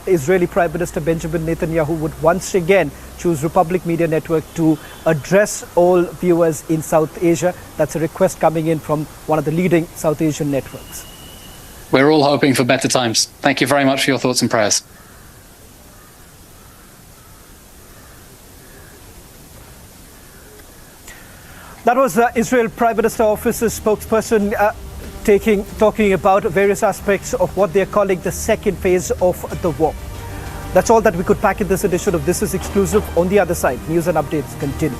Israeli Prime Minister Benjamin Netanyahu would once again choose Republic Media Network to address all viewers in South Asia. That's a request coming in from one of the leading South Asian networks. We're all hoping for better times. Thank you very much for your thoughts and prayers. That was Israel Prime Minister Office's spokesperson talking about various aspects of what they're calling the second phase of the war. That's all that we could pack in this edition of This Is Exclusive. On the other side, news and updates continue.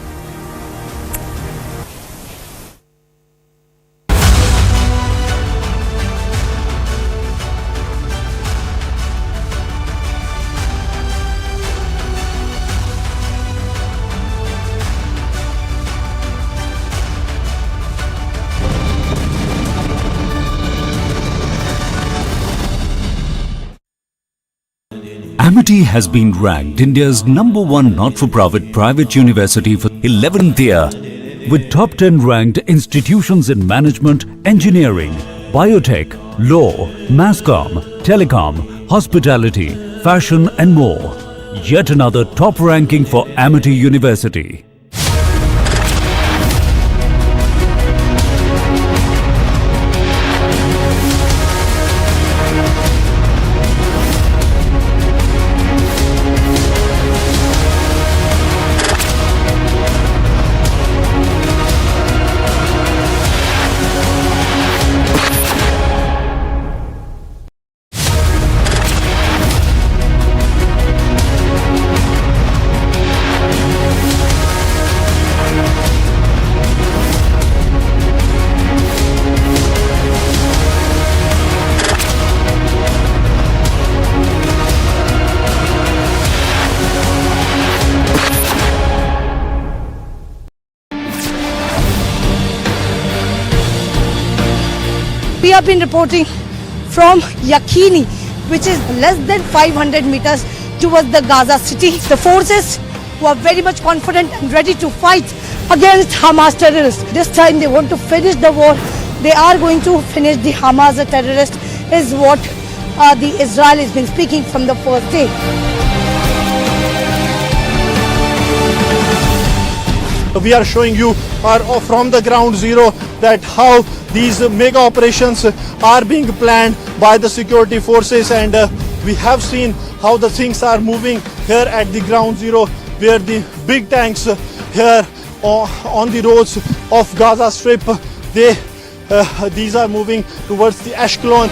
Amity has been ranked India's #1 not-for-profit private university for 11th year, with top 10 ranked institutions in management, engineering, biotech, law, masscom, telecom, hospitality, fashion and more. Yet another top ranking for Amity University. We have been reporting from Yakhini, which is less than 500 meters towards the Gaza city. The forces who are very much confident and ready to fight against Hamas terrorists. This time they want to finish the war. They are going to finish the Hamas terrorists, is what the Israel has been speaking from the first day. We are showing you from the ground zero that how these mega operations are being planned by the security forces, and we have seen how the things are moving here at the ground zero, where the big tanks here on the roads of Gaza Strip, these are moving towards the Ashkelon.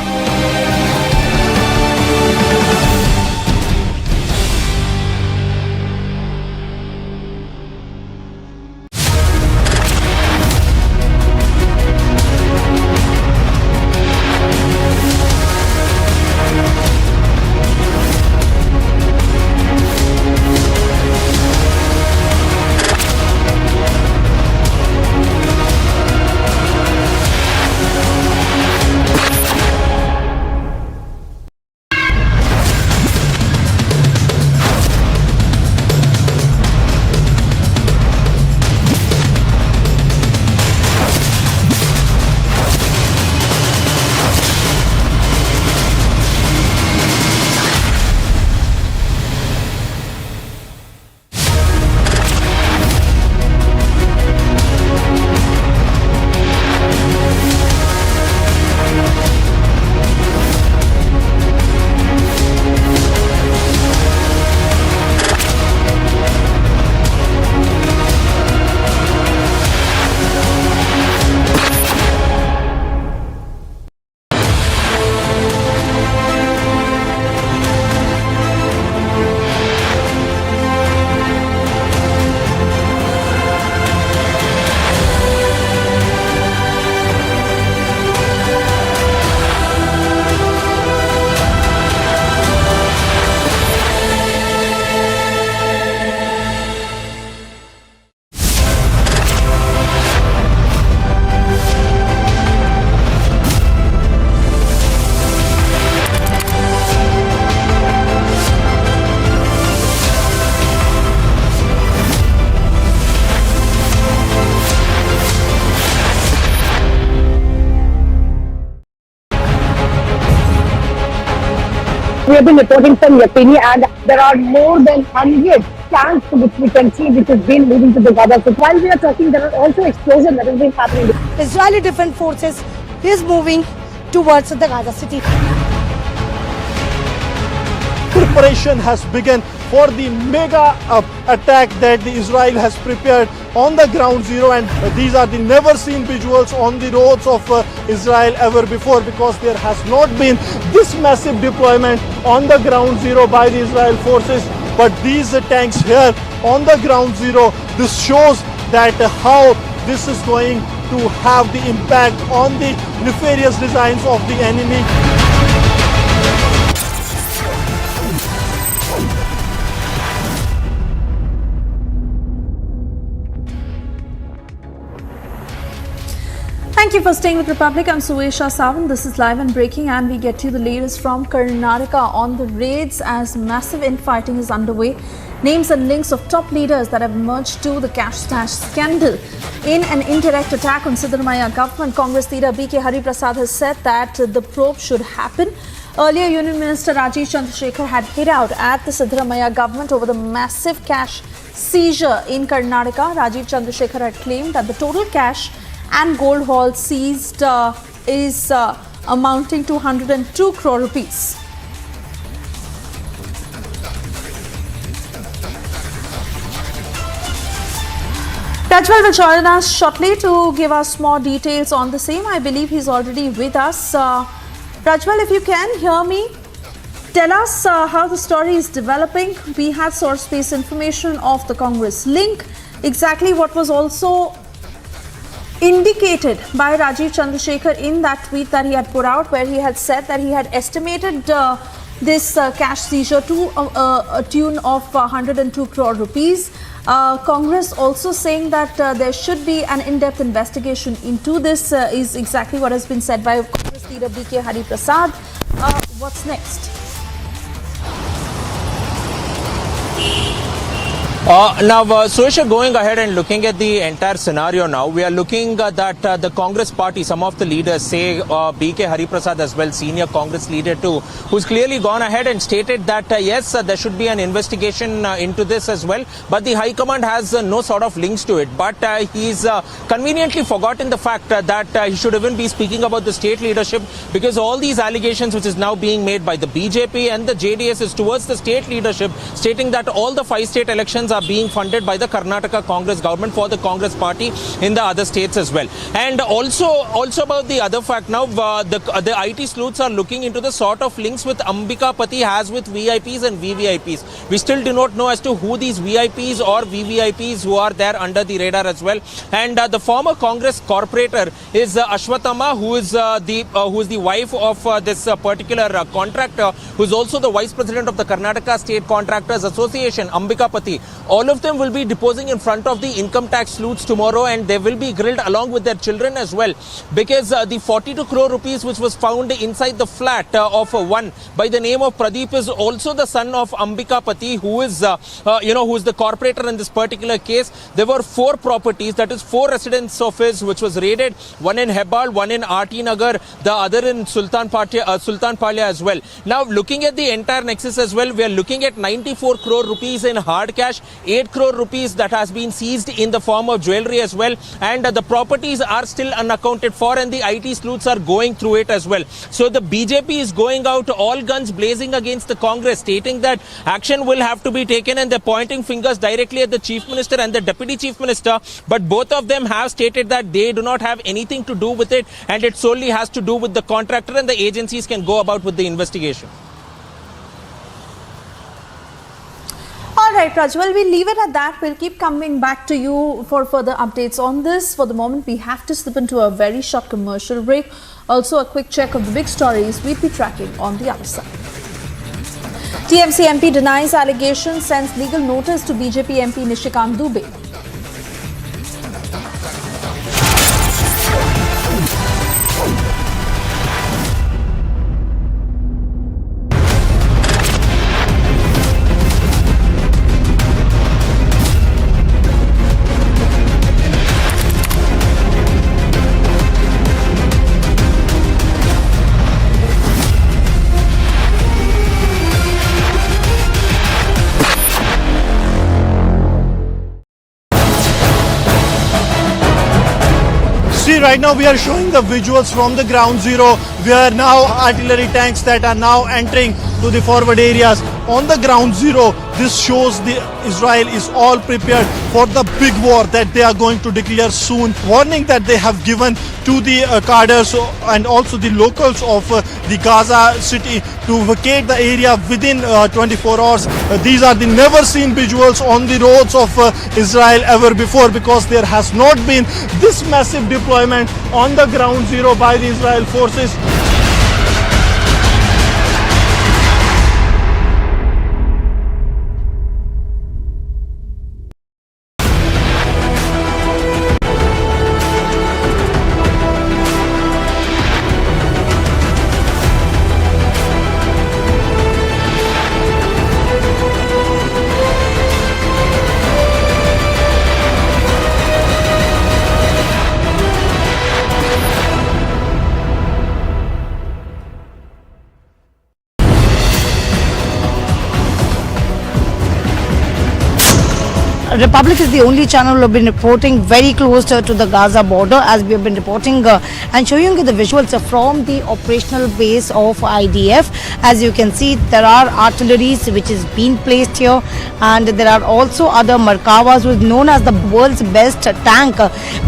We have been reporting from Yakhini, and there are more than 100 tanks which we can see which has been moving to the Gaza. So while we are talking, there are also explosions that have been happening. Israeli Defense Forces is moving towards the Gaza city. Preparation has begun for the mega attack that the Israel has prepared on the ground zero, and these are the never seen visuals on the roads of Israel ever before, because there has not been this massive deployment on the ground zero by the Israel forces. But these tanks here on the ground zero, this shows that how this is going to have the impact on the nefarious designs of the enemy. Thank you. you for staying with Republic. I'm Suesha Savan. This is live and breaking, and we get you the latest from Karnataka on the raids as massive infighting is underway. Names and links of top leaders that have emerged to the cash stash scandal. In an indirect attack on Siddaramaiah government, Congress leader BK Hariprasad has said that the probe should happen. Earlier, Union Minister Rajiv Chandrasekhar had hit out at the Siddaramaiah government over the massive cash seizure in Karnataka. Rajiv Chandrasekhar had claimed that the total cash and gold haul seized is amounting to 102 crore rupees. Prajwal will join us shortly to give us more details on the same. I believe he's already with us. Prajwal, if you can hear me, tell us how the story is developing. We had source-based information of the Congress link. Exactly what was also indicated by Rajiv Chandrasekhar in that tweet that he had put out, where he had said that he had estimated this cash seizure to a tune of 102 crore rupees. Congress also saying that there should be an in-depth investigation into this is exactly what has been said by Congress leader BK Hariprasad. What's next? Now, Suesha, going ahead and looking at the entire scenario now, we are looking that the Congress party, some of the leaders say BK Hariprasad as well, senior Congress leader too, who's clearly gone ahead and stated that yes, there should be an investigation into this as well, but the High Command has no sort of links to it. But he's conveniently forgotten the fact that he should even be speaking about the state leadership, because all these allegations which is now being made by the BJP and the JDS is towards the state leadership, stating that all the 5 state elections are being funded by the Karnataka Congress government for the Congress party in the other states as well. And also about the other fact now, the IT sleuths are looking into the sort of links with Ambika Pati has with VIPs and VVIPs. We still do not know as to who these VIPs or VVIPs who are there under the radar as well. And the former Congress corporator is Ashwatthama, who is the wife of this particular contractor, who is also the vice president of the Karnataka State Contractors Association, Ambika Pati. All of them will be deposing in front of the income tax sleuths tomorrow, and they will be grilled along with their children as well, because the 42 crore rupees which was found inside the flat of one by the name of Pradeep is also the son of Ambika Pati, who is who is the corporator in this particular case. There were 4 properties, that is 4 residence of his, which was raided, one in Hebbal, one in RT Nagar, the other in Sultan Palya as well. Now, looking at the entire nexus as well, we are looking at 94 crore rupees in hard cash, 8 crore rupees that has been seized in the form of jewelry as well, and the properties are still unaccounted for, and the IT sleuths are going through it as well. So the BJP is going out all guns blazing against the Congress, stating that action will have to be taken, and they're pointing fingers directly at the Chief Minister and the Deputy Chief Minister, but both of them have stated that they do not have anything to do with it, and it solely has to do with the contractor, and the agencies can go about with the investigation. All right, Prajwal, we'll leave it at that. We'll keep coming back to you for further updates on this. For the moment, we have to slip into a very short commercial break. Also, a quick check of the big stories we'll be tracking on the other side. TMC MP denies allegations, sends legal notice to BJP MP Nishikant Dubey. Right now we are showing the visuals from the ground zero, where now artillery tanks that are now entering to the forward areas. On the ground zero, this shows the Israel is all prepared for the big war that they are going to declare soon. Warning that they have given to the cadres and also the locals of the Gaza city to vacate the area within 24 hours. These are the never seen visuals on the roads of Israel ever before, because there has not been this massive deployment on the ground zero by the Israel forces. Republic is the only channel who have been reporting very close to the Gaza border, as we have been reporting and showing you the visuals from the operational base of IDF. As you can see, there are artilleries which is being placed here, and there are also other Markavas, who is known as the world's best tank,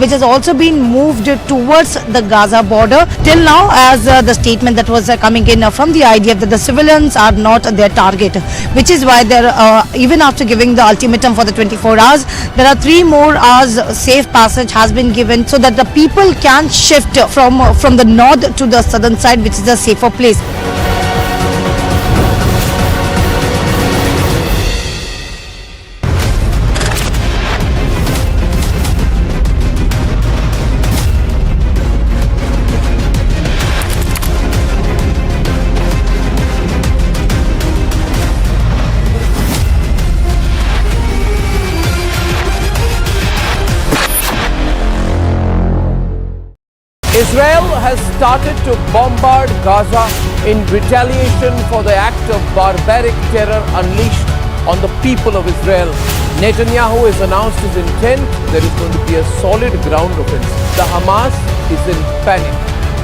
which has also been moved towards the Gaza border. Till now, as the statement that was coming in from the IDF, that the civilians are not their target, which is why they're even after giving the ultimatum for the 24 hours, there are 3 more hours safe passage has been given, so that the people can shift from the north to the southern side, which is a safer place. Israel has started to bombard Gaza in retaliation for the act of barbaric terror unleashed on the people of Israel. Netanyahu has announced his intent. There is going to be a solid ground offensive. The Hamas is in panic.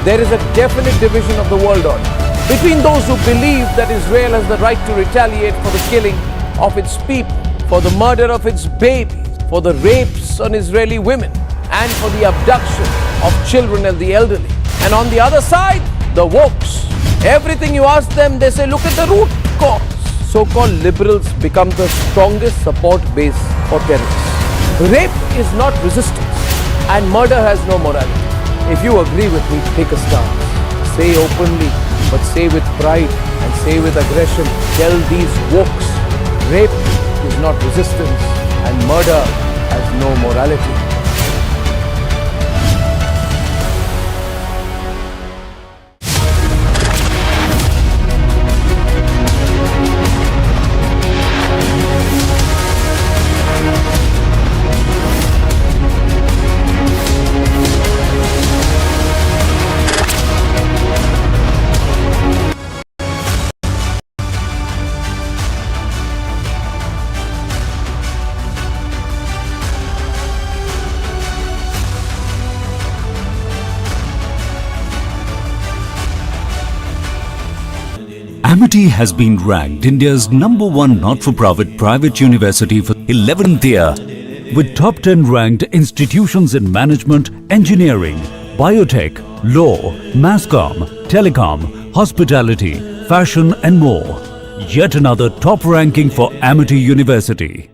There is a definite division of the world order between those who believe that Israel has the right to retaliate for the killing of its people, for the murder of its babies, for the rapes on Israeli women, and for the abduction of children and the elderly. And on the other side, the wokes. Everything you ask them, they say, look at the root cause. So-called liberals become the strongest support base for terrorists. Rape is not resistance, and murder has no morality. If you agree with me, take a stance. Say openly, but say with pride and say with aggression. Tell these wokes, rape is not resistance, and murder has no morality. Amity has been ranked India's #1 not-for-profit private university for 11th year, with top 10 ranked institutions in management, engineering, biotech, law, masscom, telecom, hospitality, fashion and more. Yet another top ranking for Amity University.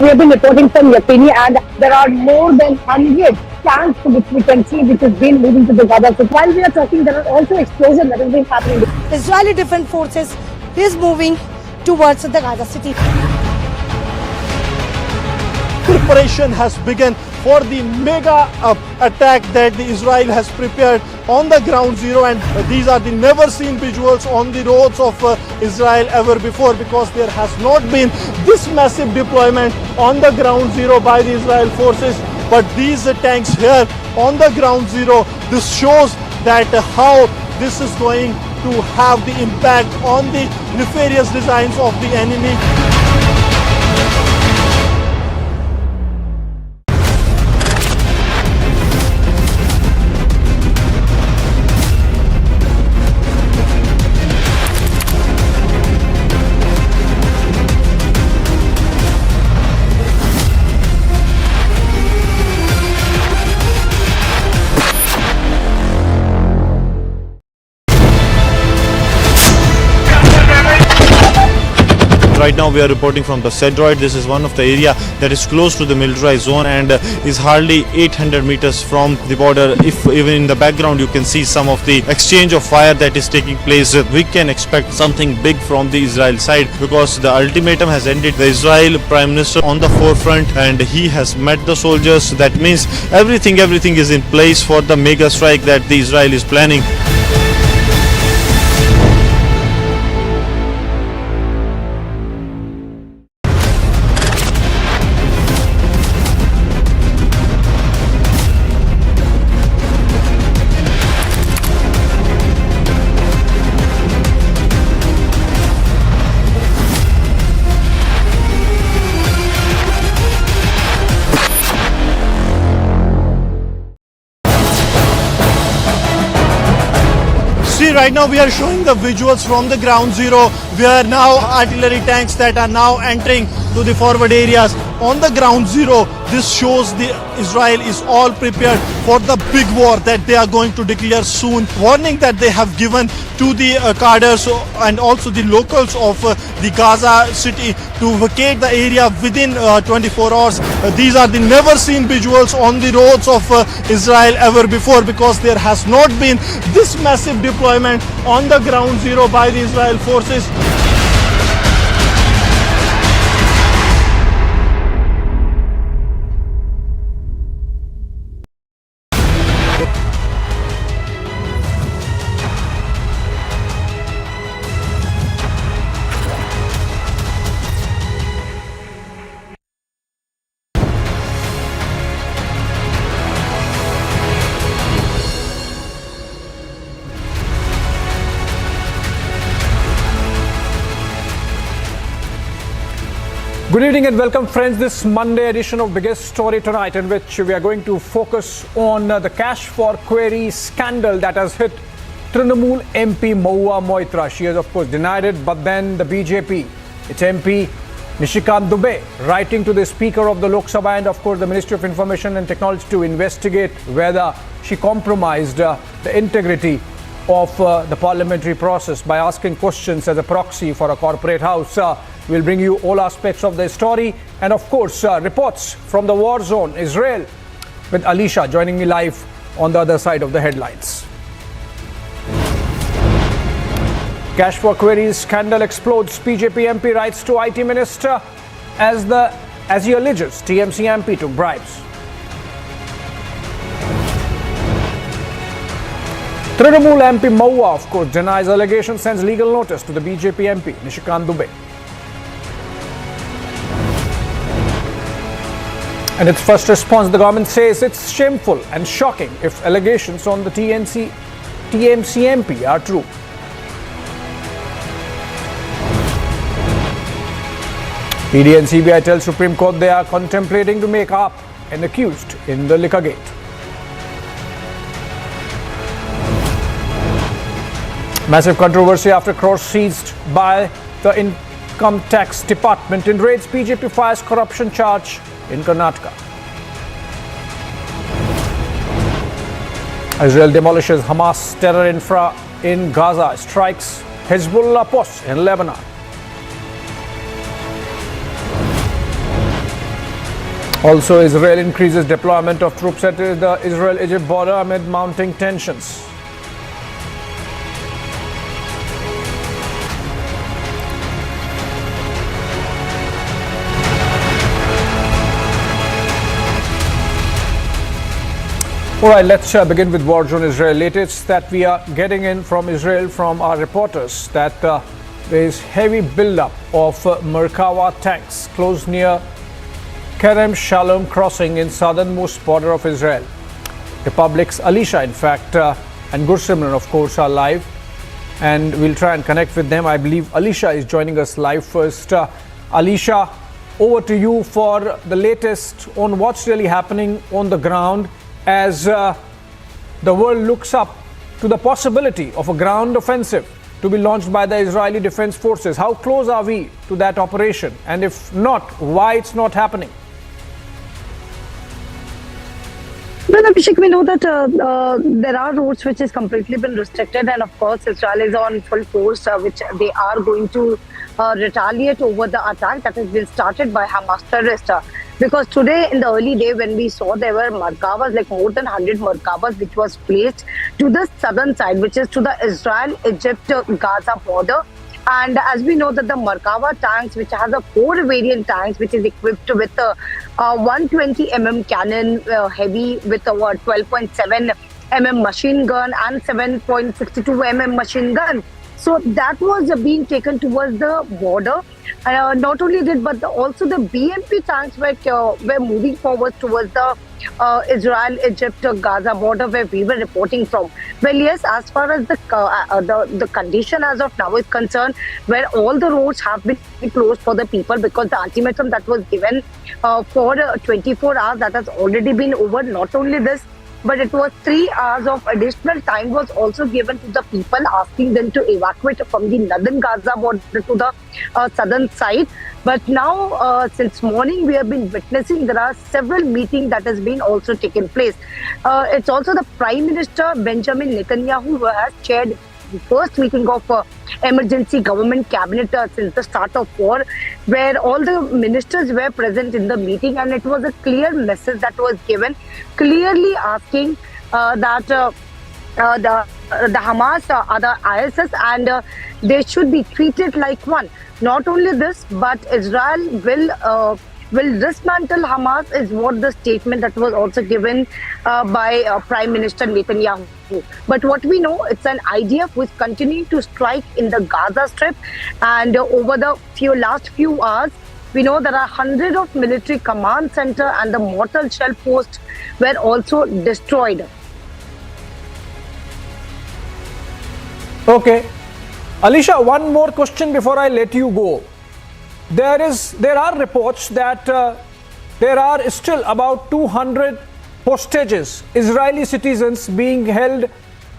We have been reporting from Yakini, and there are more than 100 tank which we can see which has been moving to the Gaza. So while we are talking, there are also explosions that have been happening. Israeli Defense Forces is moving towards the Gaza city. Preparation has begun for the mega attack that the Israel has prepared on the ground zero, and these are the never seen visuals on the roads of Israel ever before, because there has not been this massive deployment on the ground zero by the Israel forces. But these tanks here on the ground zero, this shows that how this is going to have the impact on the nefarious designs of the enemy. Right now we are reporting from the Cedroid. This is one of the area that is close to the militarized zone and is hardly 800 meters from the border. If even in the background you can see some of the exchange of fire that is taking place, we can expect something big from the Israel side, because the ultimatum has ended. The Israel Prime Minister on the forefront and he has met the soldiers. That means everything is in place for the mega strike that the Israel is planning. Right now we are showing the visuals from the ground zero, where now artillery tanks that are now entering to the forward areas. On the ground zero, this shows the Israel is all prepared for the big war that they are going to declare soon. Warning that they have given to the cadres and also the locals of the Gaza city to vacate the area within 24 hours. These are the never seen visuals on the roads of Israel ever before, because there has not been this massive deployment on the ground zero by the Israel forces. Good evening and welcome, friends. This Monday edition of Biggest Story Tonight, in which we are going to focus on the cash for query scandal that has hit Trinamool MP Mahua Moitra. She has of course denied it, but then the BJP, its MP Nishikant Dubey, writing to the Speaker of the Lok Sabha and of course the Ministry of Information and Technology to investigate whether she compromised the integrity of the parliamentary process by asking questions as a proxy for a corporate house. We'll bring you all aspects of the story and of course reports from the war zone, Israel, with Alisha joining me live on the other side of the headlines. Cash for queries scandal explodes. BJP MP writes to IT Minister as he alleges TMC MP took bribes. Trinamool MP Mahua, of course, denies allegations, sends legal notice to the BJP MP Nishikant Dubey. And its first response, the government says it's shameful and shocking if allegations on the TMC MP are true. ED and CBI tell Supreme Court they are contemplating to make up an accused in the Liquorgate. Massive controversy after crores seized by the Income Tax Department in raids. BJP fires corruption charge in Karnataka. Israel demolishes Hamas terror infra in Gaza, strikes Hezbollah posts in Lebanon. Also, Israel increases deployment of troops at the Israel-Egypt border amid mounting tensions. All right, let's begin with war zone Israel. Latest that we are getting in from Israel from our reporters that there is heavy buildup of Merkava tanks close near Kerem Shalom crossing in southernmost border of Israel. Republic's Alisha, in fact, and Gursimran, of course, are live, and we'll try and connect with them. I believe Alisha is joining us live first. Alisha, over to you for the latest on what's really happening on the ground as the world looks up to the possibility of a ground offensive to be launched by the Israeli Defense Forces. How close are we to that operation? And if not, why it's not happening? Well, Abhishek, we know that there are routes which has completely been restricted, and of course Israel is on full force, which they are going to retaliate over the attack that has been started by Hamas terrorists. Because today in the early day when we saw there were Merkavas, like more than 100 Merkavas, which was placed to the southern side, which is to the Israel-Egypt-Gaza border. And as we know that the Merkava tanks, which has a 4 variant tanks, which is equipped with a 120 mm cannon, heavy with a 12.7 mm machine gun and 7.62 mm machine gun. So that was being taken towards the border. Not only that, but also the BMP tanks were moving forward towards the Israel-Egypt-Gaza border where we were reporting from. Well, yes, as far as the condition as of now is concerned, where all the roads have been closed for the people because the ultimatum that was given for 24 hours, that has already been over. Not only this, but it was 3 hours of additional time was also given to the people, asking them to evacuate from the northern Gaza border to the southern side. But now, since morning, we have been witnessing there are several meetings that has been also taken place. It's also the Prime Minister Benjamin Netanyahu who has chaired the first meeting of emergency government cabinet since the start of war, where all the ministers were present in the meeting, and it was a clear message that was given, clearly asking that the Hamas are the ISIS and they should be treated like one. Not only this, but Israel will dismantle Hamas is what the statement that was also given by Prime Minister Netanyahu. But what we know, it's an IDF who is continuing to strike in the Gaza Strip, and over the last few hours, we know there are hundreds of military command center and the mortar shell posts were also destroyed. Okay. Alisha, one more question before I let you go. There are reports that there are still about 200 hostages, Israeli citizens being held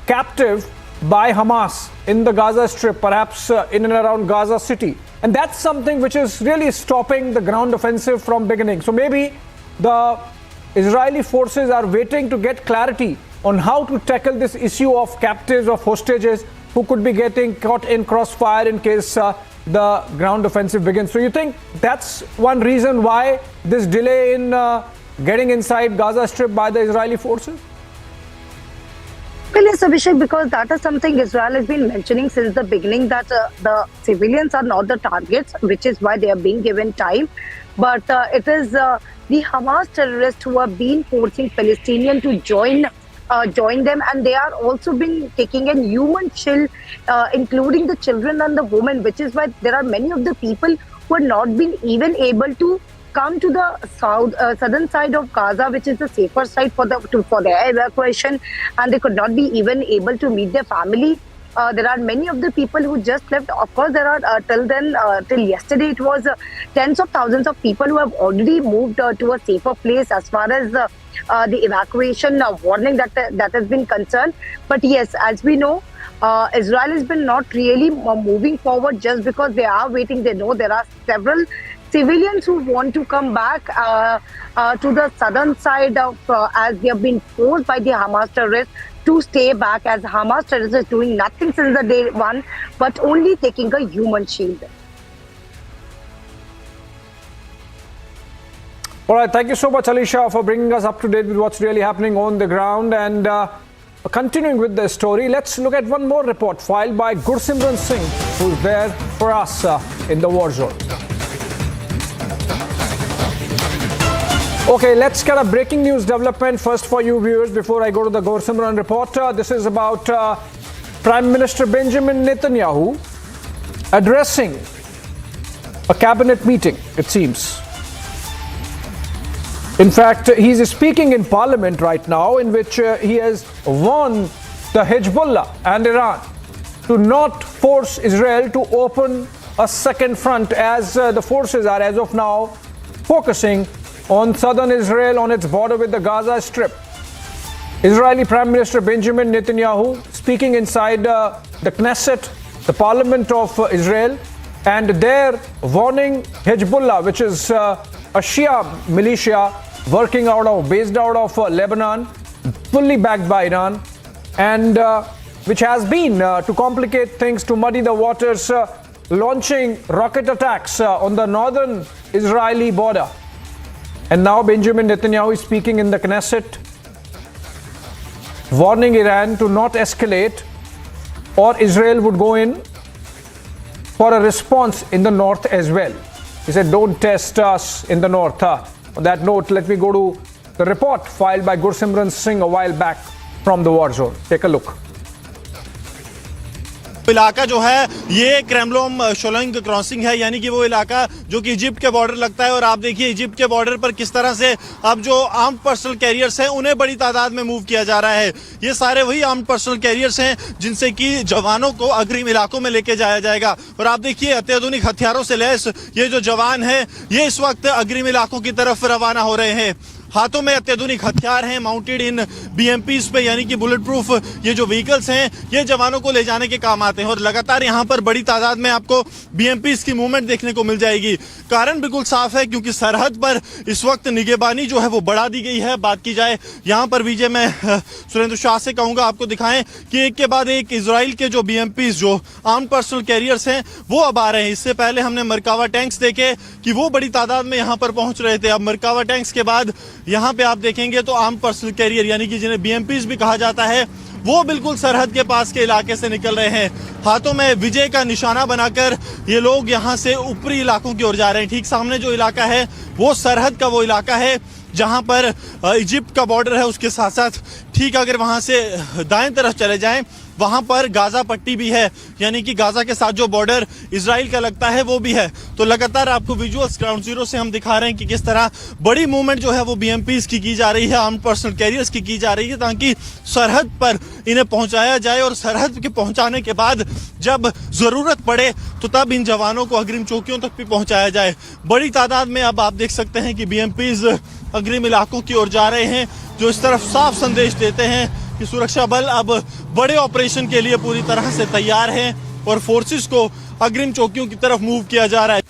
captive by Hamas in the Gaza Strip, perhaps in and around Gaza City. And that's something which is really stopping the ground offensive from beginning. So maybe the Israeli forces are waiting to get clarity on how to tackle this issue of captives, of hostages who could be getting caught in crossfire in case the ground offensive begins. So you think that's one reason why this delay in getting inside Gaza Strip by the Israeli forces? Well, yes, Abhishek, because that is something Israel has been mentioning since the beginning, that the civilians are not the targets, which is why they are being given time. But it is the Hamas terrorists who have been forcing Palestinians to join them, and they are also been taking a human chill, including the children and the women, which is why there are many of the people who are not been even able to come to the southern side of Gaza, which is the safer side for their evacuation, and they could not be even able to meet their family. There are many of the people who just left. Of course, there are till yesterday it was tens of thousands of people who have already moved to a safer place as far as the evacuation warning that has been concerned. But yes, as we know, Israel has been not really moving forward just because they are waiting. They know there are several civilians who want to come back to the southern side of as they have been forced by the Hamas terrorists to stay back, as Hamas terrorists is doing nothing since the day one, but only taking a human shield. All right, thank you so much, Alisha, for bringing us up to date with what's really happening on the ground. And continuing with the story, let's look at one more report filed by Gursimran Singh, who's there for us in the war zone. Okay, let's get a breaking news development first for you viewers before I go to the Gursimran report. This is about Prime Minister Benjamin Netanyahu addressing a cabinet meeting, it seems. In fact, he's speaking in parliament right now, in which he has warned the Hezbollah and Iran to not force Israel to open a second front, as the forces are as of now focusing on southern Israel on its border with the Gaza Strip. Israeli Prime Minister Benjamin Netanyahu speaking inside the Knesset, the parliament of Israel, and there warning Hezbollah, which is a Shia militia based out of Lebanon, fully backed by Iran, and which has been, to complicate things, to muddy the waters, launching rocket attacks on the northern Israeli border. And now Benjamin Netanyahu is speaking in the Knesset, warning Iran to not escalate, or Israel would go in for a response in the north as well. He said, don't test us in the north. On that note, let me go to the report filed by Gursimran Singh a while back from the war zone. Take a look. इलाका जो है ये क्रेमलोम शोलंग crossing है, यानी कि वो इलाका जो कि इजिप्ट के बॉर्डर लगता है। और आप देखिए इजिप्ट के बॉर्डर पर किस तरह से अब जो आर्म्ड पर्सनल कैरियर्स हैं उन्हें बड़ी तादाद में मूव किया जा रहा है। ये सारे वही आर्म्ड पर्सनल कैरियर्स हैं जिनसे कि जवानों को अग्रिम इलाकों में लेके जाया जाएगा। और आप देखिए अत्याधुनिक हथियारों से लैस ये जो जवान हैं ये इस वक्त अग्रिम इलाकों की तरफ रवाना हो रहे हैं। हाथों में अत्याधुनिक हथियार हैं, माउंटेड इन बीएमपीज पे, यानी कि बुलेट प्रूफ ये जो व्हीकल्स हैं ये जवानों को ले जाने के काम आते हैं। और लगातार यहाँ पर बड़ी तादाद में आपको बीएमपीज की मूवमेंट देखने को मिल जाएगी। कारण बिल्कुल साफ है, क्योंकि सरहद पर इस वक्त निगहबानी जो है वो बढ़ा दी गई है। बात की जाए यहाँ पर विजय, मैं सुरेंद्र शाह से कहूँगा आपको दिखाएं कि एक के बाद एक इजराइल के जो बीएमपीज जो आर्म्ड पर्सनल कैरियर्स हैं वो अब आ रहे हैं। इससे पहले हमने मरकावा टैंक्स देखे कि वो बड़ी तादाद में यहाँ पर पहुंच रहे थे। अब मरकावा टैंक्स के बाद यहाँ पे आप देखेंगे तो आर्म्ड पर्सनल कैरियर, यानी कि जिन्हें बीएमपीज भी कहा जाता है, वो बिल्कुल सरहद के पास के इलाके से निकल रहे हैं। हाथों में विजय का निशाना बनाकर ये लोग यहाँ से ऊपरी इलाकों की ओर जा रहे हैं। ठीक सामने जो इलाका है वो सरहद का वो इलाका है जहाँ पर इजिप्ट का बॉर्डर है। उसके साथ साथ ठीक अगर वहाँ से दाएं तरफ चले जाएं वहाँ पर गाजा पट्टी भी है, यानी कि गाजा के साथ जो बॉर्डर इजराइल का लगता है वो भी है। तो लगातार आपको विजुअल्स ग्राउंड जीरो से हम दिखा रहे हैं कि किस तरह बड़ी मूवमेंट जो है वो बीएमपीज की जा रही है, आर्म्ड पर्सनल कैरियर्स की जा रही है, ताकि सरहद पर इन्हें पहुंचाया जाए और सरहद के पहुंचाने के बाद जब जरूरत पड़े तो तब इन जवानों को अग्रिम चौकियों तक भी पहुंचाया जाए। बड़ी तादाद में अब आप देख सकते हैं कि बीएमपीज अग्रिम इलाकों की ओर जा रहे हैं, जो इस तरफ साफ संदेश देते हैं कि सुरक्षा बल अब बड़े ऑपरेशन के लिए पूरी तरह से तैयार हैं और फोर्सेस को अग्रिम चौकियों की तरफ मूव किया जा रहा है।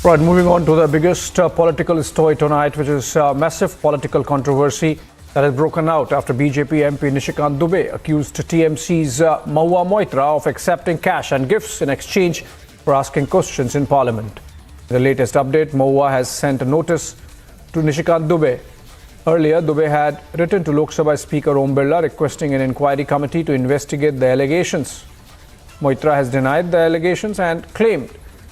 Right, moving on to the biggest political story tonight, which is massive political controversy that has broken out after BJP MP Nishikant Dubey accused TMC's Mahua Moitra of accepting cash and gifts in exchange for asking questions in Parliament. The latest update, Mahua has sent a notice to Nishikant Dubey. Earlier, Dubey had written to Lok Sabha Speaker Om Birla requesting an inquiry committee to investigate the allegations. Moitra has denied the allegations and claimed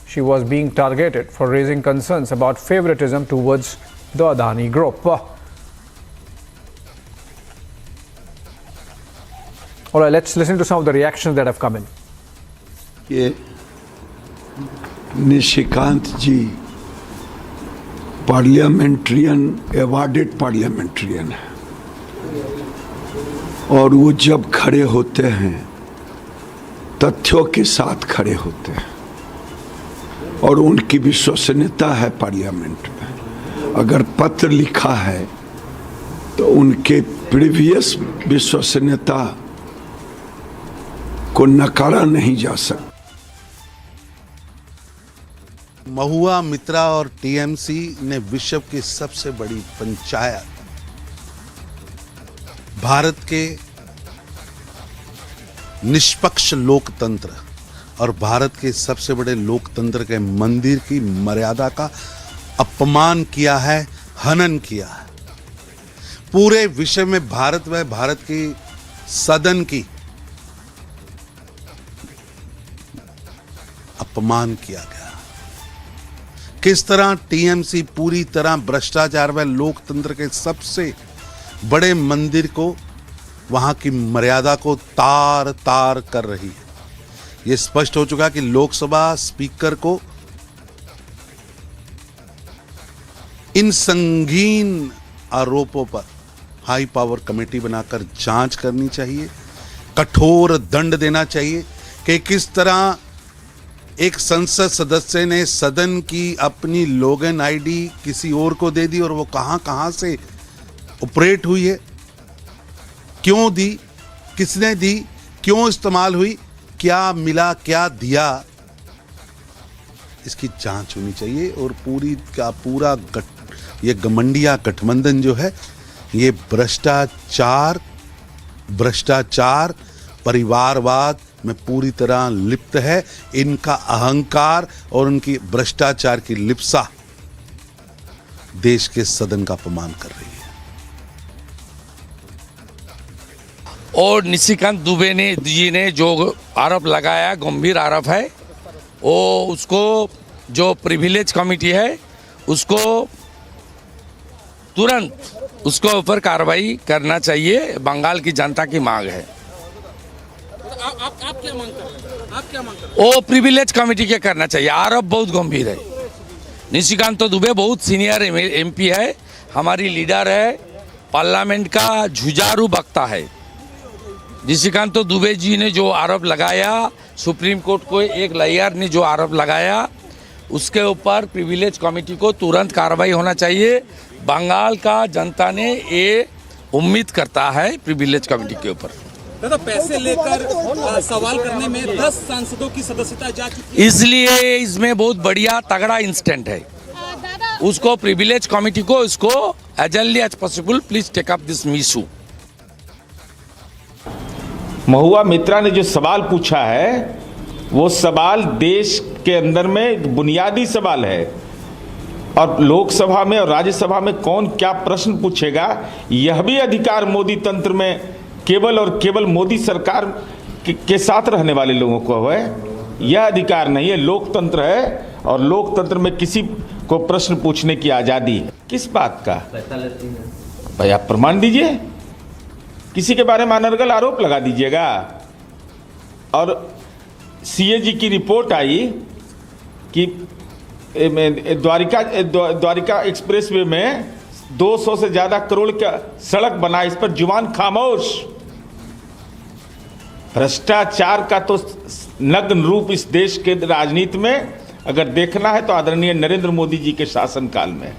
she was being targeted for raising concerns about favoritism towards the Adani group. All right, let's listen to some of the reactions that have come in. ये Nishikant ji parliamentarian, awarded parliamentarian है, और वो जब खड़े होते हैं तथ्यों के साथ खड़े होते हैं, और उनकी विश्वसनीयता है पार्लियामेंट में। अगर पत्र लिखा है तो उनके प्रीवियस विश्वसनीयता को नकारा नहीं जा सकता। महुआ मित्रा और टीएमसी ने विश्व की सबसे बड़ी पंचायत, भारत के निष्पक्ष लोकतंत्र, और भारत के सबसे बड़े लोकतंत्र के मंदिर की मर्यादा का अपमान किया है, हनन किया है। पूरे विश्व में भारत की सदन की अपमान किया गया। किस तरह टीएमसी पूरी तरह भ्रष्टाचार व लोकतंत्र के सबसे बड़े मंदिर को, वहां की मर्यादा को तार तार कर रही है। यह स्पष्ट हो चुका कि लोकसभा स्पीकर को इन संगीन आरोपों पर हाई पावर कमेटी बनाकर जांच करनी चाहिए, कठोर दंड देना चाहिए कि किस तरह एक संसद सदस्य ने सदन की अपनी लॉगिन आईडी किसी और को दे दी और वो कहां से ऑपरेट हुई है, क्यों दी, किसने दी, क्यों इस्तेमाल हुई, क्या मिला, क्या दिया, इसकी जांच होनी चाहिए। और पूरी का पूरा ये गठबंधन गठबंधन जो है, ये भ्रष्टाचार, परिवारवाद में पूरी तरह लिप्त है। इनका अहंकार और उनकी भ्रष्टाचार की लिप्सा देश के सदन का अपमान कर रही है। और निशिकांत दुबे जी ने जो आरोप लगाया, गंभीर आरोप है, वो उसको जो प्रिविलेज कमेटी है उसको तुरंत उसको ऊपर कार्रवाई करना चाहिए। बंगाल की जनता की मांग है। आप क्या मांग कर रहे हैं? आप क्या मांग कर रहे हैं? वो प्रिविलेज कमेटी के करना चाहिए। आरोप बहुत गंभीर है। निशिकांत दुबे बहुत सीनियर एमपी है, हमारी लीडर है, पार्लियामेंट का जुझारू वक्ता है। निशिकांत दुबे जी ने जो आरोप लगाया, सुप्रीम कोर्ट को एक लॉयर ने जो आरोप लगाया, उसके ऊपर प्रिविलेज कमेटी को तुरंत कार्रवाई होना चाहिए। बंगाल का जनता ने ये उम्मीद करता है प्रिविलेज कमेटी के ऊपर। दादा, पैसे लेकर सवाल करने में 10 सांसदों की सदस्यता जा चुकी है, इसलिए इसमें बहुत बढ़िया तगड़ा इंसिडेंट है। उसको प्रिविलेज कमेटी को इसको as early as possible please take up this issue. Mahua Moitra ने जो सवाल पूछा है, वो सवाल देश के अंदर में बुनियादी सवाल है, और लोकसभा में और राज्यसभा में कौन क्या प्रश्न पूछेगा, यह भी अधिकार मोदी तंत्र में केवल और केवल मोदी सरकार के साथ रहने वाले लोगों को है। यह अधिकार नहीं है, लोकतंत्र है, और लोकतंत्र में किसी को प्रश्न पूछने की आज़ादी है। किस बात का भाई, आप प्रमाण दीजिए, किसी के बारे में अनर्गल आरोप लगा दीजिएगा। और सीएजी की रिपोर्ट आई कि द्वारिका एक्सप्रेसवे में 200 से ज़्यादा करोड़ का सड़क बना, इस पर जुबान खामोश। भ्रष्टाचार का तो नग्न रूप इस देश के राजनीति में अगर देखना है तो आदरणीय नरेंद्र मोदी जी के शासनकाल में।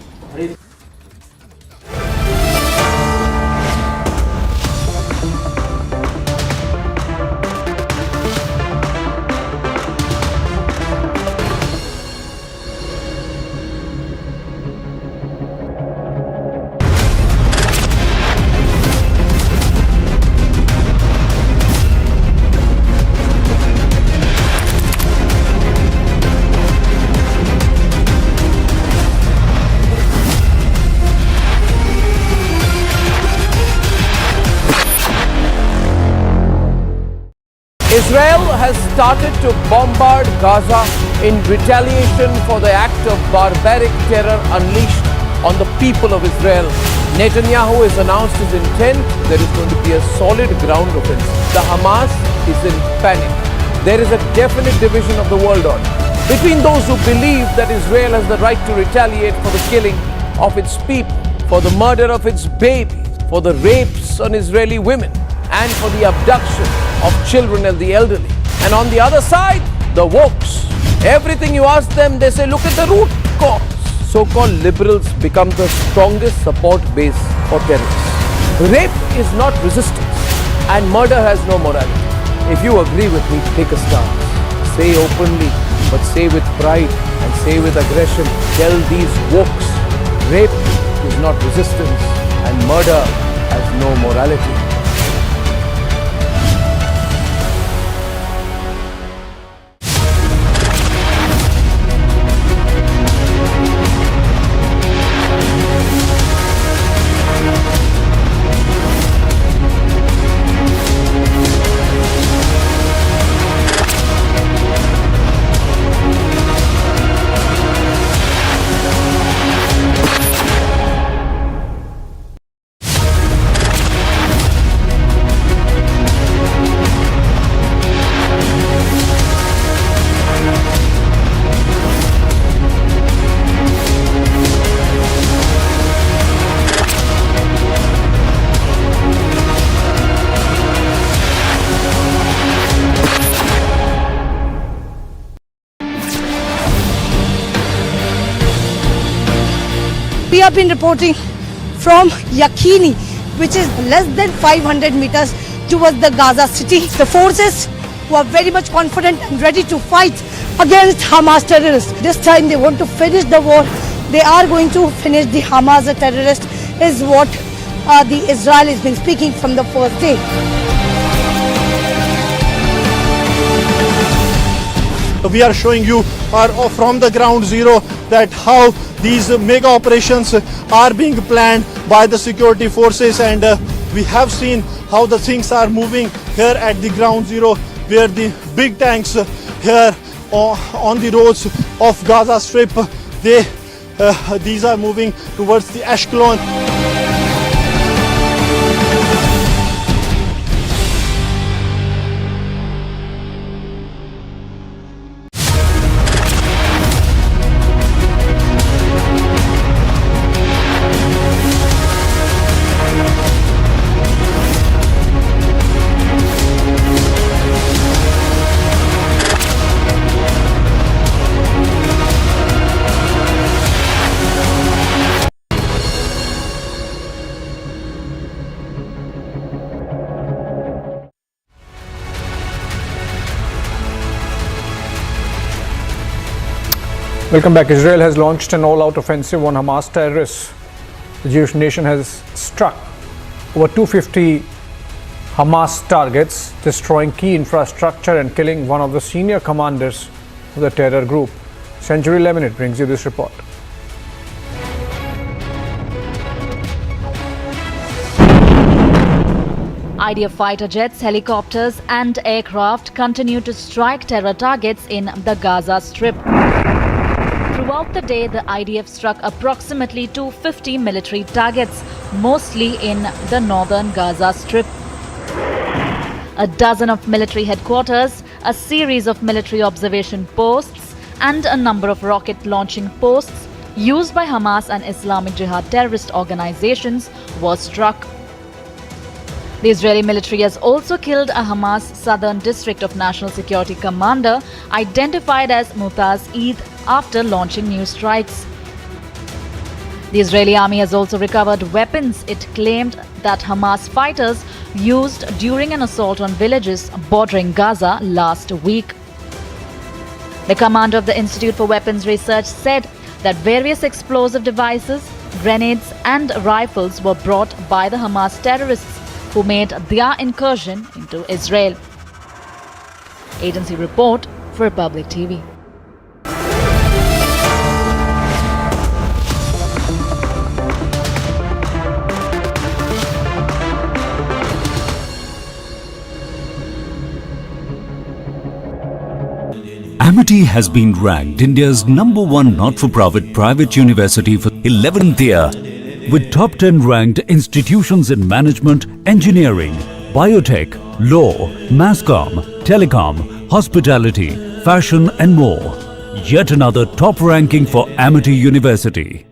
Israel has started to bombard Gaza in retaliation for the act of barbaric terror unleashed on the people of Israel. Netanyahu has announced his intent. There is going to be a solid ground offensive. The Hamas is in panic. There is a definite division of the world order between those who believe that Israel has the right to retaliate for the killing of its people, for the murder of its babies, for the rapes on Israeli women, and for the abduction of children and the elderly. And on the other side, the wokes. Everything you ask them, they say, look at the root cause. So-called liberals become the strongest support base for terrorists. Rape is not resistance, and murder has no morality. If you agree with me, take a stance. Say openly, but say with pride and say with aggression. Tell these wokes, rape is not resistance, and murder has no morality. have been reporting from Yakhini, which is less than 500 meters towards the Gaza city. The forces who are very much confident and ready to fight against Hamas terrorists. This time they want to finish the war. They are going to finish the Hamas terrorists, is what the Israel has been speaking from the first day. We are showing you from the ground zero that how these mega operations are being planned by the security forces, and we have seen how the things are moving here at the ground zero, where the big tanks here on the roads of Gaza Strip, these are moving towards the Ashkelon. Welcome back. Israel has launched an all-out offensive on Hamas terrorists. The Jewish nation has struck over 250 Hamas targets, destroying key infrastructure and killing one of the senior commanders of the terror group. Century 11 brings you this report. IDF fighter jets, helicopters and aircraft continue to strike terror targets in the Gaza Strip. Throughout the day, the IDF struck approximately 250 military targets, mostly in the northern Gaza Strip. A dozen of military headquarters, a series of military observation posts, and a number of rocket launching posts used by Hamas and Islamic Jihad terrorist organizations was struck. The Israeli military has also killed a Hamas Southern District of National Security commander identified as Mutaz Eid after launching new strikes. The Israeli army has also recovered weapons it claimed that Hamas fighters used during an assault on villages bordering Gaza last week. The commander of the Institute for Weapons Research said that various explosive devices, grenades and rifles were brought by the Hamas terrorists who made their incursion into Israel. Agency report for Public TV. Amity has been ranked India's #1 not-for-profit private university for 11th year, with top 10 ranked institutions in management, engineering, biotech, law, masscom, telecom, hospitality, fashion and more. Yet another top ranking for Amity University.